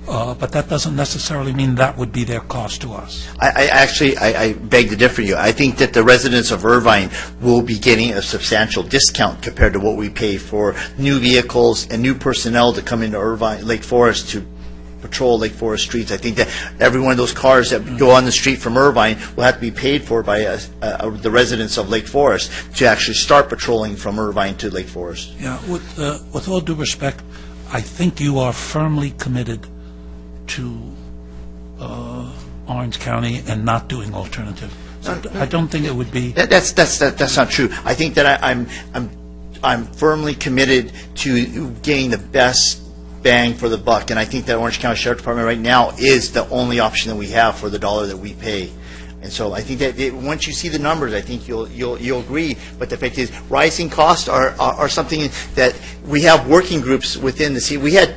But that doesn't necessarily mean that would be their cost to us. I beg to differ you. I think that the residents of Irvine will be getting a substantial discount compared to what we pay for new vehicles and new personnel to come into Irvine, Lake Forest to patrol Lake Forest streets. I think that every one of those cars that go on the street from Irvine will have to be paid for by the residents of Lake Forest to actually start patrolling from Irvine to Lake Forest. Yeah, with all due respect, I think you are firmly committed to Orange County and not doing alternative. So I don't think it would be. That's not true. I think that I'm firmly committed to getting the best bang for the buck, and I think that Orange County Sheriff Department right now is the only option that we have for the dollar that we pay. And so I think that once you see the numbers, I think you'll agree. But the fact is, rising costs are something that we have working groups within the city. We had,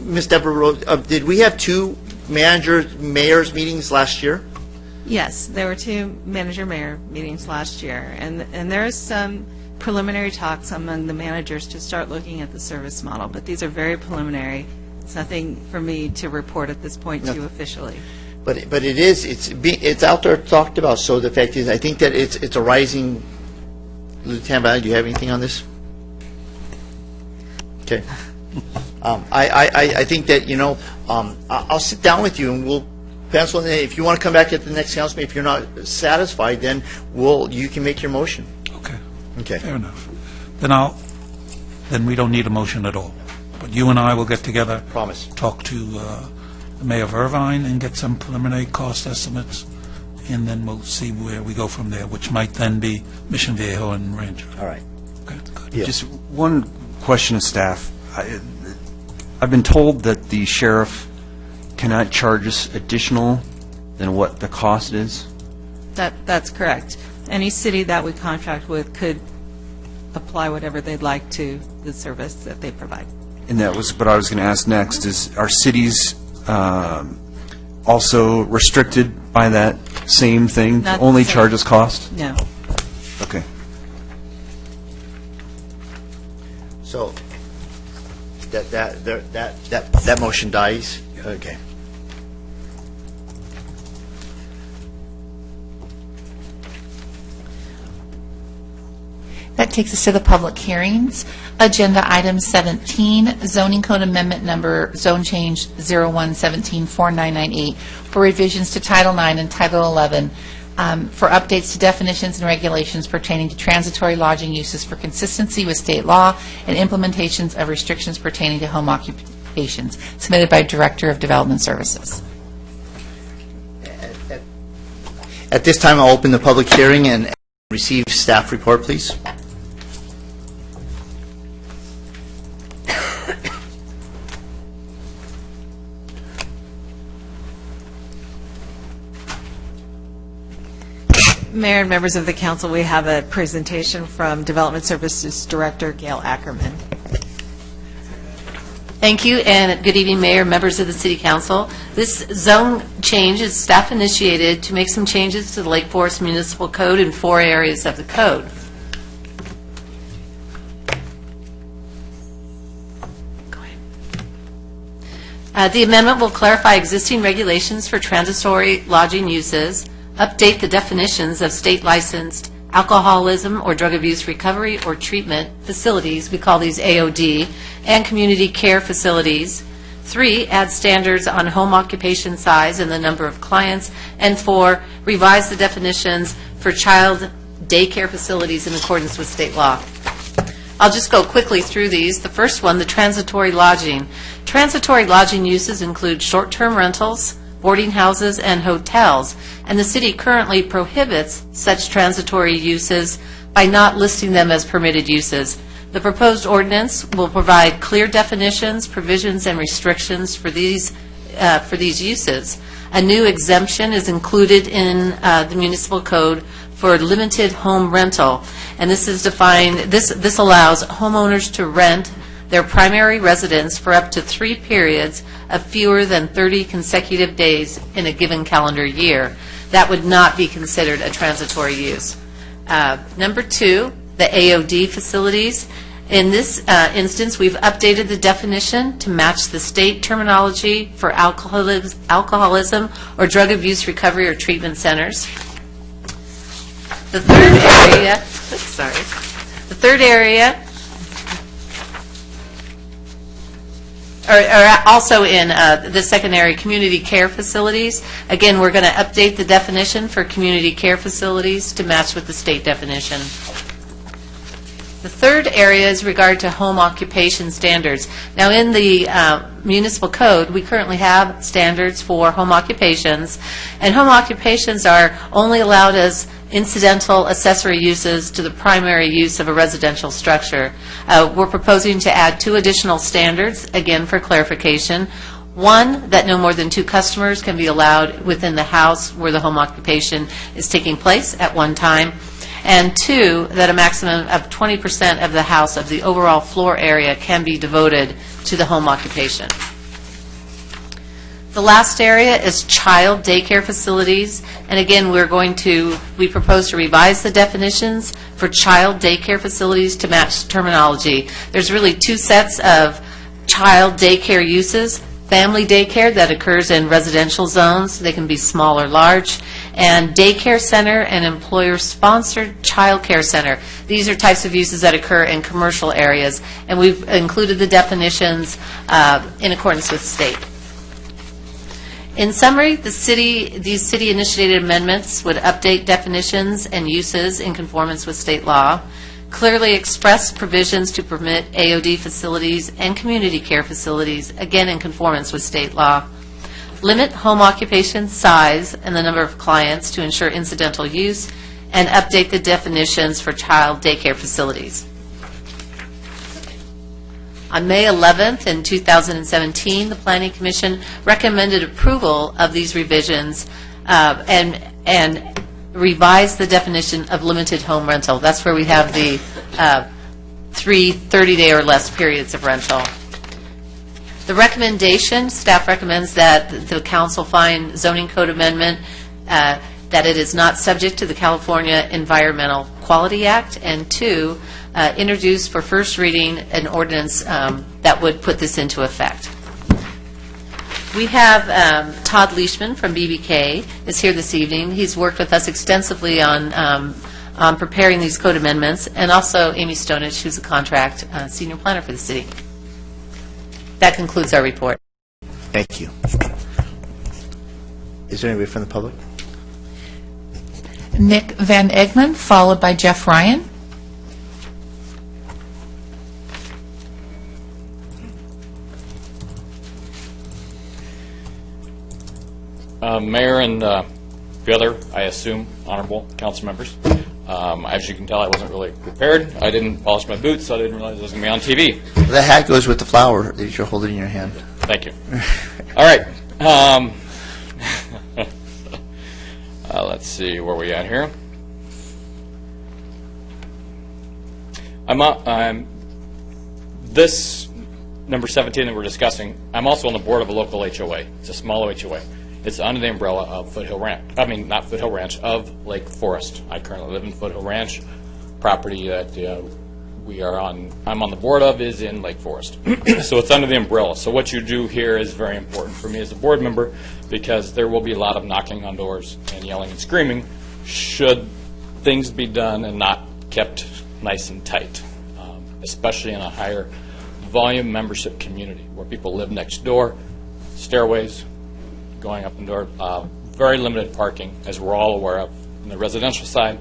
Ms. Deborah Rose, did we have two mayors meetings last year? Yes, there were two manager-mayor meetings last year, and there is some preliminary talks among the managers to start looking at the service model, but these are very preliminary. It's nothing for me to report at this point to you officially. But it's out there talked about. So the fact is, I think that it's a rising. Lieutenant Valley, do you have anything on this? Okay. I think that I'll sit down with you and we'll pencil in. If you want to come back at the next council meeting, if you're not satisfied, then you can make your motion. Okay. Fair enough. Then we don't need a motion at all. But you and I will get together. Promise. Talk to the Mayor of Irvine and get some preliminary cost estimates, and then we'll see where we go from there, which might then be Mission Viejo and Ranger. All right. Okay, good. Yeah. Just one question of staff. I've been told that the sheriff cannot charge us additional than what the cost is. That's correct. Any city that we contract with could apply whatever they'd like to the service that they provide. And that was what I was going to ask next, is are cities also restricted by that same thing, to only charge us cost? No. Okay. So that motion dies? Okay. That takes us to the public hearings. Agenda item 17, zoning code amendment number zone change 01174998 for revisions to Title IX and Title 11 for updates to definitions and regulations pertaining to transitory lodging uses for consistency with state law and implementations of restrictions pertaining to home occupations, submitted by Director of Development Services. At this time, I'll open the public hearing and receive staff report, please. Mayor and members of the council, we have a presentation from Development Services Director Gail Ackerman. Thank you, and good evening, Mayor, members of the City Council. This zone change is staff initiated to make some changes to the Lake Forest Municipal Code in 4 areas of the code. The amendment will clarify existing regulations for transitory lodging uses, update the definitions of state-licensed alcoholism or drug abuse recovery or treatment facilities, we call these AOD, and community care facilities. 3, add standards on home occupation size and the number of clients. And 4, revise the definitions for child daycare facilities in accordance with state law. I'll just go quickly through these. The first one, the transitory lodging. Transitory lodging uses include short-term rentals, boarding houses, and hotels, and the city currently prohibits such transitory uses by not listing them as permitted uses. The proposed ordinance will provide clear definitions, provisions, and restrictions for these uses. A new exemption is included in the municipal code for limited home rental, and this is defined. This allows homeowners to rent their primary residence for up to 3 periods of fewer than 30 consecutive days in a given calendar year. That would not be considered a transitory use. Number 2, the AOD facilities. In this instance, we've updated the definition to match the state terminology for alcoholism or drug abuse recovery or treatment centers. The third area, or also in the secondary community care facilities. Again, we're going to update the definition for community care facilities to match with the state definition. The third area is regard to home occupation standards. Now, in the municipal code, we currently have standards for home occupations, and home occupations are only allowed as incidental accessory uses to the primary use of a residential structure. We're proposing to add 2 additional standards, again for clarification. 1, that no more than 2 customers can be allowed within the house where the home occupation is taking place at one time. And 2, that a maximum of 20% of the house of the overall floor area can be devoted to the home occupation. The last area is child daycare facilities, and again, we propose to revise the definitions for child daycare facilities to match terminology. There's really 2 sets of child daycare uses: family daycare that occurs in residential zones, they can be small or large, and daycare center and employer-sponsored child care center. These are types of uses that occur in commercial areas, and we've included the definitions in accordance with state. In summary, these city-initiated amendments would update definitions and uses in conformance with state law, clearly express provisions to permit AOD facilities and community care facilities, again in conformance with state law, limit home occupation size and the number of clients to ensure incidental use, and update the definitions for child daycare facilities. On May 11th in 2017, the Planning Commission recommended approval of these revisions and revised the definition of limited home rental. That's where we have the 3 30-day or less periods of rental. The recommendation, staff recommends that the council find zoning code amendment that it is not subject to the California Environmental Quality Act, and 2, introduce for first reading an ordinance that would put this into effect. We have Todd Leishman from BBK is here this evening. He's worked with us extensively on preparing these code amendments, and also Amy Stonich, who's a contract senior planner for the city. That concludes our report. Thank you. Is there anybody from the public? Nick Van Egmond, followed by Jeff Ryan. Mayor and the other, I assume, honorable council members. As you can tell, I wasn't really prepared. I didn't polish my boots, so I didn't realize I was going to be on TV. The hat goes with the flower that you're holding in your hand. Thank you. All right. Let's see where we at here. This number 17 that we're discussing, I'm also on the board of a local HOA. It's a small HOA. It's under the umbrella of Foothill Ranch. I mean, not Foothill Ranch, of Lake Forest. I currently live in Foothill Ranch. Property that I'm on the board of is in Lake Forest. So it's under the umbrella. So what you do here is very important for me as a board member, because there will be a lot of knocking on doors and yelling and screaming should things be done and not kept nice and tight, especially in a higher volume membership community where people live next door, stairways, going up and door, very limited parking, as we're all aware of. On the residential side,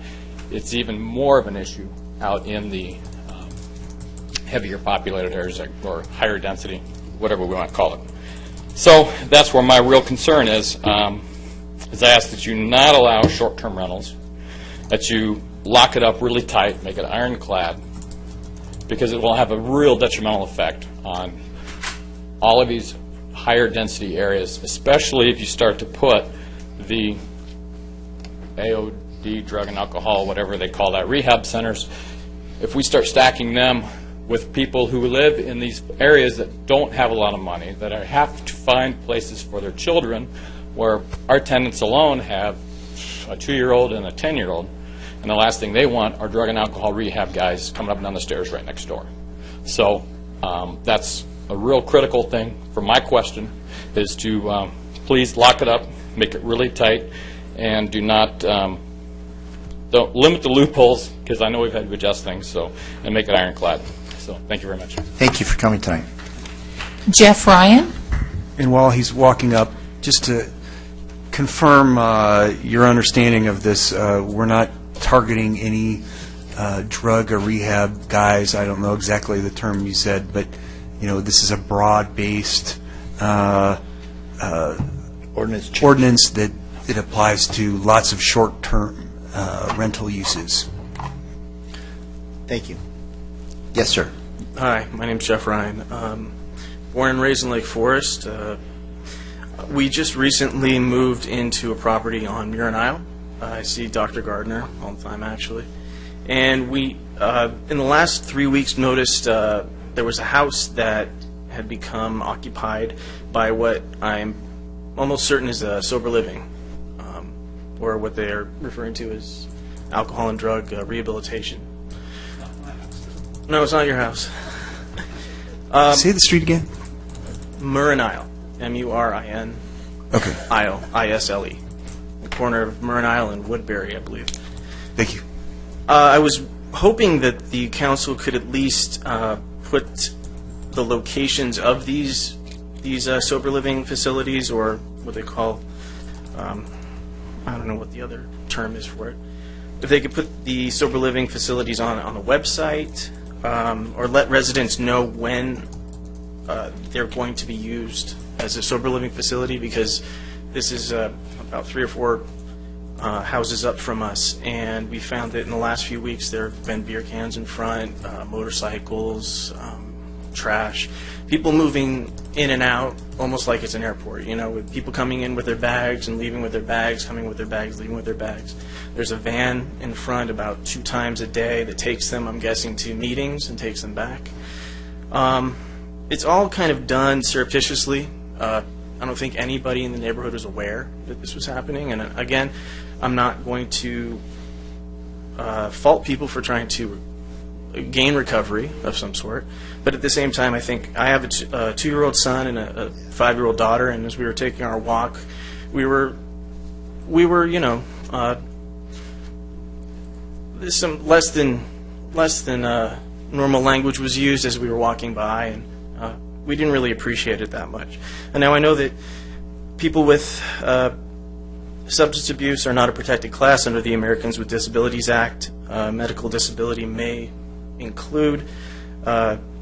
it's even more of an issue out in the heavier populated areas or higher density, whatever we want to call it. So that's where my real concern is I ask that you not allow short-term rentals, that you lock it up really tight, make it ironclad, because it will have a real detrimental effect on all of these higher density areas, especially if you start to put the AOD, drug and alcohol, whatever they call that, rehab centers. If we start stacking them with people who live in these areas that don't have a lot of money, that have to find places for their children, where our tenants alone have a 2-year-old and a 10-year-old, and the last thing they want are drug and alcohol rehab guys coming up and down the stairs right next door. So that's a real critical thing for my question, is to please lock it up, make it really tight, and do not don't limit the loopholes, because I know we've had to adjust things, so, and make it ironclad. So thank you very much. Thank you for coming tonight. Jeff Ryan. And while he's walking up, just to confirm your understanding of this, we're not targeting any drug or rehab guys. I don't know exactly the term you said, but this is a broad-based ordinance that it applies to lots of short-term rental uses. Thank you. Yes, sir. Hi, my name's Jeff Ryan. Born and raised in Lake Forest. We just recently moved into a property on Muir and Isle. I see Dr. Gardner all the time, actually. And we, in the last 3 weeks, noticed there was a house that had become occupied by what I'm almost certain is sober living, or what they are referring to as alcohol and drug rehabilitation. No, it's not your house. Say the street again. Muir and Isle, M-U-R-I-N. Okay. Isle, I-S-L-E. The corner of Muir and Isle and Woodbury, I believe. Thank you. I was hoping that the council could at least put the locations of these sober living facilities, or what they call, I don't know what the other term is for it. If they could put the sober living facilities on the website, or let residents know when they're going to be used as a sober living facility, because this is about 3 or 4 houses up from us, and we found that in the last few weeks there have been beer cans in front, motorcycles, trash, people moving in and out almost like it's an airport, with people coming in with their bags and leaving with their bags, coming with their bags, leaving with their bags. There's a van in front about 2 times a day that takes them, I'm guessing, to meetings and takes them back. It's all kind of done surreptitiously. I don't think anybody in the neighborhood was aware that this was happening. And again, I'm not going to fault people for trying to gain recovery of some sort. But at the same time, I think I have a 2-year-old son and a 5-year-old daughter, and as we were taking our walk, we were some less than normal language was used as we were walking by, and we didn't really appreciate it that much. And now I know that people with substance abuse are not a protected class under the Americans with Disabilities Act. Medical disability may include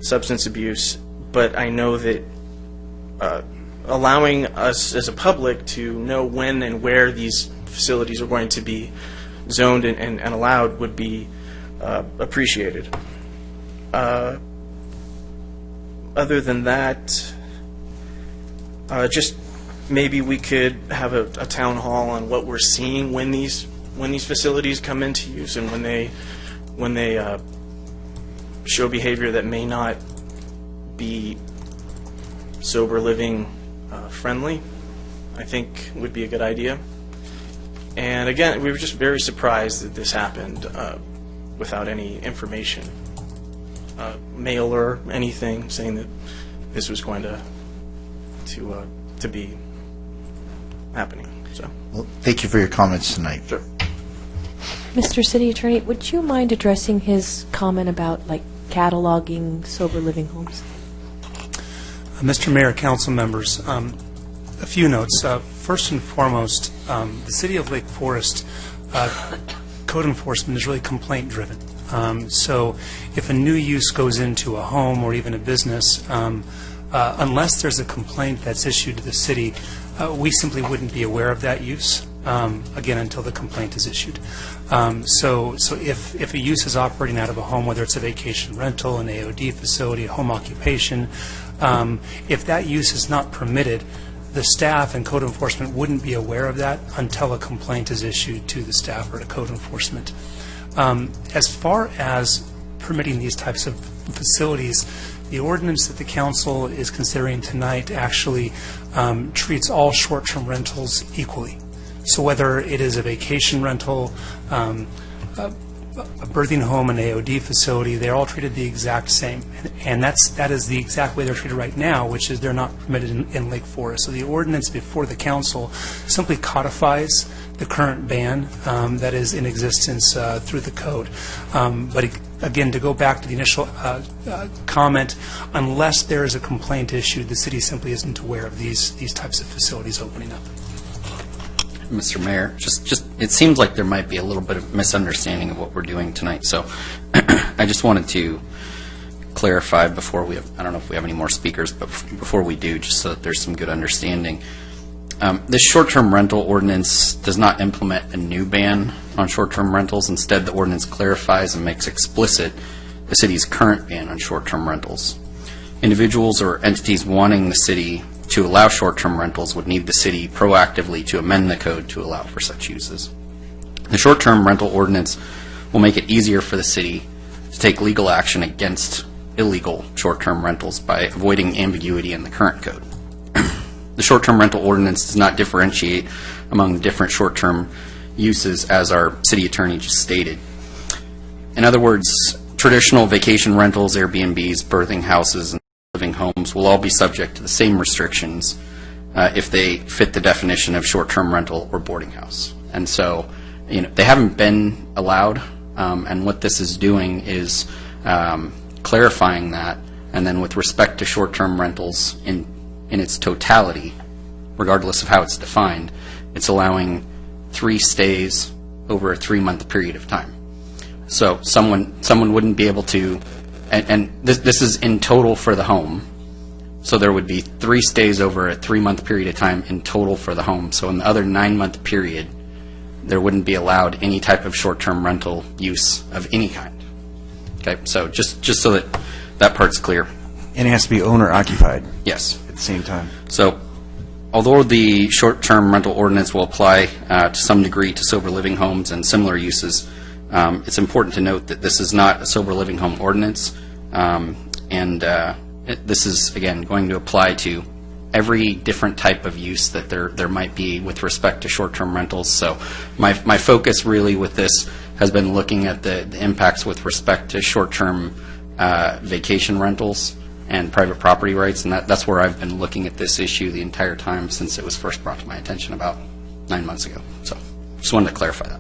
substance abuse, but I know that allowing us as a public to know when and where these facilities are going to be zoned and allowed would be appreciated. Other than that, just maybe we could have a town hall on what we're seeing when these facilities come into use and when they show behavior that may not be sober living friendly. I think would be a good idea. And again, we were just very surprised that this happened without any information, mail or anything, saying that this was going to be happening. So, Well, thank you for your comments tonight. Sure. Mr. City Attorney, would you mind addressing his comment about, like, cataloging sober living homes? Mr. Mayor, council members, a few notes. First and foremost, the City of Lake Forest code enforcement is really complaint-driven. So if a new use goes into a home or even a business, unless there's a complaint that's issued to the city, we simply wouldn't be aware of that use, again, until the complaint is issued. So if a use is operating out of a home, whether it's a vacation rental, an AOD facility, a home occupation, if that use is not permitted, the staff and code enforcement wouldn't be aware of that until a complaint is issued to the staff or to code enforcement. As far as permitting these types of facilities, the ordinance that the council is considering tonight actually treats all short-term rentals equally. So whether it is a vacation rental, a birthing home, an AOD facility, they're all treated the exact same. And that is the exact way they're treated right now, which is they're not permitted in Lake Forest. So the ordinance before the council simply codifies the current ban that is in existence through the code. But again, to go back to the initial comment, unless there is a complaint issued, the city simply isn't aware of these types of facilities opening up. Mr. Mayor, just it seems like there might be a little bit of misunderstanding of what we're doing tonight. So I just wanted to clarify before we have, I don't know if we have any more speakers, but before we do, just so that there's some good understanding. This short-term rental ordinance does not implement a new ban on short-term rentals. Instead, the ordinance clarifies and makes explicit the city's current ban on short-term rentals. Individuals or entities wanting the city to allow short-term rentals would need the city proactively to amend the code to allow for such uses. The short-term rental ordinance will make it easier for the city to take legal action against illegal short-term rentals by avoiding ambiguity in the current code. The short-term rental ordinance does not differentiate among different short-term uses, as our city attorney just stated. In other words, traditional vacation rentals, Airbnbs, birthing houses, and living homes will all be subject to the same restrictions if they fit the definition of short-term rental or boarding house. And so, they haven't been allowed, and what this is doing is clarifying that, and then with respect to short-term rentals in its totality, regardless of how it's defined, it's allowing 3 stays over a 3-month period of time. So someone wouldn't be able to, and this is in total for the home, so there would be 3 stays over a 3-month period of time in total for the home. So in the other 9-month period, there wouldn't be allowed any type of short-term rental use of any kind. Okay, so just so that part's clear. And it has to be owner-occupied. Yes. At the same time. So, although the short-term rental ordinance will apply to some degree to sober living homes and similar uses, it's important to note that this is not a sober living home ordinance, and this is, again, going to apply to every different type of use that there might be with respect to short-term rentals. So my focus really with this has been looking at the impacts with respect to short-term vacation rentals and private property rights, and that's where I've been looking at this issue the entire time since it was first brought to my attention about 9 months ago. So just wanted to clarify that.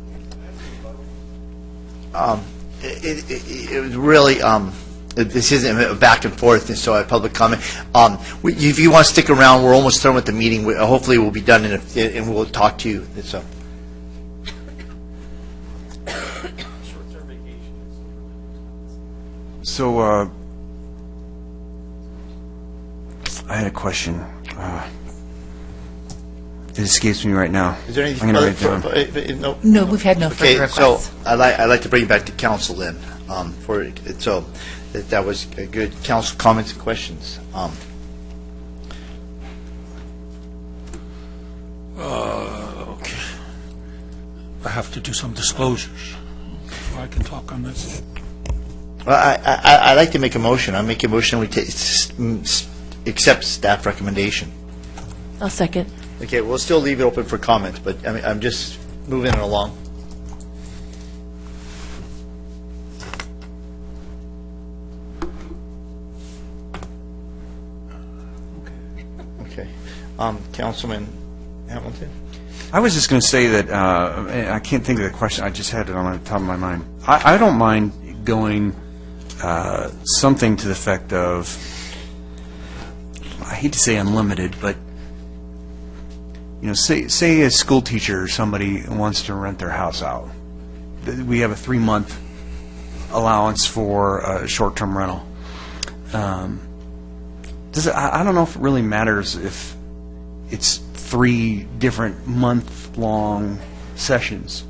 It was really, this isn't a back and forth, and so I have public comment. If you want to stick around, we're almost done with the meeting. Hopefully we'll be done, and we'll talk to you. So. So, I had a question. It escapes me right now. Is there anything I'm gonna further? write it down. No, we've had no further Okay, so requests. I'd like to bring it back to council then. So that was a good council comments and questions. Okay. I have to do some disclosures before I can talk on this. Well, I'd like to make a motion. I make a motion we accept staff recommendation. I'll second. Okay, we'll still leave it open for comments, but I mean, I'm just moving it along. Okay. Councilman Hamilton? I was just going to say that, I can't think of the question, I just had it on the top of my mind. I don't mind going something to the effect of, I hate to say unlimited, but, you know, say a school teacher or somebody wants to rent their house out. We have a 3-month allowance for a short-term rental. I don't know if it really matters if it's 3 different month-long sessions.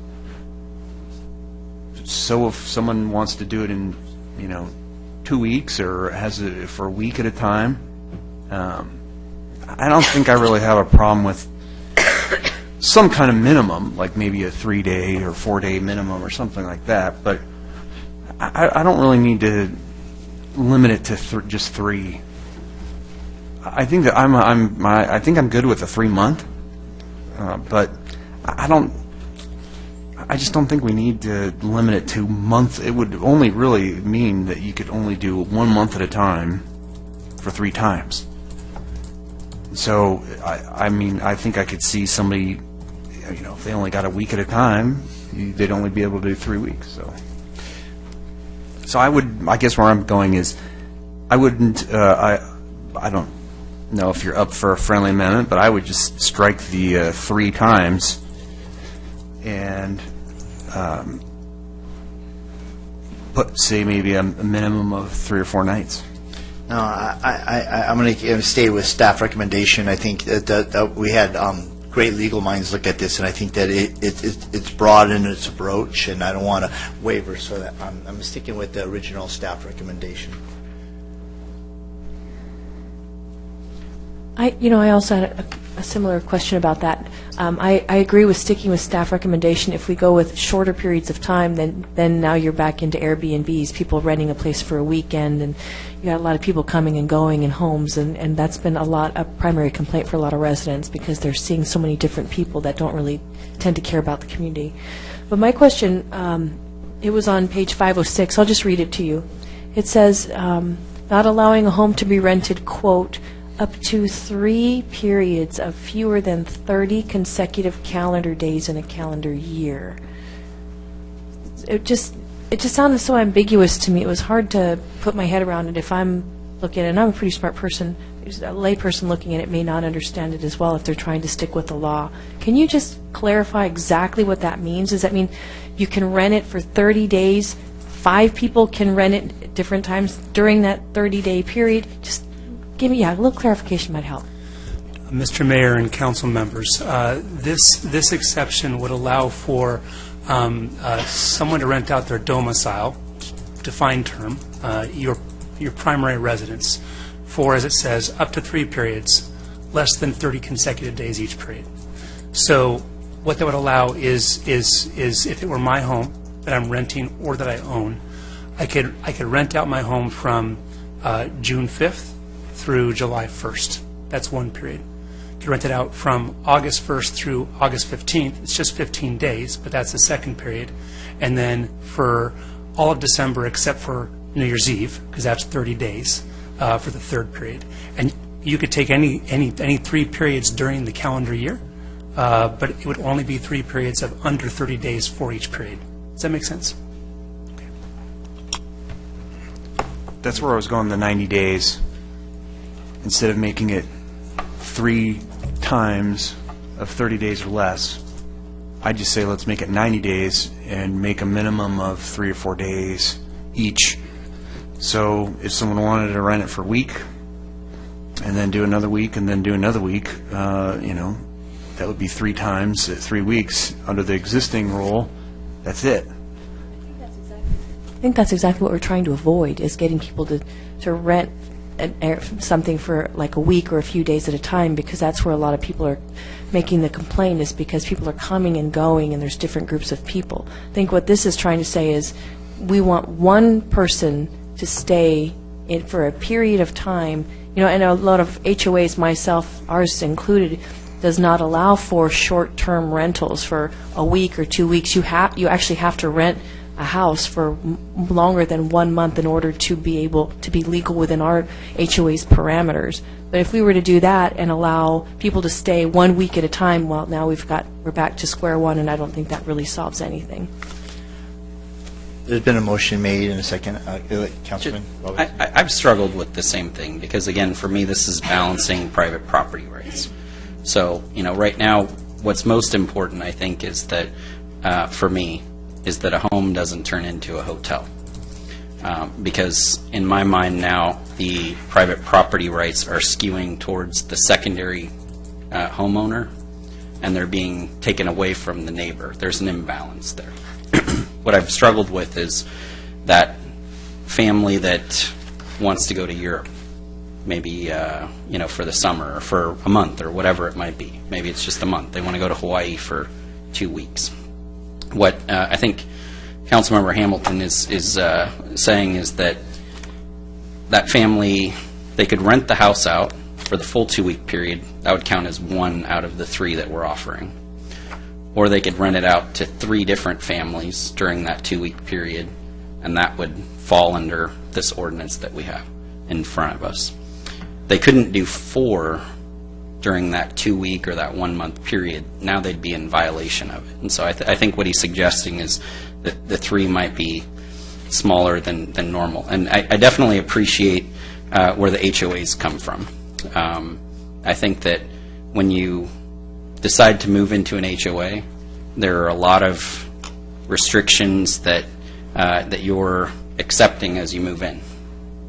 So if someone wants to do it in, 2 weeks or has it for a week at a time, I don't think I really have a problem with some kind of minimum, like maybe a 3-day or 4-day minimum or something like that. But I don't really need to limit it to just 3. I think that I think I'm good with a 3-month, but I just don't think we need to limit it to months. It would only really mean that you could only do 1 month at a time for 3 times. So I think I could see somebody, if they only got a week at a time, they'd only be able to do 3 weeks. So I guess where I'm going is, I wouldn't. I don't know if you're up for a friendly amendment, but I would just strike the 3 times and put, say, maybe a minimum of 3 or 4 nights. No, I'm going to stay with staff recommendation. I think that we had great legal minds look at this, and I think that it's broad in its approach, and I don't want to waver, so that I'm sticking with the original staff recommendation. I also had a similar question about that. I agree with sticking with staff recommendation. If we go with shorter periods of time, then now you're back into Airbnbs, people renting a place for a weekend, and you got a lot of people coming and going in homes, and that's been a primary complaint for a lot of residents, because they're seeing so many different people that don't really tend to care about the community. But my question, it was on page 506. I'll just read it to you. It says, not allowing a home to be rented, quote, up to 3 periods of fewer than 30 consecutive calendar days in a calendar year. It just sounded so ambiguous to me. It was hard to put my head around it. If I'm looking at it, and I'm a pretty smart person, a lay person looking at it may not understand it as well if they're trying to stick with the law. Can you just clarify exactly what that means? Does that mean you can rent it for 30 days, 5 people can rent it at different times during that 30-day period? Just give me a little clarification might help. Mr. Mayor and council members, this exception would allow for someone to rent out their domicile, defined term, your primary residence, for, as it says, up to 3 periods, less than 30 consecutive days each period. So what that would allow is if it were my home that I'm renting or that I own, I could rent out my home from June 5th through July 1st. That's 1 period. You can rent it out from August 1st through August 15th. It's just 15 days, but that's the 2nd period. And then for all of December except for New Year's Eve, because that's 30 days for the 3rd period. And you could take any 3 periods during the calendar year, but it would only be 3 periods of under 30 days for each period. Does that make sense? That's where I was going, the 90 days. Instead of making it 3 times of 30 days or less, I just say let's make it 90 days and make a minimum of 3 or 4 days each. So if someone wanted to rent it for a week and then do another week and then do another week, that would be 3 times, 3 weeks. Under the existing rule, that's it. I think that's exactly what we're trying to avoid, is getting people to rent something for like a week or a few days at a time, because that's where a lot of people are making the complaint, is because people are coming and going and there's different groups of people. I think what this is trying to say is we want one person to stay in for a period of time. You know, and a lot of HOAs, myself, ours included, does not allow for short-term rentals for a week or 2 weeks. You actually have to rent a house for longer than 1 month in order to be able to be legal within our HOA's parameters. But if we were to do that and allow people to stay 1 week at a time, well, now we're back to square one, and I don't think that really solves anything. There's been a motion made in a second. Councilman Roberts. I've struggled with the same thing because, again, for me, this is balancing private property rights. So, you know, right now, what's most important, I think, is that, for me, is that a home doesn't turn into a hotel. Because in my mind now, the private property rights are skewing towards the secondary homeowner, and they're being taken away from the neighbor. There's an imbalance there. What I've struggled with is that family that wants to go to Europe, maybe you know, for the summer or for a month or whatever it might be. Maybe it's just a month. They want to go to Hawaii for 2 weeks. What I think Councilmember Hamilton is saying is that that family, they could rent the house out for the full 2-week period. That would count as 1 out of the 3 that we're offering. Or they could rent it out to 3 different families during that 2-week period, and that would fall under this ordinance that we have in front of us. They couldn't do 4 during that 2-week or that 1-month period. Now they'd be in violation of it. And so I think what he's suggesting is that the 3 might be smaller than normal. And I definitely appreciate where the HOAs come from. I think that when you decide to move into an HOA, there are a lot of restrictions that you're accepting as you move in.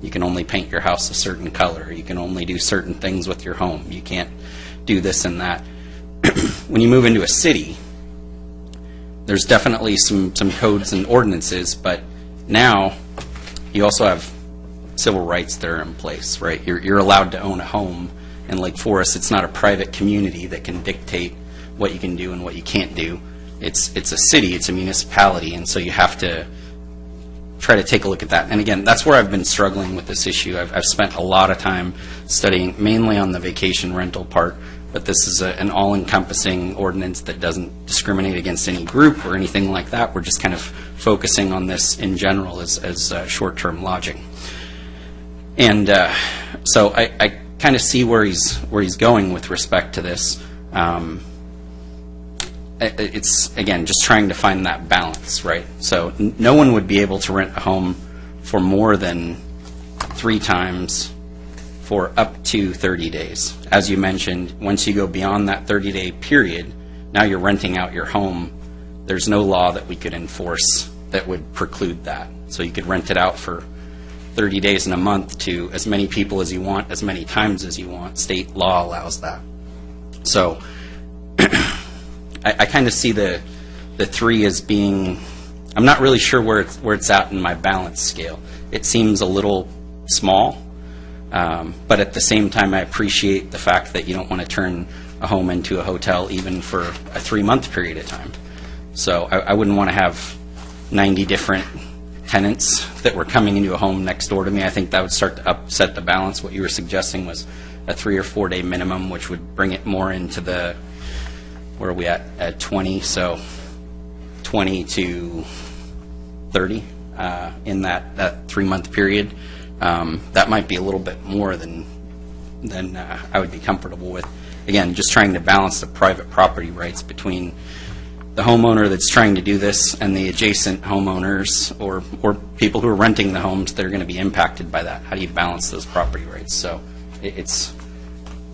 You can only paint your house a certain color. You can only do certain things with your home. You can't do this and that. When you move into a city, there's definitely some codes and ordinances, but now you also have civil rights that are in place, right? You're allowed to own a home. In Lake Forest, it's not a private community that can dictate what you can do and what you can't do. It's a city, it's a municipality, and so you have to try to take a look at that. And again, that's where I've been struggling with this issue. I've spent a lot of time studying mainly on the vacation rental part, but this is an all-encompassing ordinance that doesn't discriminate against any group or anything like that. We're just kind of focusing on this in general as short-term lodging. And so I kind of see where he's going with respect to this. It's, again, just trying to find that balance, right? So no one would be able to rent a home for more than 3 times for up to 30 days. As you mentioned, once you go beyond that 30-day period, now you're renting out your home. There's no law that we could enforce that would preclude that. So you could rent it out for 30 days in a month to as many people as you want, as many times as you want. State law allows that. So I kind of see the 3 as being, I'm not really sure where it's at in my balance scale. It seems a little small, but at the same time I appreciate the fact that you don't want to turn a home into a hotel even for a 3-month period of time. So I wouldn't want to have 90 different tenants that were coming into a home next door to me. I think that would start to upset the balance. What you were suggesting was a 3 or 4 day minimum, which would bring it more into the, where are we at 20? So 20 to 30 in that 3-month period. That might be a little bit more than I would be comfortable with. Again, just trying to balance the private property rights between the homeowner that's trying to do this and the adjacent homeowners or people who are renting the homes that are going to be impacted by that. How do you balance those property rights? So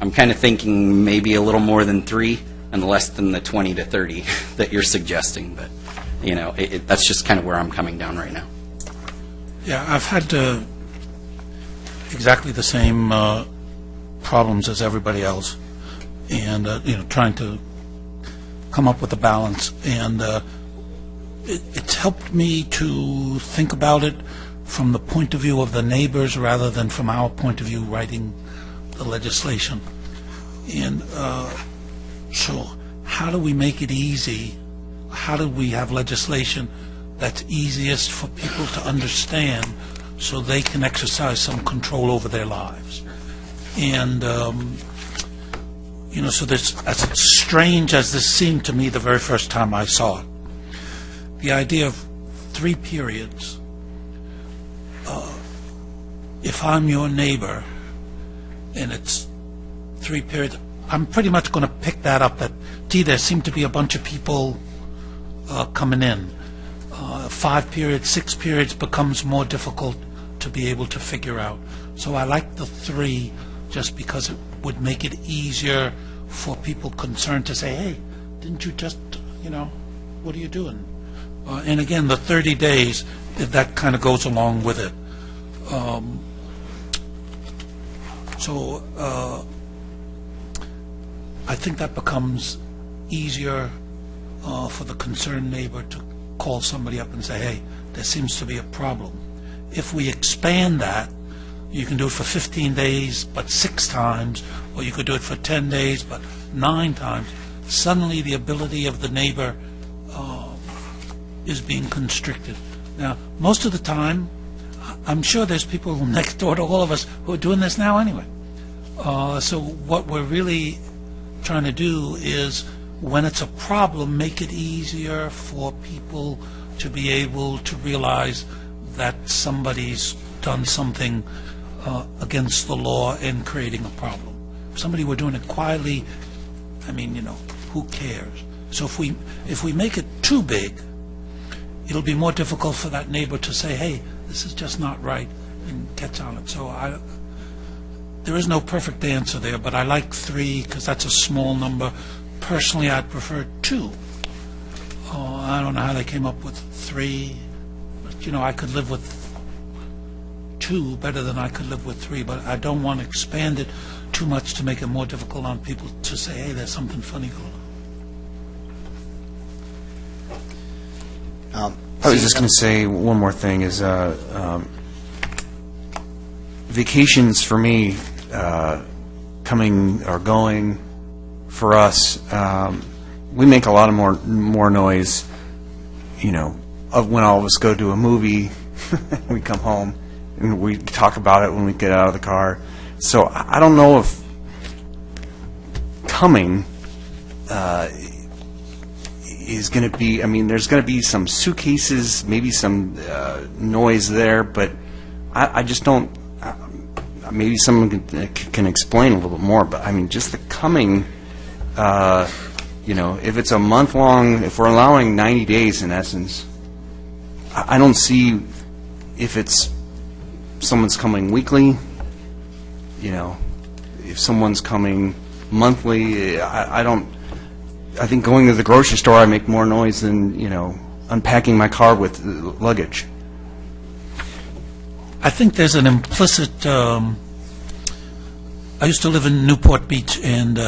I'm kind of thinking maybe a little more than 3 and less than the 20 to 30 that you're suggesting. But, you know, that's just kind of where I'm coming down right now. Yeah, I've had exactly the same problems as everybody else. And, you know, trying to come up with a balance. And it's helped me to think about it from the point of view of the neighbors rather than from our point of view writing the legislation. And so how do we make it easy? How do we have legislation that's easiest for people to understand so they can exercise some control over their lives? And, so this, as strange as this seemed to me the very first time I saw it, the idea of 3 periods, if I'm your neighbor and it's 3 periods, I'm pretty much going to pick that up that, gee, there seem to be a bunch of people coming in. 5 periods, 6 periods becomes more difficult to be able to figure out. So I like the 3 just because it would make it easier for people concerned to say, hey, didn't you just, what are you doing? And again, the 30 days, that kind of goes along with it. I think that becomes easier for the concerned neighbor to call somebody up and say, hey, there seems to be a problem. If we expand that, you can do it for 15 days, but 6 times, or you could do it for 10 days, but 9 times. Suddenly, the ability of the neighbor is being constricted. Now, most of the time, I'm sure there's people next door to all of us who are doing this now anyway. So what we're really trying to do is, when it's a problem, make it easier for people to be able to realize that somebody's done something against the law and creating a problem. If somebody were doing it quietly, who cares? So if we make it too big, it'll be more difficult for that neighbor to say, hey, this is just not right, and gets on it. So there is no perfect answer there, but I like 3 because that's a small number. Personally, I'd prefer 2. I don't know how they came up with 3, but I could live with 2 better than I could live with 3, but I don't want to expand it too much to make it more difficult on people to say, hey, there's something funny going on. I was just going to say one more thing is vacations for me, coming or going for us, we make a lot of more noise, of when all of us go to a movie, we come home and we talk about it when we get out of the car. So I don't know if coming is going to be, there's going to be some suitcases, maybe some noise there, but I just don't, maybe someone can explain a little bit more, but just the coming, if it's a month long, if we're allowing 90 days in essence, I don't see if it's someone's coming weekly, if someone's coming monthly, I think going to the grocery store, I make more noise than, unpacking my car with luggage. I think there's an implicit, I used to live in Newport Beach, and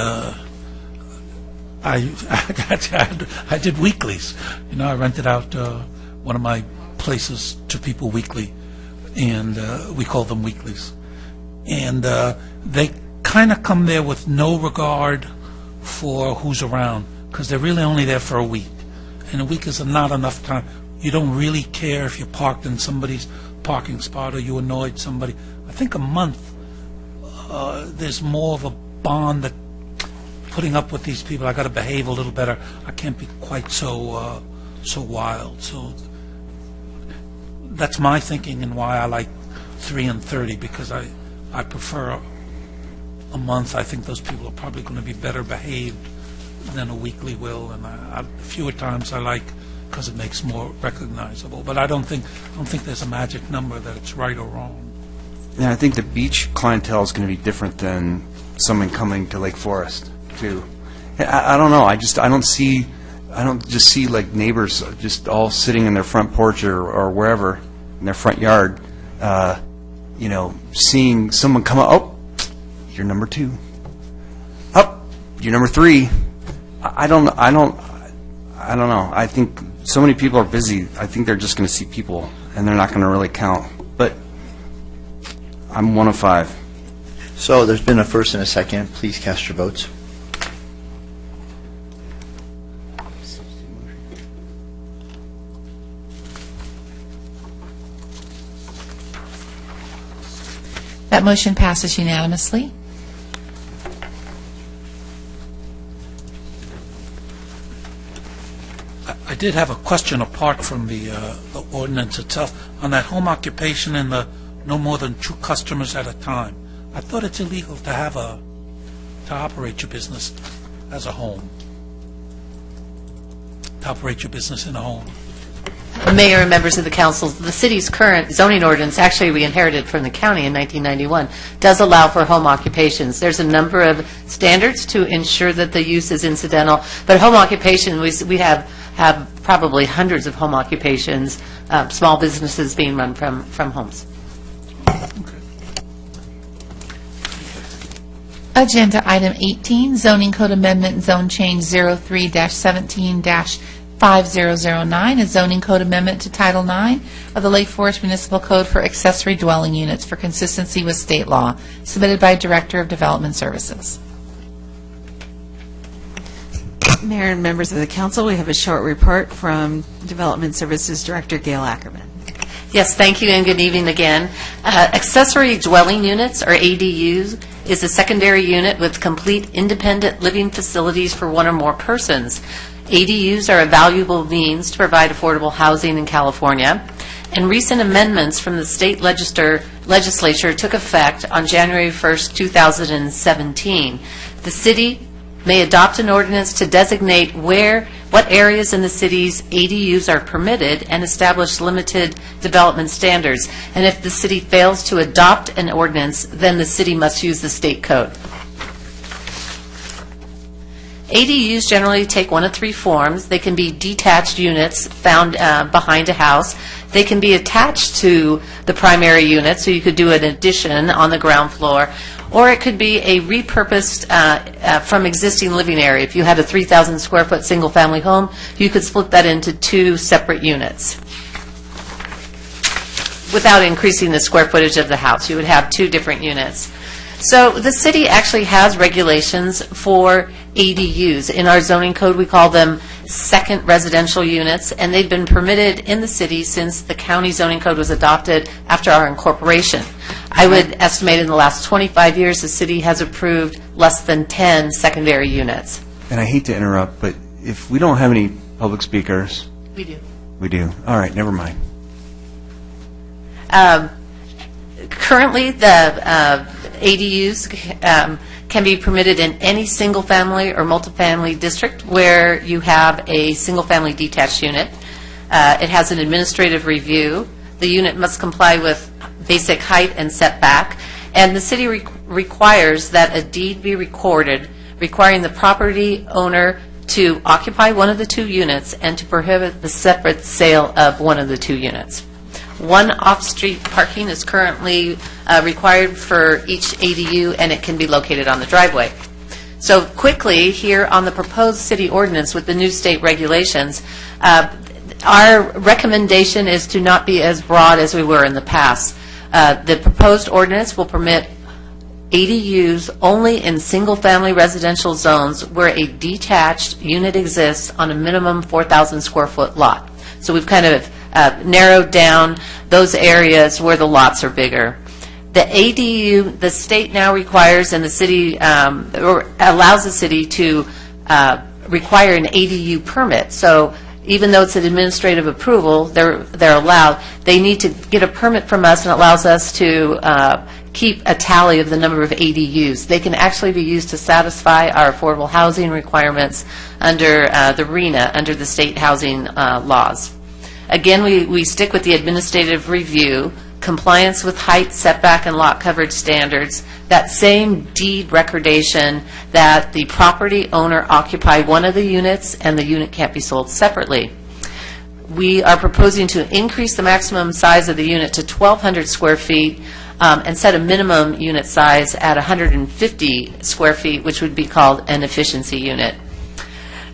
I did weeklies. I rented out one of my places to people weekly, and we call them weeklies. And they kind of come there with no regard for who's around, because they're really only there for a week. And a week is not enough time. You don't really care if you're parked in somebody's parking spot or you annoyed somebody. I think a month, there's more of a bond that putting up with these people, I got to behave a little better. I can't be quite so wild. So that's my thinking and why I like 3 and 30, because I prefer a month. I think those people are probably going to be better behaved than a weekly will, and fewer times I like because it makes more recognizable. But I don't think there's a magic number that it's right or wrong. Yeah, I think the beach clientele is going to be different than someone coming to Lake Forest too. I don't know. I don't just see like neighbors just all sitting in their front porch or wherever in their front yard, seeing someone come up. Oh, you're number 2. Up, you're number 3. I don't I don't know. I think so many people are busy. I think they're just going to see people, and they're not going to really count. But I'm 1 of 5. So there's been a first and a second. Please cast your votes. That motion passes unanimously. I did have a question apart from the ordinance itself on that home occupation and the no more than 2 customers at a time. I thought it's illegal to operate your business as a home, to operate your business in a home. Mayor and members of the council, the city's current zoning ordinance, actually we inherited from the county in 1991, does allow for home occupations. There's a number of standards to ensure that the use is incidental, but home occupation, we have probably hundreds of home occupations, small businesses being run from homes. Agenda item 18, zoning code amendment and zone change 03-17-5009, a zoning code amendment to Title IX of the Lake Forest Municipal Code for accessory dwelling units for consistency with state law, submitted by Director of Development Services. Mayor and members of the council, we have a short report from Development Services Director Gail Ackerman. Yes, thank you and good evening again. Accessory dwelling units, or ADUs, is a secondary unit with complete independent living facilities for 1 or more persons. ADUs are a valuable means to provide affordable housing in California, and recent amendments from the state legislature took effect on January 1st, 2017. The city may adopt an ordinance to designate what areas in the city's ADUs are permitted and establish limited development standards. And if the city fails to adopt an ordinance, then the city must use the state code. ADUs generally take 1 of 3 forms. They can be detached units found behind a house. They can be attached to the primary unit, so you could do an addition on the ground floor. Or it could be a repurposed from existing living area. If you had a 3,000 square foot single family home, you could split that into 2 separate units without increasing the square footage of the house. You would have 2 different units. So the city actually has regulations for ADUs. In our zoning code, we call them second residential units, and they've been permitted in the city since the county zoning code was adopted after our incorporation. I would estimate in the last 25 years, the city has approved less than 10 secondary units. And I hate to interrupt, but if we don't have any public speakers... We do. We do. All right, never mind. Currently, the ADUs can be permitted in any single-family or multifamily district where you have a single-family detached unit. It has an administrative review. The unit must comply with basic height and setback, and the city requires that a deed be recorded requiring the property owner to occupy 1 of the 2 units and to prohibit the separate sale of 1 of the 2 units. 1 off-street parking is currently required for each ADU, and it can be located on the driveway. So quickly, here on the proposed city ordinance with the new state regulations, our recommendation is to not be as broad as we were in the past. The proposed ordinance will permit ADUs only in single-family residential zones where a detached unit exists on a minimum 4,000 square foot lot. So we've kind of narrowed down those areas where the lots are bigger. The ADU, the state now requires, and the city or allows the city to require an ADU permit. So even though it's an administrative approval, they're allowed. They need to get a permit from us, and it allows us to keep a tally of the number of ADUs. They can actually be used to satisfy our affordable housing requirements under the RHNA, under the state housing laws. Again, we stick with the administrative review, compliance with height, setback, and lot coverage standards, that same deed recordation that the property owner occupy 1 of the units and the unit can't be sold separately. We are proposing to increase the maximum size of the unit to 1,200 square feet and set a minimum unit size at 150 square feet, which would be called an efficiency unit.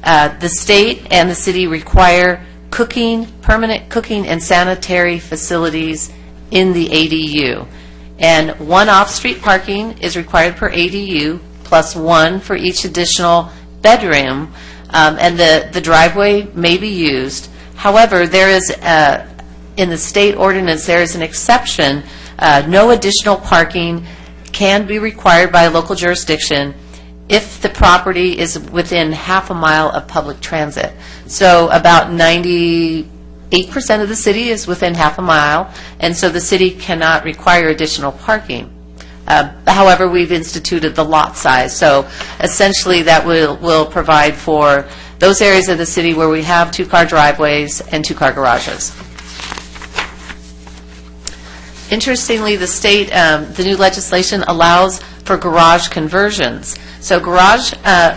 The state and the city require permanent cooking and sanitary facilities in the ADU. And 1 off-street parking is required per ADU, plus 1 for each additional bedroom, and the driveway may be used. However, there is, in the state ordinance, there is an exception. No additional parking can be required by a local jurisdiction if the property is within half a mile of public transit. So about 98% of the city is within half a mile, and so the city cannot require additional parking. However, we've instituted the lot size, so essentially that will provide for those areas of the city where we have 2-car driveways and 2-car garages. Interestingly, the state, the new legislation allows for garage conversions. So garage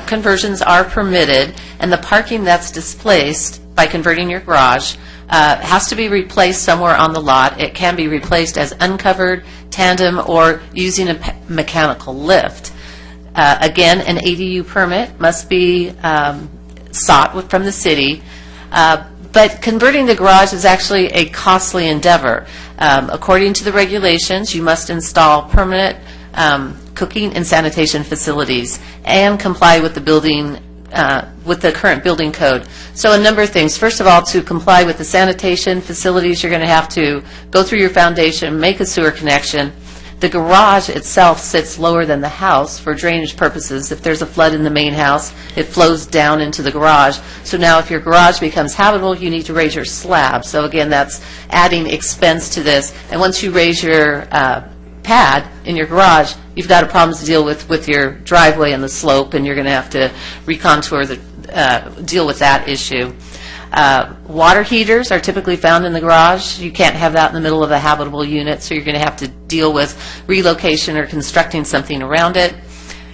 conversions are permitted, and the parking that's displaced by converting your garage has to be replaced somewhere on the lot. It can be replaced as uncovered, tandem, or using a mechanical lift. Again, an ADU permit must be sought from the city. But converting the garage is actually a costly endeavor. According to the regulations, you must install permanent cooking and sanitation facilities and comply with the building, with the current building code. So a number of things. First of all, to comply with the sanitation facilities, you're going to have to go through your foundation, make a sewer connection. The garage itself sits lower than the house for drainage purposes. If there's a flood in the main house, it flows down into the garage. So now if your garage becomes habitable, you need to raise your slab. So again, that's adding expense to this. And once you raise your pad in your garage, you've got a problem to deal with your driveway and the slope, and you're going to have to recontour deal with that issue. Water heaters are typically found in the garage. You can't have that in the middle of a habitable unit, so you're going to have to deal with relocation or constructing something around it.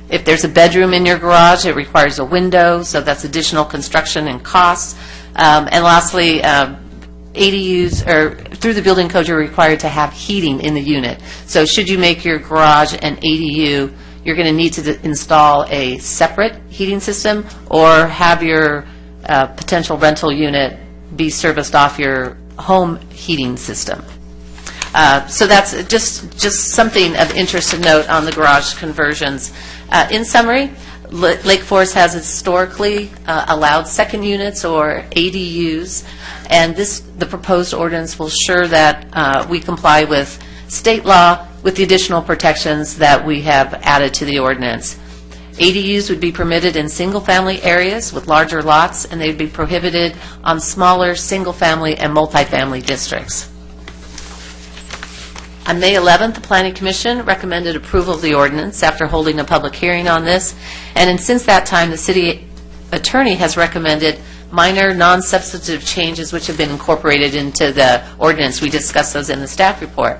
If there's a bedroom in your garage, it requires a window, so that's additional construction and costs. And lastly, ADUs, or through the building code, you're required to have heating in the unit. So should you make your garage an ADU, you're going to need to install a separate heating system or have your potential rental unit be serviced off your home heating system. So that's just something of interest to note on the garage conversions. In summary, Lake Forest has historically allowed second units or ADUs, and the proposed ordinance will ensure that we comply with state law with the additional protections that we have added to the ordinance. ADUs would be permitted in single-family areas with larger lots, and they would be prohibited on smaller single-family and multifamily districts. On May 11th, the Planning Commission recommended approval of the ordinance after holding a public hearing on this, and since that time, the city attorney has recommended minor non-substantive changes which have been incorporated into the ordinance. We discussed those in the staff report.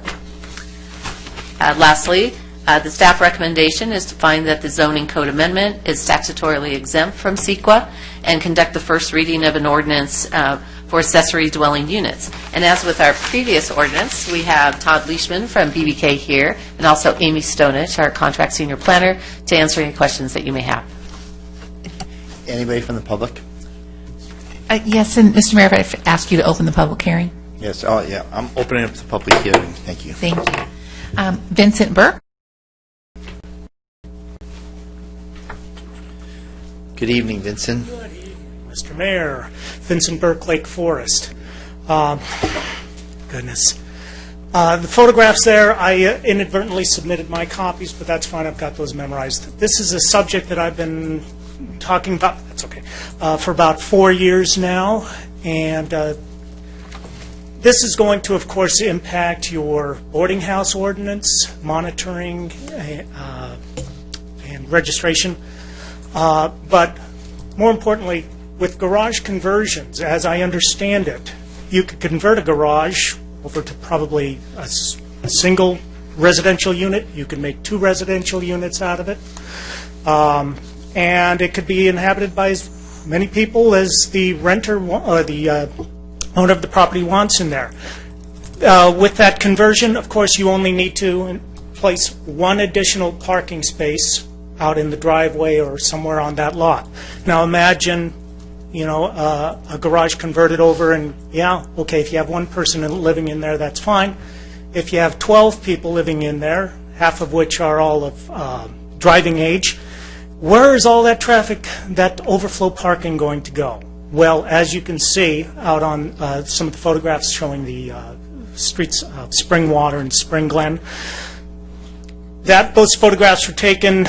Lastly, the staff recommendation is to find that the zoning code amendment is statutorily exempt from CEQA and conduct the first reading of an ordinance for accessory dwelling units. And as with our previous ordinance, we have Todd Leishman from BBK here, and also Amy Stonich, our contract senior planner, to answer any questions that you may have. Anybody from the public? Yes, and Mr. Mayor, if I ask you to open the public hearing. Yes, oh, yeah, I'm opening up the public hearing. Thank you. Thank you. Vincent Burke. Good evening, Vincent. Good evening, Mr. Mayor. Vincent Burke, Lake Forest. Goodness. The photographs there, I inadvertently submitted my copies, but that's fine. I've got those memorized. This is a subject that I've been talking about, that's okay, for about 4 years now. And this is going to, of course, impact your boarding house ordinance, monitoring, and registration. But more importantly, with garage conversions, as I understand it, you could convert a garage over to probably a single residential unit. You can make 2 residential units out of it. And it could be inhabited by as many people as the renter or the owner of the property wants in there. With that conversion, of course, you only need to place 1 additional parking space out in the driveway or somewhere on that lot. Now imagine a garage converted over, and yeah, okay, if you have one person living in there, that's fine. If you have 12 people living in there, half of which are all of driving age, where is all that traffic, that overflow parking going to go? Well, as you can see out on some of the photographs showing the streets of Springwater and Spring Glen, those photographs were taken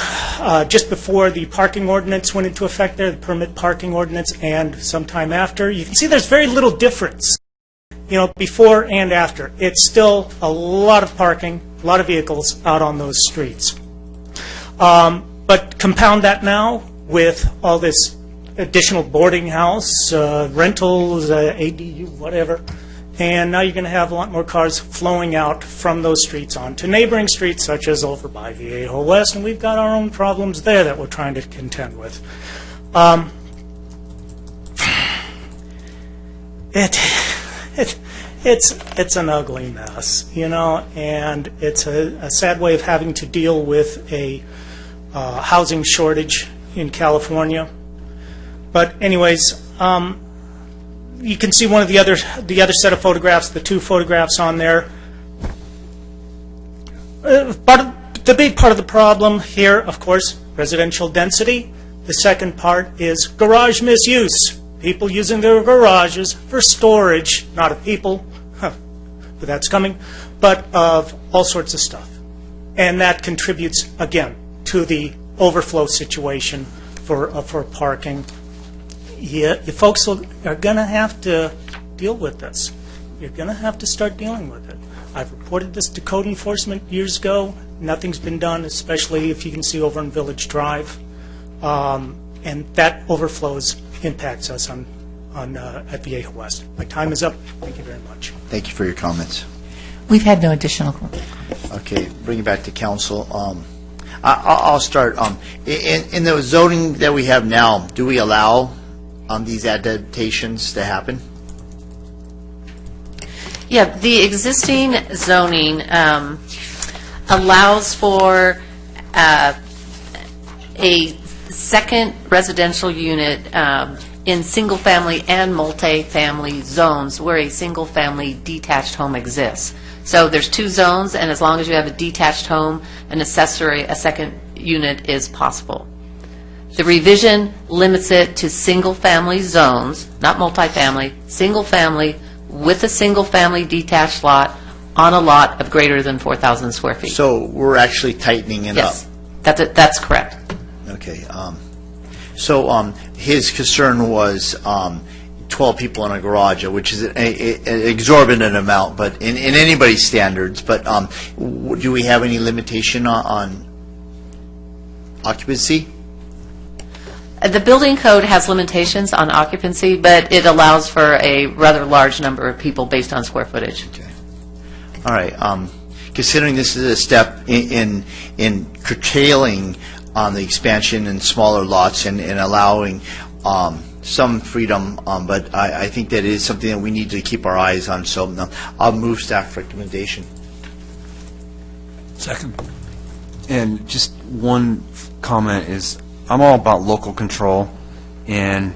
just before the parking ordinance went into effect there, the permit parking ordinance, and sometime after. You can see there's very little difference, before and after. It's still a lot of parking, a lot of vehicles out on those streets. But compound that now with all this additional boarding house, rentals, ADU, whatever, and now you're going to have a lot more cars flowing out from those streets onto neighboring streets, such as over by Viejo West, and we've got our own problems there that we're trying to contend with. It's an ugly mess, and it's a sad way of having to deal with a housing shortage in California. But anyways, you can see one of the other set of photographs, the two photographs on there. The big part of the problem here, of course, residential density. The second part is garage misuse. People using their garages for storage, not of people, but that's coming, but of all sorts of stuff. And that contributes, again, to the overflow situation for parking. You folks are going to have to deal with this. You're going to have to start dealing with it. I've reported this to code enforcement years ago. Nothing's been done, especially if you can see over on Village Drive. And that overflows impacts us at Viejo West. My time is up. Thank you very much. Thank you for your comments. We've had no additional. Okay, bring it back to council. I'll start. In the zoning that we have now, do we allow these adaptations to happen? Yeah, the existing zoning allows for a second residential unit in single-family and multi-family zones where a single-family detached home exists. So there's two zones, and as long as you have a detached home, a second unit is possible. The revision limits it to single-family zones, not multifamily, single-family with a single-family detached lot on a lot of greater than 4,000 square feet. So we're actually tightening it up. Yes, that's correct. Okay. So his concern was 12 people in a garage, which is an exorbitant amount, but in anybody's standards. But do we have any limitation on occupancy? The building code has limitations on occupancy, but it allows for a rather large number of people based on square footage. Okay. All right. Considering this is a step in curtailing the expansion in smaller lots and allowing some freedom, but I think that it is something that we need to keep our eyes on. So I'll move staff recommendation. Second. And just one comment is, I'm all about local control, and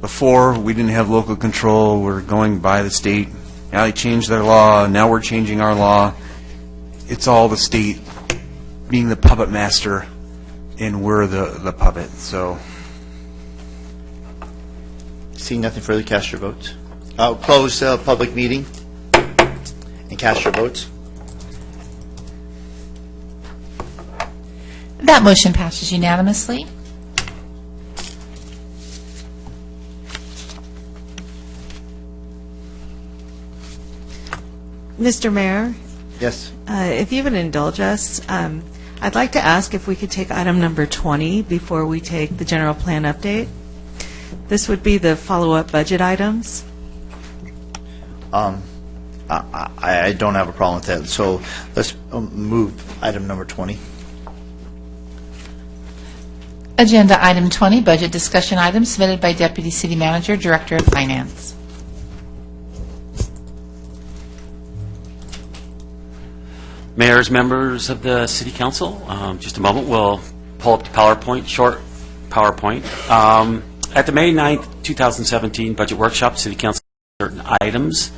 before we didn't have local control, we're going by the state. Now they changed their law, now we're changing our law. It's all the state being the puppet master, and we're the puppet, so. Seeing nothing further, cast your votes. I'll close the public meeting and cast your votes. That motion passes unanimously. Mr. Mayor, Yes. if you would indulge us, I'd like to ask if we could take item number 20 before we take the general plan update. This would be the follow-up budget items. I don't have a problem with that. So let's move item number 20. Agenda item 20, budget discussion item submitted by Deputy City Manager, Director of Finance. Mayors, members of the City Council, just a moment, we'll pull up the PowerPoint, short PowerPoint. At the May 9th, 2017 Budget Workshop, City Council certain items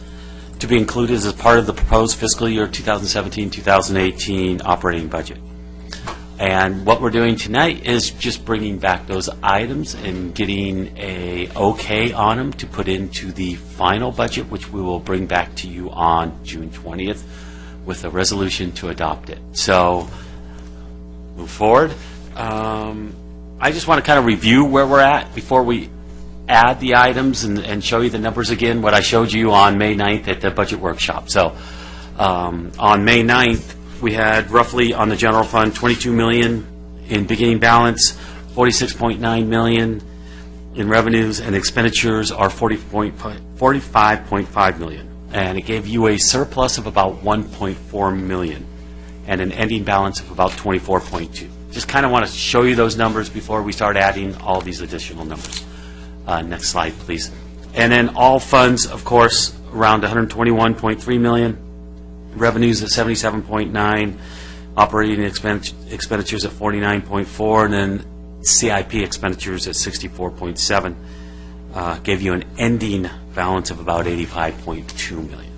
to be included as part of the proposed fiscal year 2017-2018 operating budget. And what we're doing tonight is just bringing back those items and getting a okay on them to put into the final budget, which we will bring back to you on June 20th with a resolution to adopt it. So, move forward. I just want to kind of review where we're at before we add the items and show you the numbers again, what I showed you on May 9th at the budget workshop. So on May 9th, we had roughly on the general fund $22 million in beginning balance, $46.9 million in revenues, and expenditures are $45.5 million. And it gave you a surplus of about $1.4 million and an ending balance of about $24.2. Just kind of want to show you those numbers before we start adding all these additional numbers. Next slide, please. And then all funds, of course, around $121.3 million, revenues at $77.9, operating expenditures at $49.4, and then CIP expenditures at $64.7. Gave you an ending balance of about $85.2 million.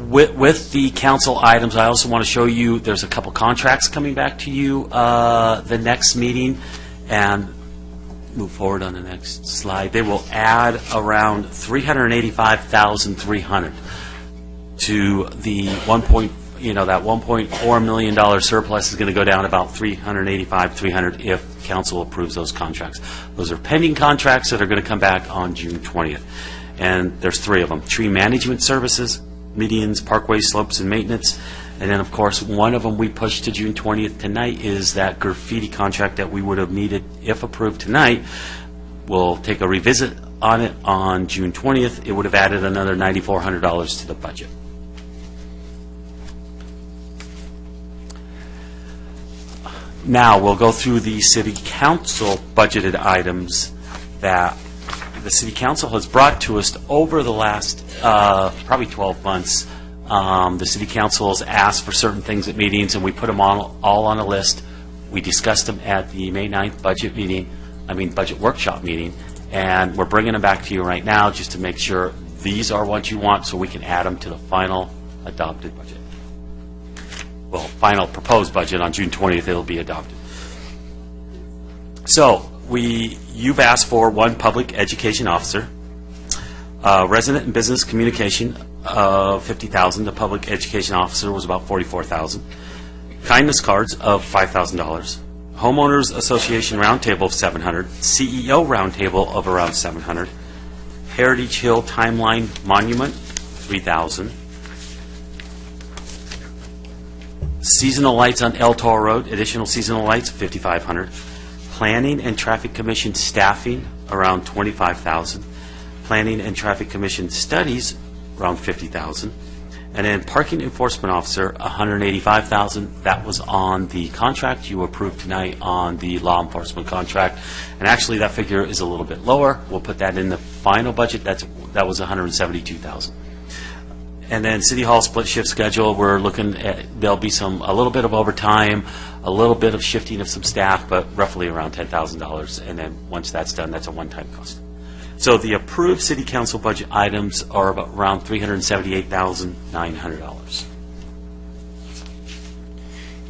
With the council items, I also want to show you there's a couple contracts coming back to you the next meeting, and move forward on the next slide. They will add around $385,300 to the that $1.4 million surplus is going to go down about $385,300 if council approves those contracts. Those are pending contracts that are going to come back on June 20th, and there's 3 of them: tree management services, medians, parkways, slopes, and maintenance. And then, of course, one of them we pushed to June 20th tonight is that graffiti contract that we would have needed, if approved tonight. We'll take a revisit on it on June 20th. It would have added another $9,400 to the budget. Now, we'll go through the City Council budgeted items that the City Council has brought to us over the last probably 12 months. The City Council has asked for certain things at meetings, and we put them all on a list. We discussed them at the May 9th budget workshop meeting, and we're bringing them back to you right now just to make sure these are what you want so we can add them to the final adopted budget. Well, final proposed budget on June 20th, it'll be adopted. So, you've asked for 1 public education officer, resident and business communication of $50,000. The public education officer was about $44,000. Kindness cards of $5,000. Homeowners Association roundtable of $700. CEO roundtable of around $700. Heritage Hill Timeline Monument, $3,000. Seasonal lights on El Toro Road, additional seasonal lights, $5,500. Planning and Traffic Commission staffing, around $25,000. Planning and Traffic Commission studies, around $50,000. And then Parking Enforcement Officer, $185,000. That was on the contract you approved tonight on the law enforcement contract. And actually, that figure is a little bit lower. We'll put that in the final budget. That was $172,000. And then City Hall split shift schedule, we're looking at, there'll be a little bit of overtime, a little bit of shifting of some staff, but roughly around $10,000. And then once that's done, that's a one-time cost. So the approved City Council budget items are around $378,900.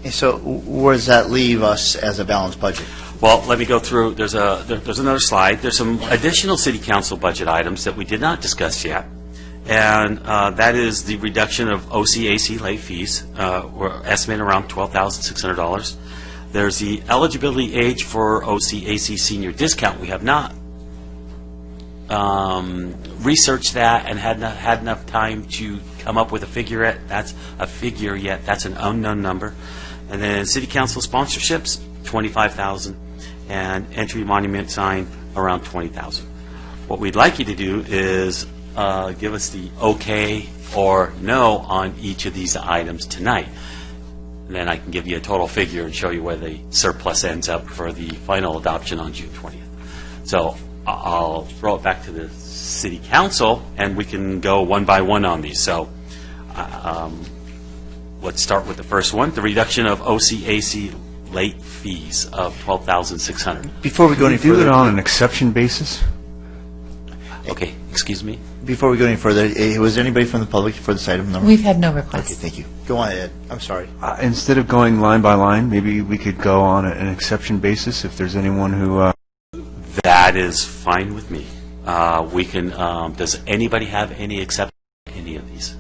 And so where does that leave us as a balanced budget? Well, let me go through. There's another slide. There's some additional City Council budget items that we did not discuss yet. And that is the reduction of OCAC late fees. We're estimating around $12,600. There's the eligibility age for OCAC senior discount. We have not researched that and had enough time to come up with a figure yet. That's an unknown number. And then City Council sponsorships, $25,000, and entry monument sign around $20,000. What we'd like you to do is give us the okay or no on each of these items tonight. And then I can give you a total figure and show you where the surplus ends up for the final adoption on June 20th. So I'll throw it back to the City Council, and we can go one by one on these. So let's start with the first one, the reduction of OCAC late fees of $12,600. Before we go any Can we do it further, on an exception basis? Okay, excuse me? before we go any further, was there anybody from the public for this item number? We've had no Okay, requests. thank you. Go on, Ed. I'm sorry. Instead of going line by line, maybe we could go on an exception basis if there's anyone who... That is fine with me. We can, does anybody have any exception to any of these?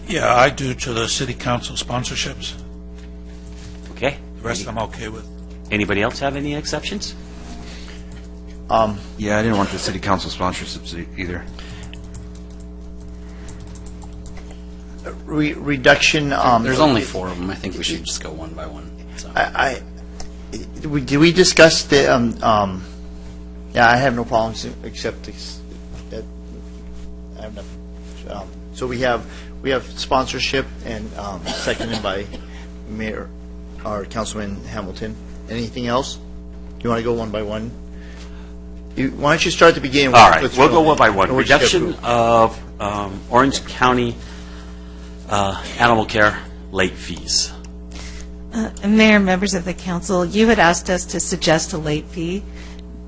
Yeah, I do to the city council sponsorships. Okay. The rest I'm okay with. Anybody else have any exceptions? Yeah, I didn't want the city council sponsorships either. Reduction. There's only 4 of them. I think we should just go one by one. So. Did we discuss the? Yeah, I have no problems except I have nothing. So we have sponsorship and seconded by Mayor or Councilman Hamilton. Anything else? You want to go one by one? Why don't you start at the beginning? All right, we'll go one by one. Reduction of Orange County animal care late fees. Mayor, members of the council, you had asked us to suggest a late fee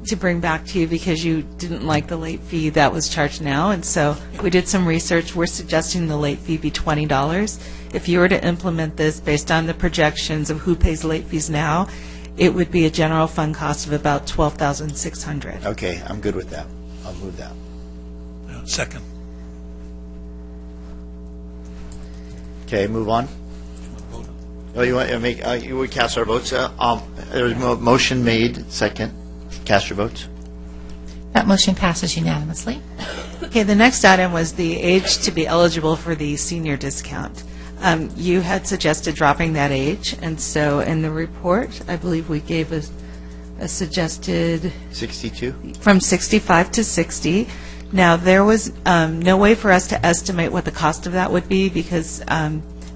to bring back to you because you didn't like the late fee that was charged now, and so we did some research. We're suggesting the late fee be $20. If you were to implement this based on the projections of who pays late fees now, it would be a general fund cost of about $12,600. Okay, I'm good with that. I'll move that. Yeah, second. Okay, move on. Oh, you want to make? You would cast our votes. There was a motion made. Second, cast your votes. That motion passes unanimously. Okay, the next item was the age to be eligible for the senior discount. You had suggested dropping that age, and so in the report, I believe we gave a suggested 62 from 65 to 60. Now, there was no way for us to estimate what the cost of that would be because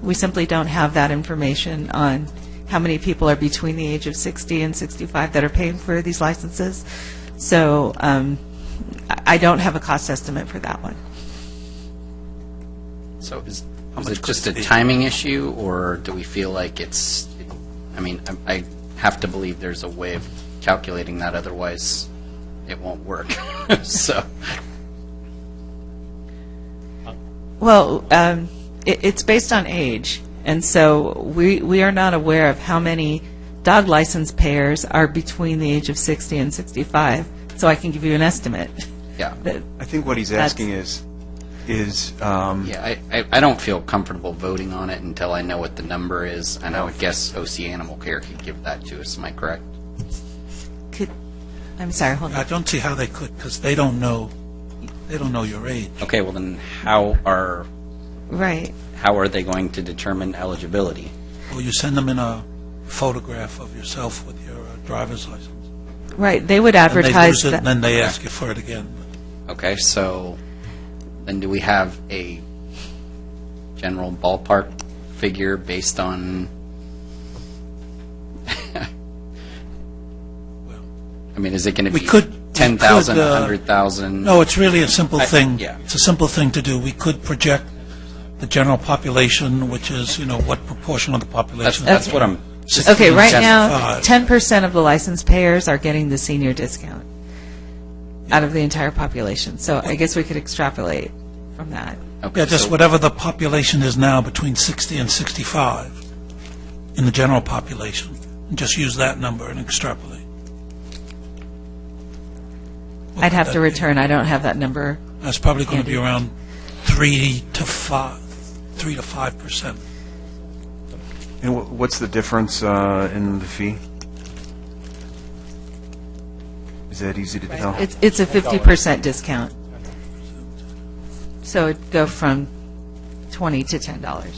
we simply don't have that information on how many people are between the age of 60 and 65 that are paying for these licenses. So I don't have a cost estimate for that one. So is it just a timing issue, or do we feel like it's, I mean, I have to believe there's a way of calculating that, otherwise it won't work. So. Well, it's based on age, and so we are not aware of how many dog license payers are between the age of 60 and 65, so I can give you an estimate. Yeah. I think what he's asking is yeah, I don't feel comfortable voting on it until I know what the number is, and I would guess OC Animal Care could give that to us. Am I correct? I'm sorry, hold on. I don't see how they could, because they don't know your age. Okay, well then how are they going to determine eligibility? Well, you send them in a photograph of yourself with your driver's license. Right, they would advertise and they lose it, that. and then they ask you for it again. Okay, so then do we have a general ballpark figure based on, I mean, is it going to be 10,000, 100,000? No, it's really a simple thing. Yeah. It's a simple thing to do. We could project the general population, which is, what proportion of the population. That's what I'm... Okay, right now, 10% of the license payers are getting the senior discount out of the entire population. So I guess we could extrapolate from that. Okay, just whatever the population is now between 60 and 65 in the general population. And just use that number and extrapolate. I'd have to return. I don't have that number. That's probably going to be around 3 to 5%. And what's the difference in the fee? Is that easy to tell? It's a 50% discount. So it'd go from $20 to $10.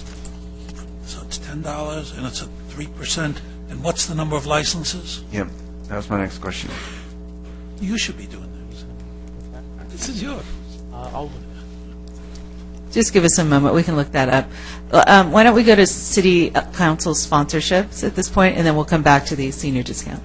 So it's $10, and it's a 3%. And what's the number of licenses? Yep, that was my next question. You should be doing this. This is yours. Just give us a moment. We can look that up. Why don't we go to City Council sponsorships at this point, and then we'll come back to the senior discount.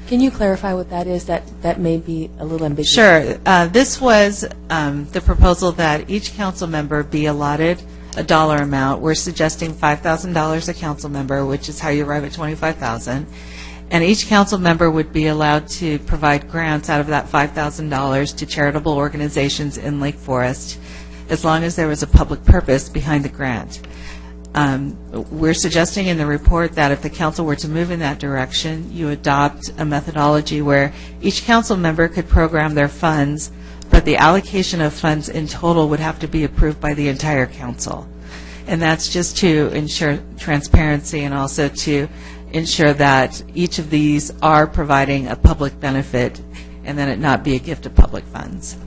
Can you clarify what that is? That may be a little ambiguous. Sure. This was the proposal that each council member be allotted a dollar amount. We're suggesting $5,000 a council member, which is how you arrive at $25,000. And each council member would be allowed to provide grants out of that $5,000 to charitable organizations in Lake Forest, as long as there was a public purpose behind the grant. We're suggesting in the report that if the council were to move in that direction, you adopt a methodology where each council member could program their funds, but the allocation of funds in total would have to be approved by the entire council. And that's just to ensure transparency and also to ensure that each of these are providing a public benefit and then it not be a gift of public funds.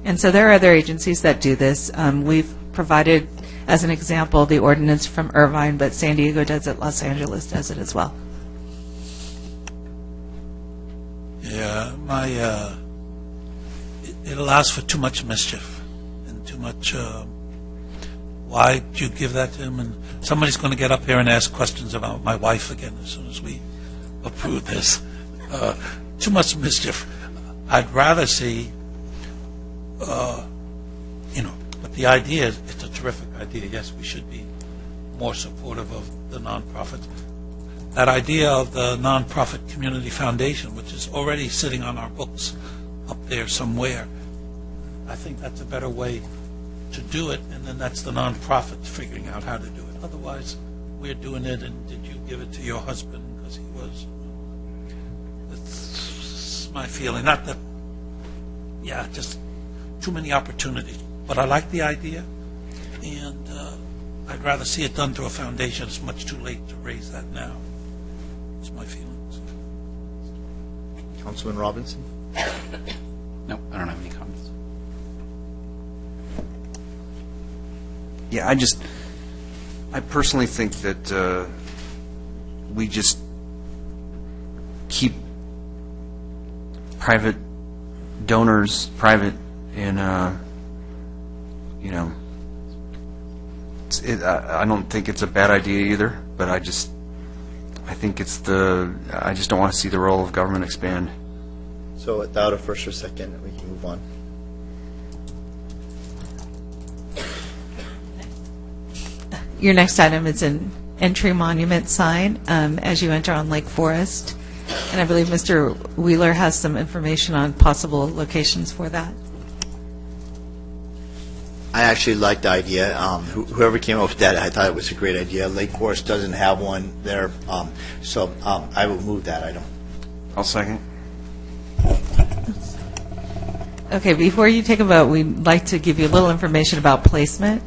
And so there are other agencies that do this. We've provided, as an example, the ordinance from Irvine, but San Diego does it, Los Angeles does it as well. Yeah, it allows for too much mischief and too much, why do you give that to him? And somebody's going to get up here and ask questions about my wife again as soon as we approve this. Too much mischief. I'd rather see, but the idea is, it's a terrific idea. Yes, we should be more supportive of the nonprofits. That idea of the nonprofit community foundation, which is already sitting on our books up there somewhere, I think that's a better way to do it, and then that's the nonprofit figuring out how to do it. Otherwise, we're doing it, and did you give it to your husband because he was? That's my feeling. Not that, yeah, just too many opportunities. But I like the idea, and I'd rather see it done through a foundation. It's much too late to raise that now. That's my feelings. Councilman Robinson? No, I don't have any comments. Yeah, I personally think that we just keep private donors private, and I don't think it's a bad idea either, but I just don't want to see the role of government expand. So without a first or second, we can move on. Your next item is an entry monument sign as you enter on Lake Forest. And I believe Mr. Wheeler has some information on possible locations for that. I actually like the idea. Whoever came up with that, I thought it was a great idea. Lake Forest doesn't have one there, so I will move that item. I'll second. Okay, before you take a vote, we'd like to give you a little information about placement.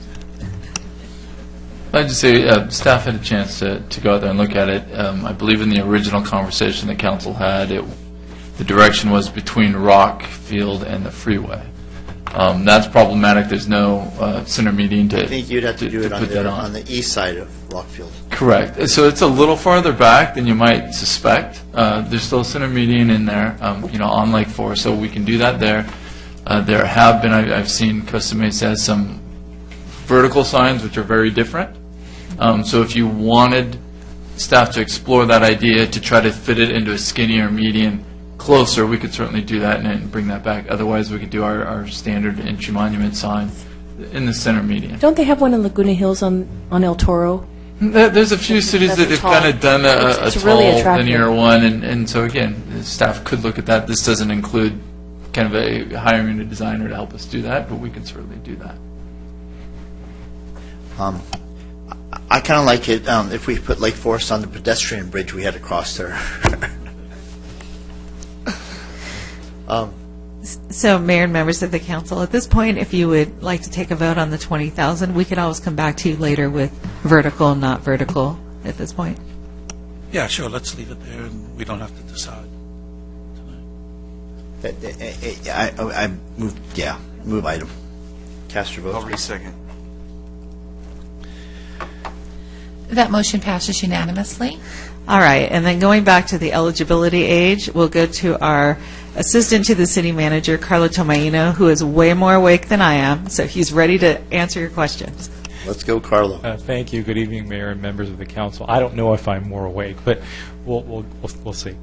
I'd just say staff had a chance to go out there and look at it. I believe in the original conversation the council had, the direction was between Rock Field and the freeway. That's problematic. There's no center median to I think you'd have to do it put that on the east side of Rockfield. Correct. So it's a little farther back than you might suspect. There's still a center median in there, on Lake Forest, so we can do that there. There have been, I've seen Costa Mesa has some vertical signs which are very different. So if you wanted staff to explore that idea to try to fit it into a skinnier median closer, we could certainly do that and bring that back. Otherwise, we could do our standard entry monument sign in the center median. Don't they have one in Laguna Hills on El Toro? There's a few cities that have kind of done a It's tall, really attractive. linear one, and so again, staff could look at that. This doesn't include kind of hiring a designer to help us do that, but we can certainly do that. I kind of like it if we put Lake Forest on the pedestrian bridge we had to cross there. So, Mayor and members of the council, at this point, if you would like to take a vote on the 20,000, we could always come back to you later with vertical, not vertical at this point. Yeah, sure, let's leave it there, and we don't have to decide. I move item. Cast your vote. I'll re-second. That motion passes unanimously. All right, and then going back to the eligibility age, we'll go to our assistant to the city manager, Carlo Tomaino, who is way more awake than I am, so he's ready to answer your questions. Let's go, Carlo. Thank you. Good evening, Mayor and members of the council. I don't know if I'm more awake, but we'll see.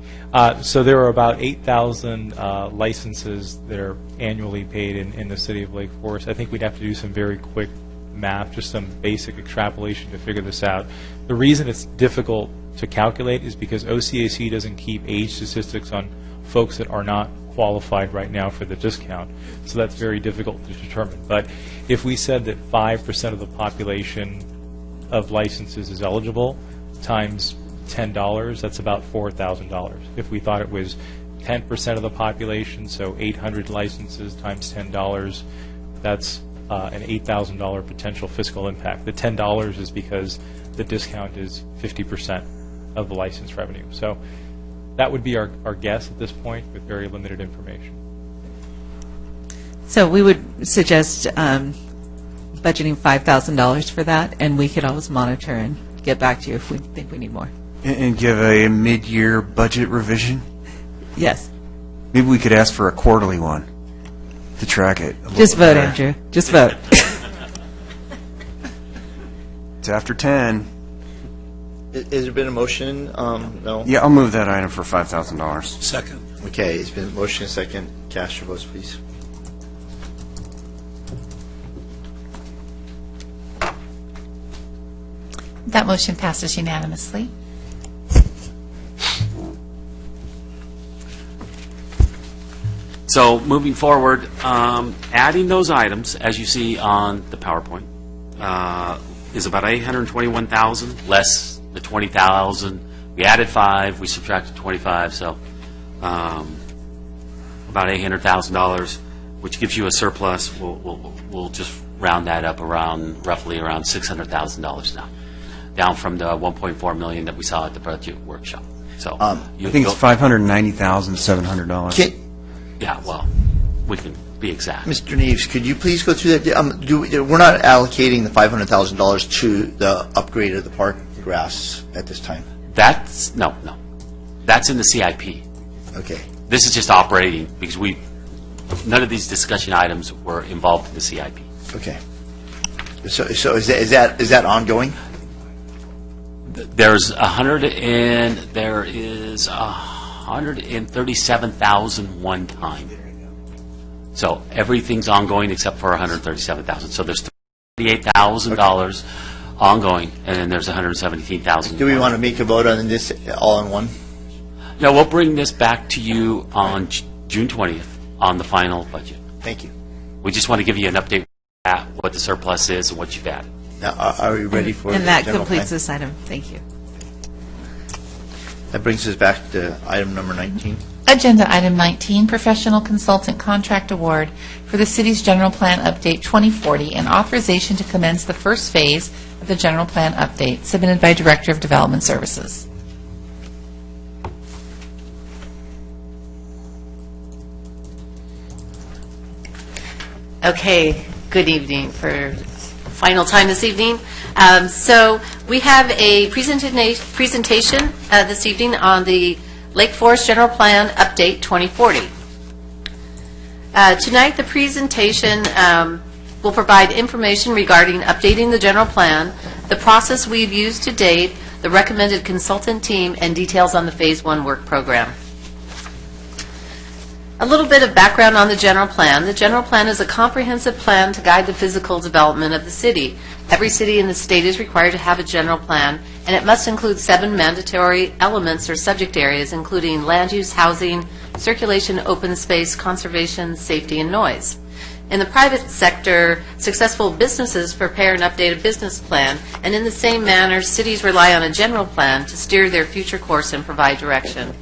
So there are about 8,000 licenses that are annually paid in the city of Lake Forest. I think we'd have to do some very quick math, just some basic extrapolation to figure this out. The reason it's difficult to calculate is because OCAC doesn't keep age statistics on folks that are not qualified right now for the discount. So that's very difficult to determine. But if we said that 5% of the population of licenses is eligible times $10, that's about $4,000. If we thought it was 10% of the population, so 800 licenses times $10, that's an $8,000 potential fiscal impact. The $10 is because the discount is 50% of the license revenue. So that would be our guess at this point with very limited information. So we would suggest budgeting $5,000 for that, and we could always monitor and get back to you if we think we need more. And give a mid-year budget revision? Yes. Maybe we could ask for a quarterly one to track it. Just vote, Andrew. Just vote. It's after 10. Has there been a motion? No? Yeah, I'll move that item for $5,000. Second. Okay, it's been motion and second. Cast your votes, please. That motion passes unanimously. So moving forward, adding those items, as you see on the PowerPoint, is about $821,000 less the $20,000. We added 5, we subtracted 25, so about $800,000, which gives you a surplus. We'll just round that up roughly around $600,000 now, down from the $1.4 million that we saw at the budget workshop. So I think it's $590,700. Yeah, well, we can be exact. Mr. Neves, could you please go through that? We're not allocating the $500,000 to the upgrade of the park grass at this time. That's, no. That's in the CIP. Okay. This is just operating because none of these discussion items were involved in the CIP. Okay. So is that ongoing? There is 137,000 one time. So everything's ongoing except for 137,000. So there's $38,000 ongoing, and then there's 117,000. Do we want to make a vote on this all in one? No, we'll bring this back to you on June 20th on the final budget. Thank you. We just want to give you an update at what the surplus is and what you've added. Now, are we ready for And the that general completes plan? this item. Thank you. That brings us back to item number 19. Agenda item 19, professional consultant contract award for the city's general plan update 2040 and authorization to commence the first phase of the general plan update, submitted by Director of Development Services. Okay, good evening for final time this evening. So we have a presentation this evening on the Lake Forest General Plan Update 2040. Tonight, the presentation will provide information regarding updating the general plan, the process we've used to date, the recommended consultant team, and details on the Phase 1 work program. A little bit of background on the general plan. The general plan is a comprehensive plan to guide the physical development of the city. Every city in the state is required to have a general plan, and it must include 7 mandatory elements or subject areas, including land use, housing, circulation, open space, conservation, safety, and noise. In the private sector, successful businesses prepare and update a business plan, and in the same manner, cities rely on a general plan to steer their future course and provide direction.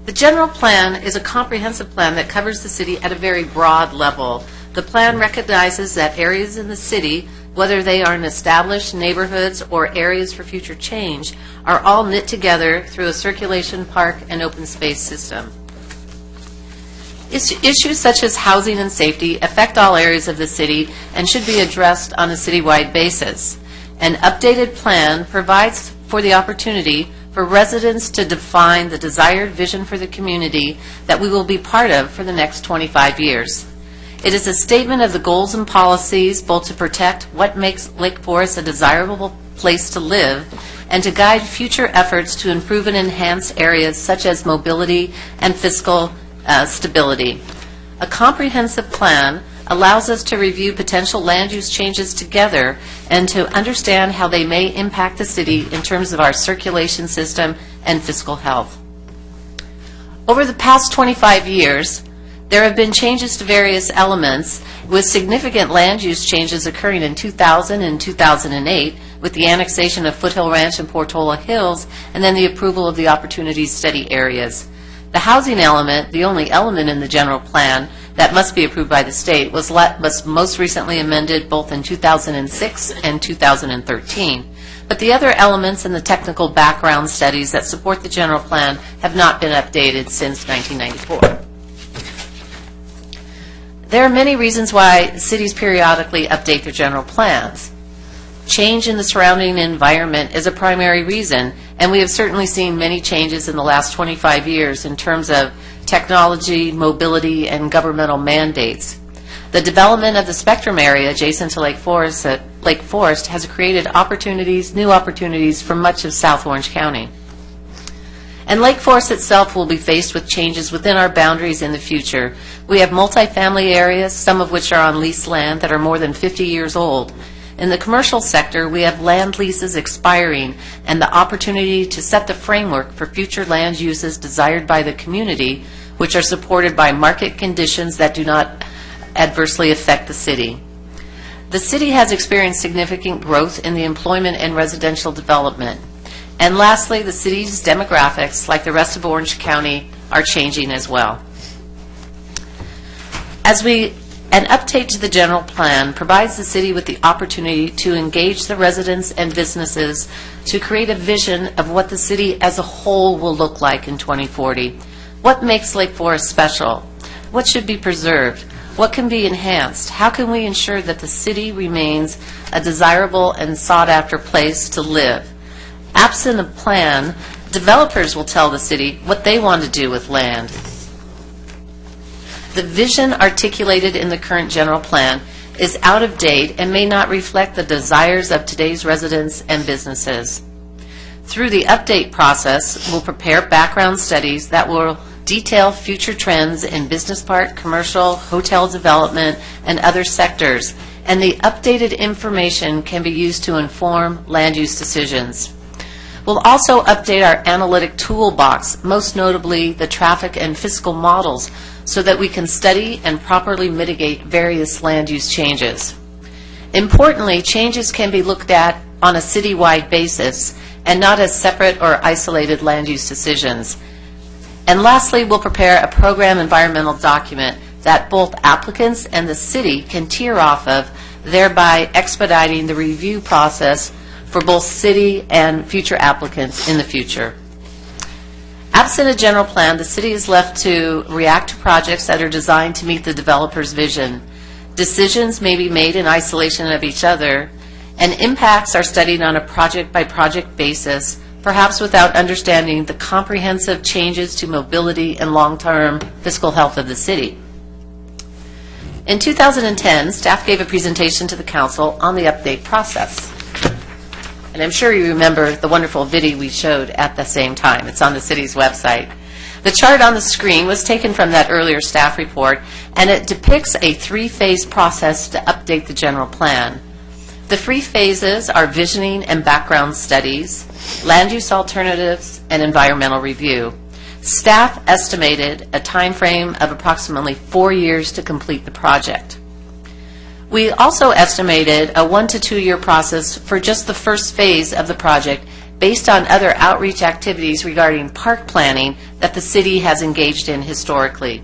The general plan is a comprehensive plan that covers the city at a very broad level. The plan recognizes that areas in the city, whether they are in established neighborhoods or areas for future change, are all knit together through a circulation, park, and open space system. Issues such as housing and safety affect all areas of the city and should be addressed on a citywide basis. An updated plan provides for the opportunity for residents to define the desired vision for the community that we will be part of for the next 25 years. It is a statement of the goals and policies both to protect what makes Lake Forest a desirable place to live and to guide future efforts to improve and enhance areas such as mobility and fiscal stability. A comprehensive plan allows us to review potential land use changes together and to understand how they may impact the city in terms of our circulation system and fiscal health. Over the past 25 years, there have been changes to various elements, with significant land use changes occurring in 2000 and 2008 with the annexation of Foothill Ranch and Portola Hills, and then the approval of the Opportunity Study areas. The housing element, the only element in the general plan that must be approved by the state, was most recently amended both in 2006 and 2013. But the other elements and the technical background studies that support the general plan have not been updated since 1994. There are many reasons why cities periodically update their general plans. Change in the surrounding environment is a primary reason, and we have certainly seen many changes in the last 25 years in terms of technology, mobility, and governmental mandates. The development of the Spectrum area adjacent to Lake Forest has created new opportunities for much of South Orange County. And Lake Forest itself will be faced with changes within our boundaries in the future. We have multifamily areas, some of which are on leased land that are more than 50 years old. In the commercial sector, we have land leases expiring and the opportunity to set the framework for future land uses desired by the community, which are supported by market conditions that do not adversely affect the city. The city has experienced significant growth in the employment and residential development. And lastly, the city's demographics, like the rest of Orange County, are changing as well. An update to the general plan provides the city with the opportunity to engage the residents and businesses to create a vision of what the city as a whole will look like in 2040. What makes Lake Forest special? What should be preserved? What can be enhanced? How can we ensure that the city remains a desirable and sought-after place to live? Absent a plan, developers will tell the city what they want to do with land. The vision articulated in the current general plan is out of date and may not reflect the desires of today's residents and businesses. Through the update process, we'll prepare background studies that will detail future trends in business park, commercial, hotel development, and other sectors, and the updated information can be used to inform land use decisions. We'll also update our analytic toolbox, most notably the traffic and fiscal models, so that we can study and properly mitigate various land use changes. Importantly, changes can be looked at on a citywide basis and not as separate or isolated land use decisions. And lastly, we'll prepare a program environmental document that both applicants and the city can tier off of, thereby expediting the review process for both city and future applicants in the future. Absent a general plan, the city is left to react to projects that are designed to meet the developer's vision. Decisions may be made in isolation of each other, and impacts are studied on a project-by-project basis, perhaps without understanding the comprehensive changes to mobility and long-term fiscal health of the city. In 2010, staff gave a presentation to the council on the update process. And I'm sure you remember the wonderful video we showed at the same time. It's on the city's website. The chart on the screen was taken from that earlier staff report, and it depicts a three-phase process to update the general plan. The three phases are visioning and background studies, land use alternatives, and environmental review. Staff estimated a time frame of approximately 4 years to complete the project. We also estimated a 1 to 2 year process for just the first phase of the project based on other outreach activities regarding park planning that the city has engaged in historically.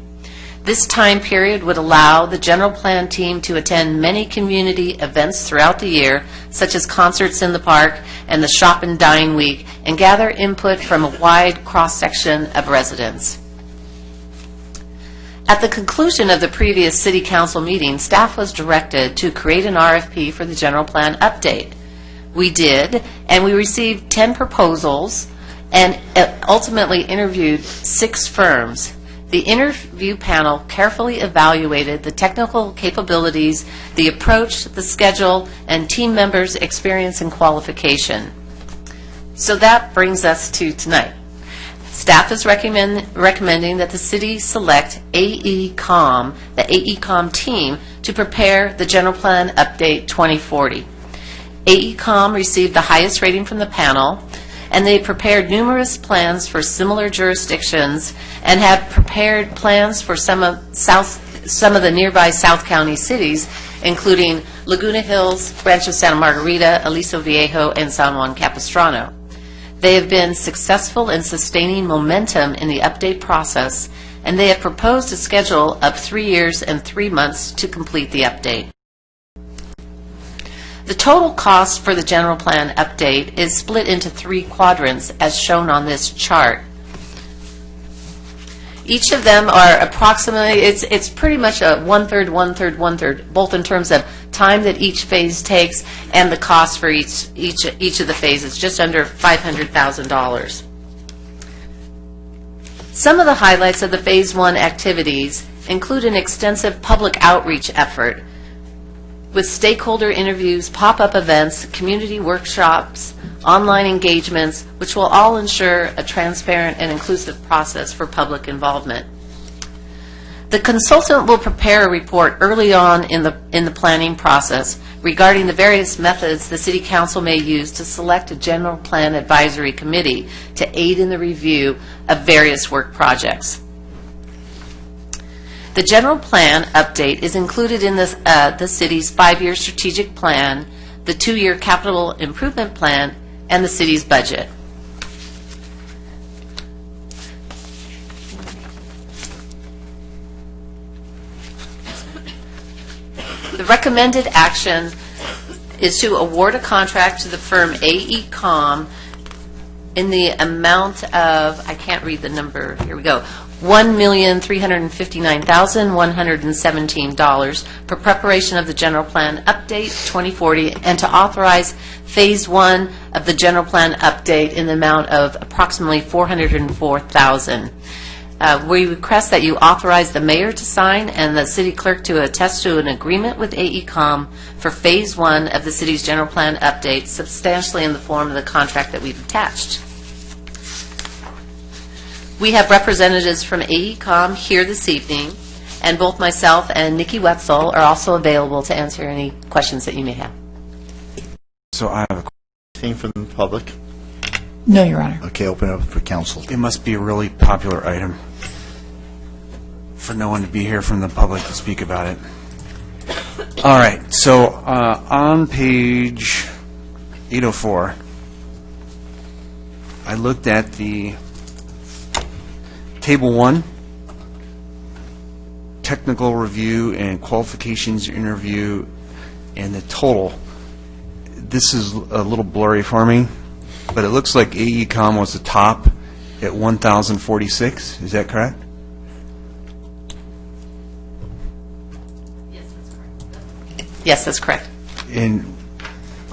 This time period would allow the general plan team to attend many community events throughout the year, such as concerts in the park and the Shop and Dine Week, and gather input from a wide cross-section of residents. At the conclusion of the previous City Council meeting, staff was directed to create an RFP for the general plan update. We did, and we received 10 proposals and ultimately interviewed 6 firms. The interview panel carefully evaluated the technical capabilities, the approach, the schedule, and team members' experience and qualification. So that brings us to tonight. Staff is recommending that the city select AECom, the AECom team, to prepare the General Plan Update 2040. AECom received the highest rating from the panel, and they prepared numerous plans for similar jurisdictions and have prepared plans for some of the nearby South County cities, including Laguna Hills, Rancho Santa Margarita, Aliso Viejo, and San Juan Capistrano. They have been successful in sustaining momentum in the update process, and they have proposed a schedule of 3 years and 3 months to complete the update. The total cost for the general plan update is split into 3 quadrants as shown on this chart. Each of them are approximately, it's pretty much a one-third, one-third, one-third, both in terms of time that each phase takes and the cost for each of the phases, just under $500,000. Some of the highlights of the Phase 1 activities include an extensive public outreach effort with stakeholder interviews, pop-up events, community workshops, online engagements, which will all ensure a transparent and inclusive process for public involvement. The consultant will prepare a report early on in the planning process regarding the various methods the City Council may use to select a general plan advisory committee to aid in the review of various work projects. The general plan update is included in the city's 5-year strategic plan, the 2-year capital improvement plan, and the city's budget. The recommended action is to award a contract to the firm AECom in the amount of, I can't read the number, here we go, $1,359,117 for preparation of the General Plan Update 2040 and to authorize Phase 1 of the General Plan Update in the amount of approximately $404,000. We request that you authorize the mayor to sign and the city clerk to attest to an agreement with AECom for Phase 1 of the city's General Plan Update, substantially in the form of the contract that we've attached. We have representatives from AECom here this evening, and both myself and Nikki Wetzel are also available to answer any questions that you may have. So I have a Anything from the public? No, Your Honor. Okay, open it up for council. It must be a really popular item for no one to be here from the public to speak about it. All right, so on page 804, I looked at the Table 1, technical review and qualifications interview, and the total. This is a little blurry for me, but it looks like AECom was the top at 1,046. Is that correct? Yes, that's correct. And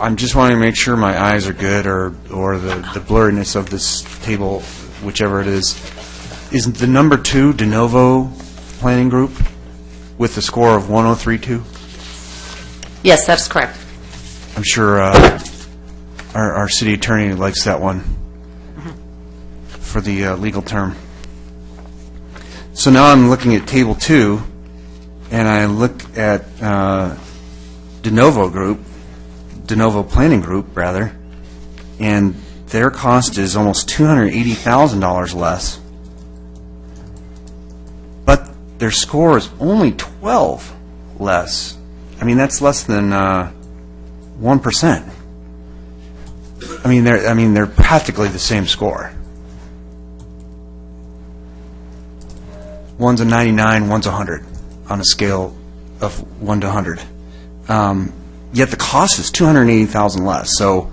I'm just wanting to make sure my eyes are good, or the blurriness of this table, whichever it is the number 2 de novo planning group with the score of 1032? Yes, that's correct. I'm sure our city attorney likes that one for the legal term. So now I'm looking at Table 2, and I look at de novo planning group, rather, and their cost is almost $280,000 less. But their score is only 12 less. I mean, that's less than 1%. I mean, they're practically the same score. One's a 99, one's 100 on a scale of 1 to 100. Yet the cost is $280,000 less. So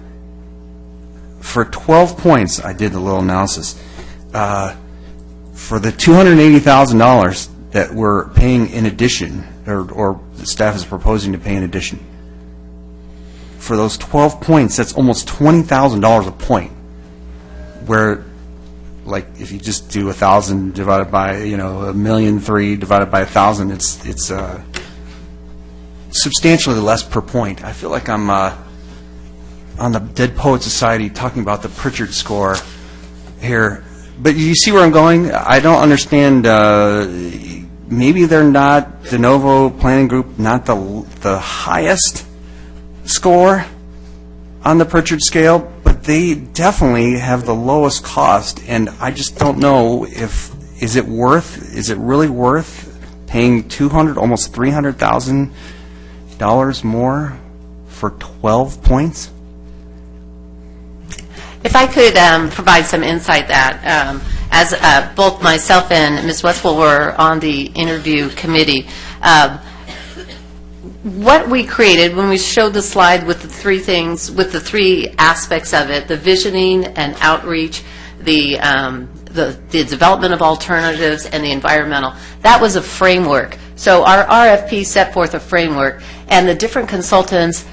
for 12 points, I did a little analysis. For the $280,000 that we're paying in addition, or the staff is proposing to pay in addition, for those 12 points, that's almost $20,000 a point. Where, like, if you just do 1,000 divided by, $1,000,003 divided by 1,000, it's substantially less per point. I feel like I'm on the Dead Poet Society talking about the Pritchard score here, But you see where I'm going? I don't understand, maybe they're not, de novo planning group, not the highest score on the Pritchard scale, but they definitely have the lowest cost, and I just don't know if, is it really worth paying almost $300,000 more for 12 points? If I could provide some insight that, as both myself and Ms. Westphal were on the interview committee, what we created when we showed the slide with the three things, with the three aspects of it, the visioning and outreach, the development of alternatives, and the environmental, that was a framework. So our RFP set forth a framework, and the different consultants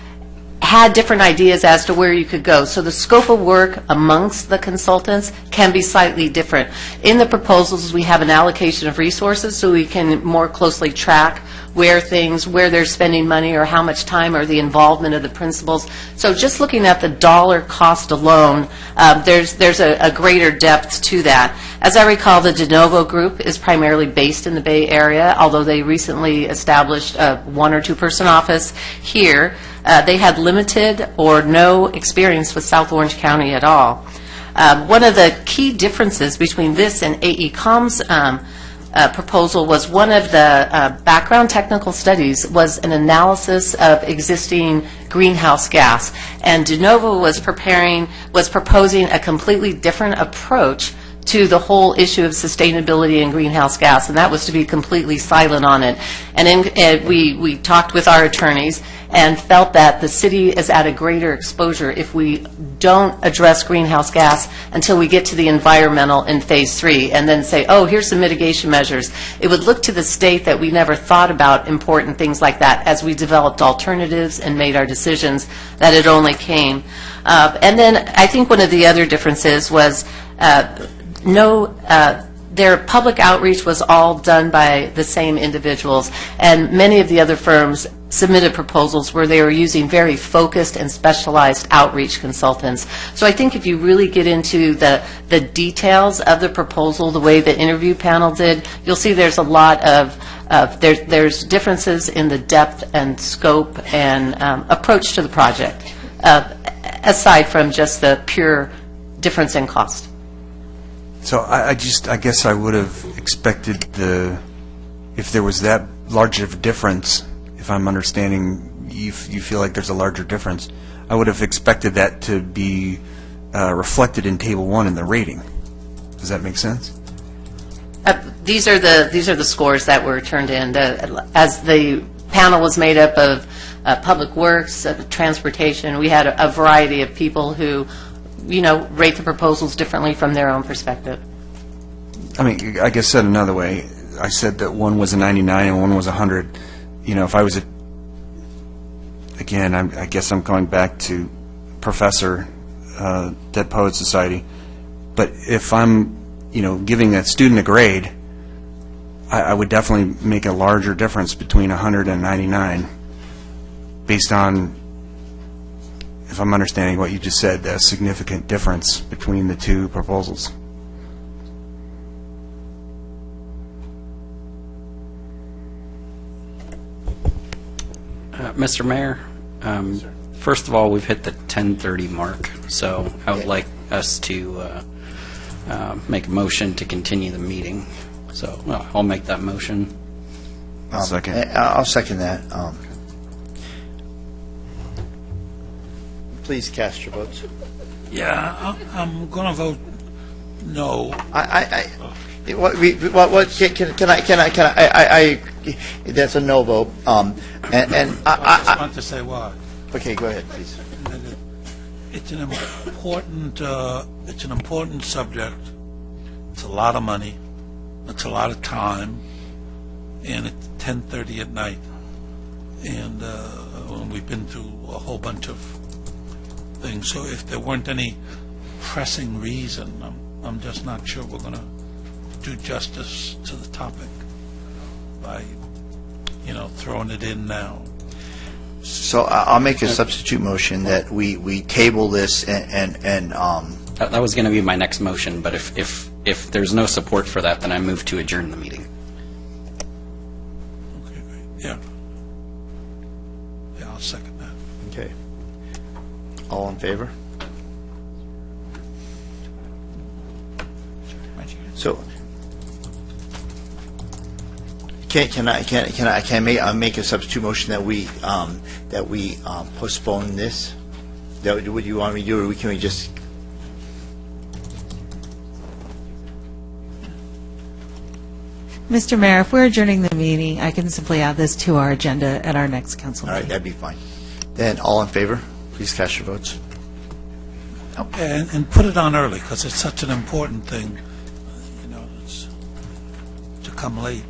had different ideas as to where you could go. So the scope of work amongst the consultants can be slightly different. In the proposals, we have an allocation of resources so we can more closely track where they're spending money or how much time or the involvement of the principals. So just looking at the dollar cost alone, there's a greater depth to that. As I recall, the De Novo group is primarily based in the Bay Area, although they recently established a 1 or 2 person office here. They had limited or no experience with South Orange County at all. One of the key differences between this and AECOM's proposal was one of the background technical studies was an analysis of existing greenhouse gas, and De Novo was proposing a completely different approach to the whole issue of sustainability and greenhouse gas, and that was to be completely silent on it. And we talked with our attorneys and felt that the city is at a greater exposure if we don't address greenhouse gas until we get to the environmental in phase 3 and then say, oh, here's some mitigation measures. It would look to the state that we never thought about important things like that as we developed alternatives and made our decisions, that it only came. And then I think one of the other differences was their public outreach was all done by the same individuals, and many of the other firms submitted proposals where they were using very focused and specialized outreach consultants. So I think if you really get into the details of the proposal, the way the interview panel did, you'll see there's a lot of there's differences in the depth and scope and approach to the project, aside from just the pure difference in cost. So I guess I would have expected if there was that large of a difference, if I'm understanding, you feel like there's a larger difference, I would have expected that to be reflected in Table 1 in the rating. Does that make sense? These are the scores that were turned in. As the panel was made up of public works, transportation, we had a variety of people who rate the proposals differently from their own perspective. I mean, I guess said another way, I said that one was a 99 and one was 100. If I was again, I guess I'm going back to Professor, Dead Poets Society, but if I'm, giving a student a grade, I would definitely make a larger difference between 100 and 99 based on, if I'm understanding what you just said, a significant difference between the two proposals. Mr. Mayor, first of all, we've hit the 10:30 mark, so I would like us to make a motion to continue the meeting. So I'll make that motion. I'll second that. Please cast your votes. Yeah, I'm going to vote no. That's a no vote. I just want to say why. Okay, go ahead, please. It's an important subject. It's a lot of money. It's a lot of time, and it's 10:30 at night. And we've been through a whole bunch of things. So if there weren't any pressing reason, I'm just not sure we're going to do justice to the topic by, throwing it in now. So I'll make a substitute motion that we table this and That was going to be my next motion, but if if there's no support for that, then I move to adjourn the meeting. Okay, great. Yeah. Yeah, I'll second that. Okay. All in favor? So, can I make a substitute motion that we postpone this? That what you want me to do, or can we just? Mr. Mayor, if we're adjourning the meeting, I can simply add this to our agenda at our next council All right, meeting. that'd be fine. Then, all in favor, please cast your votes. And put it on early, because it's such an important thing, it's to come late.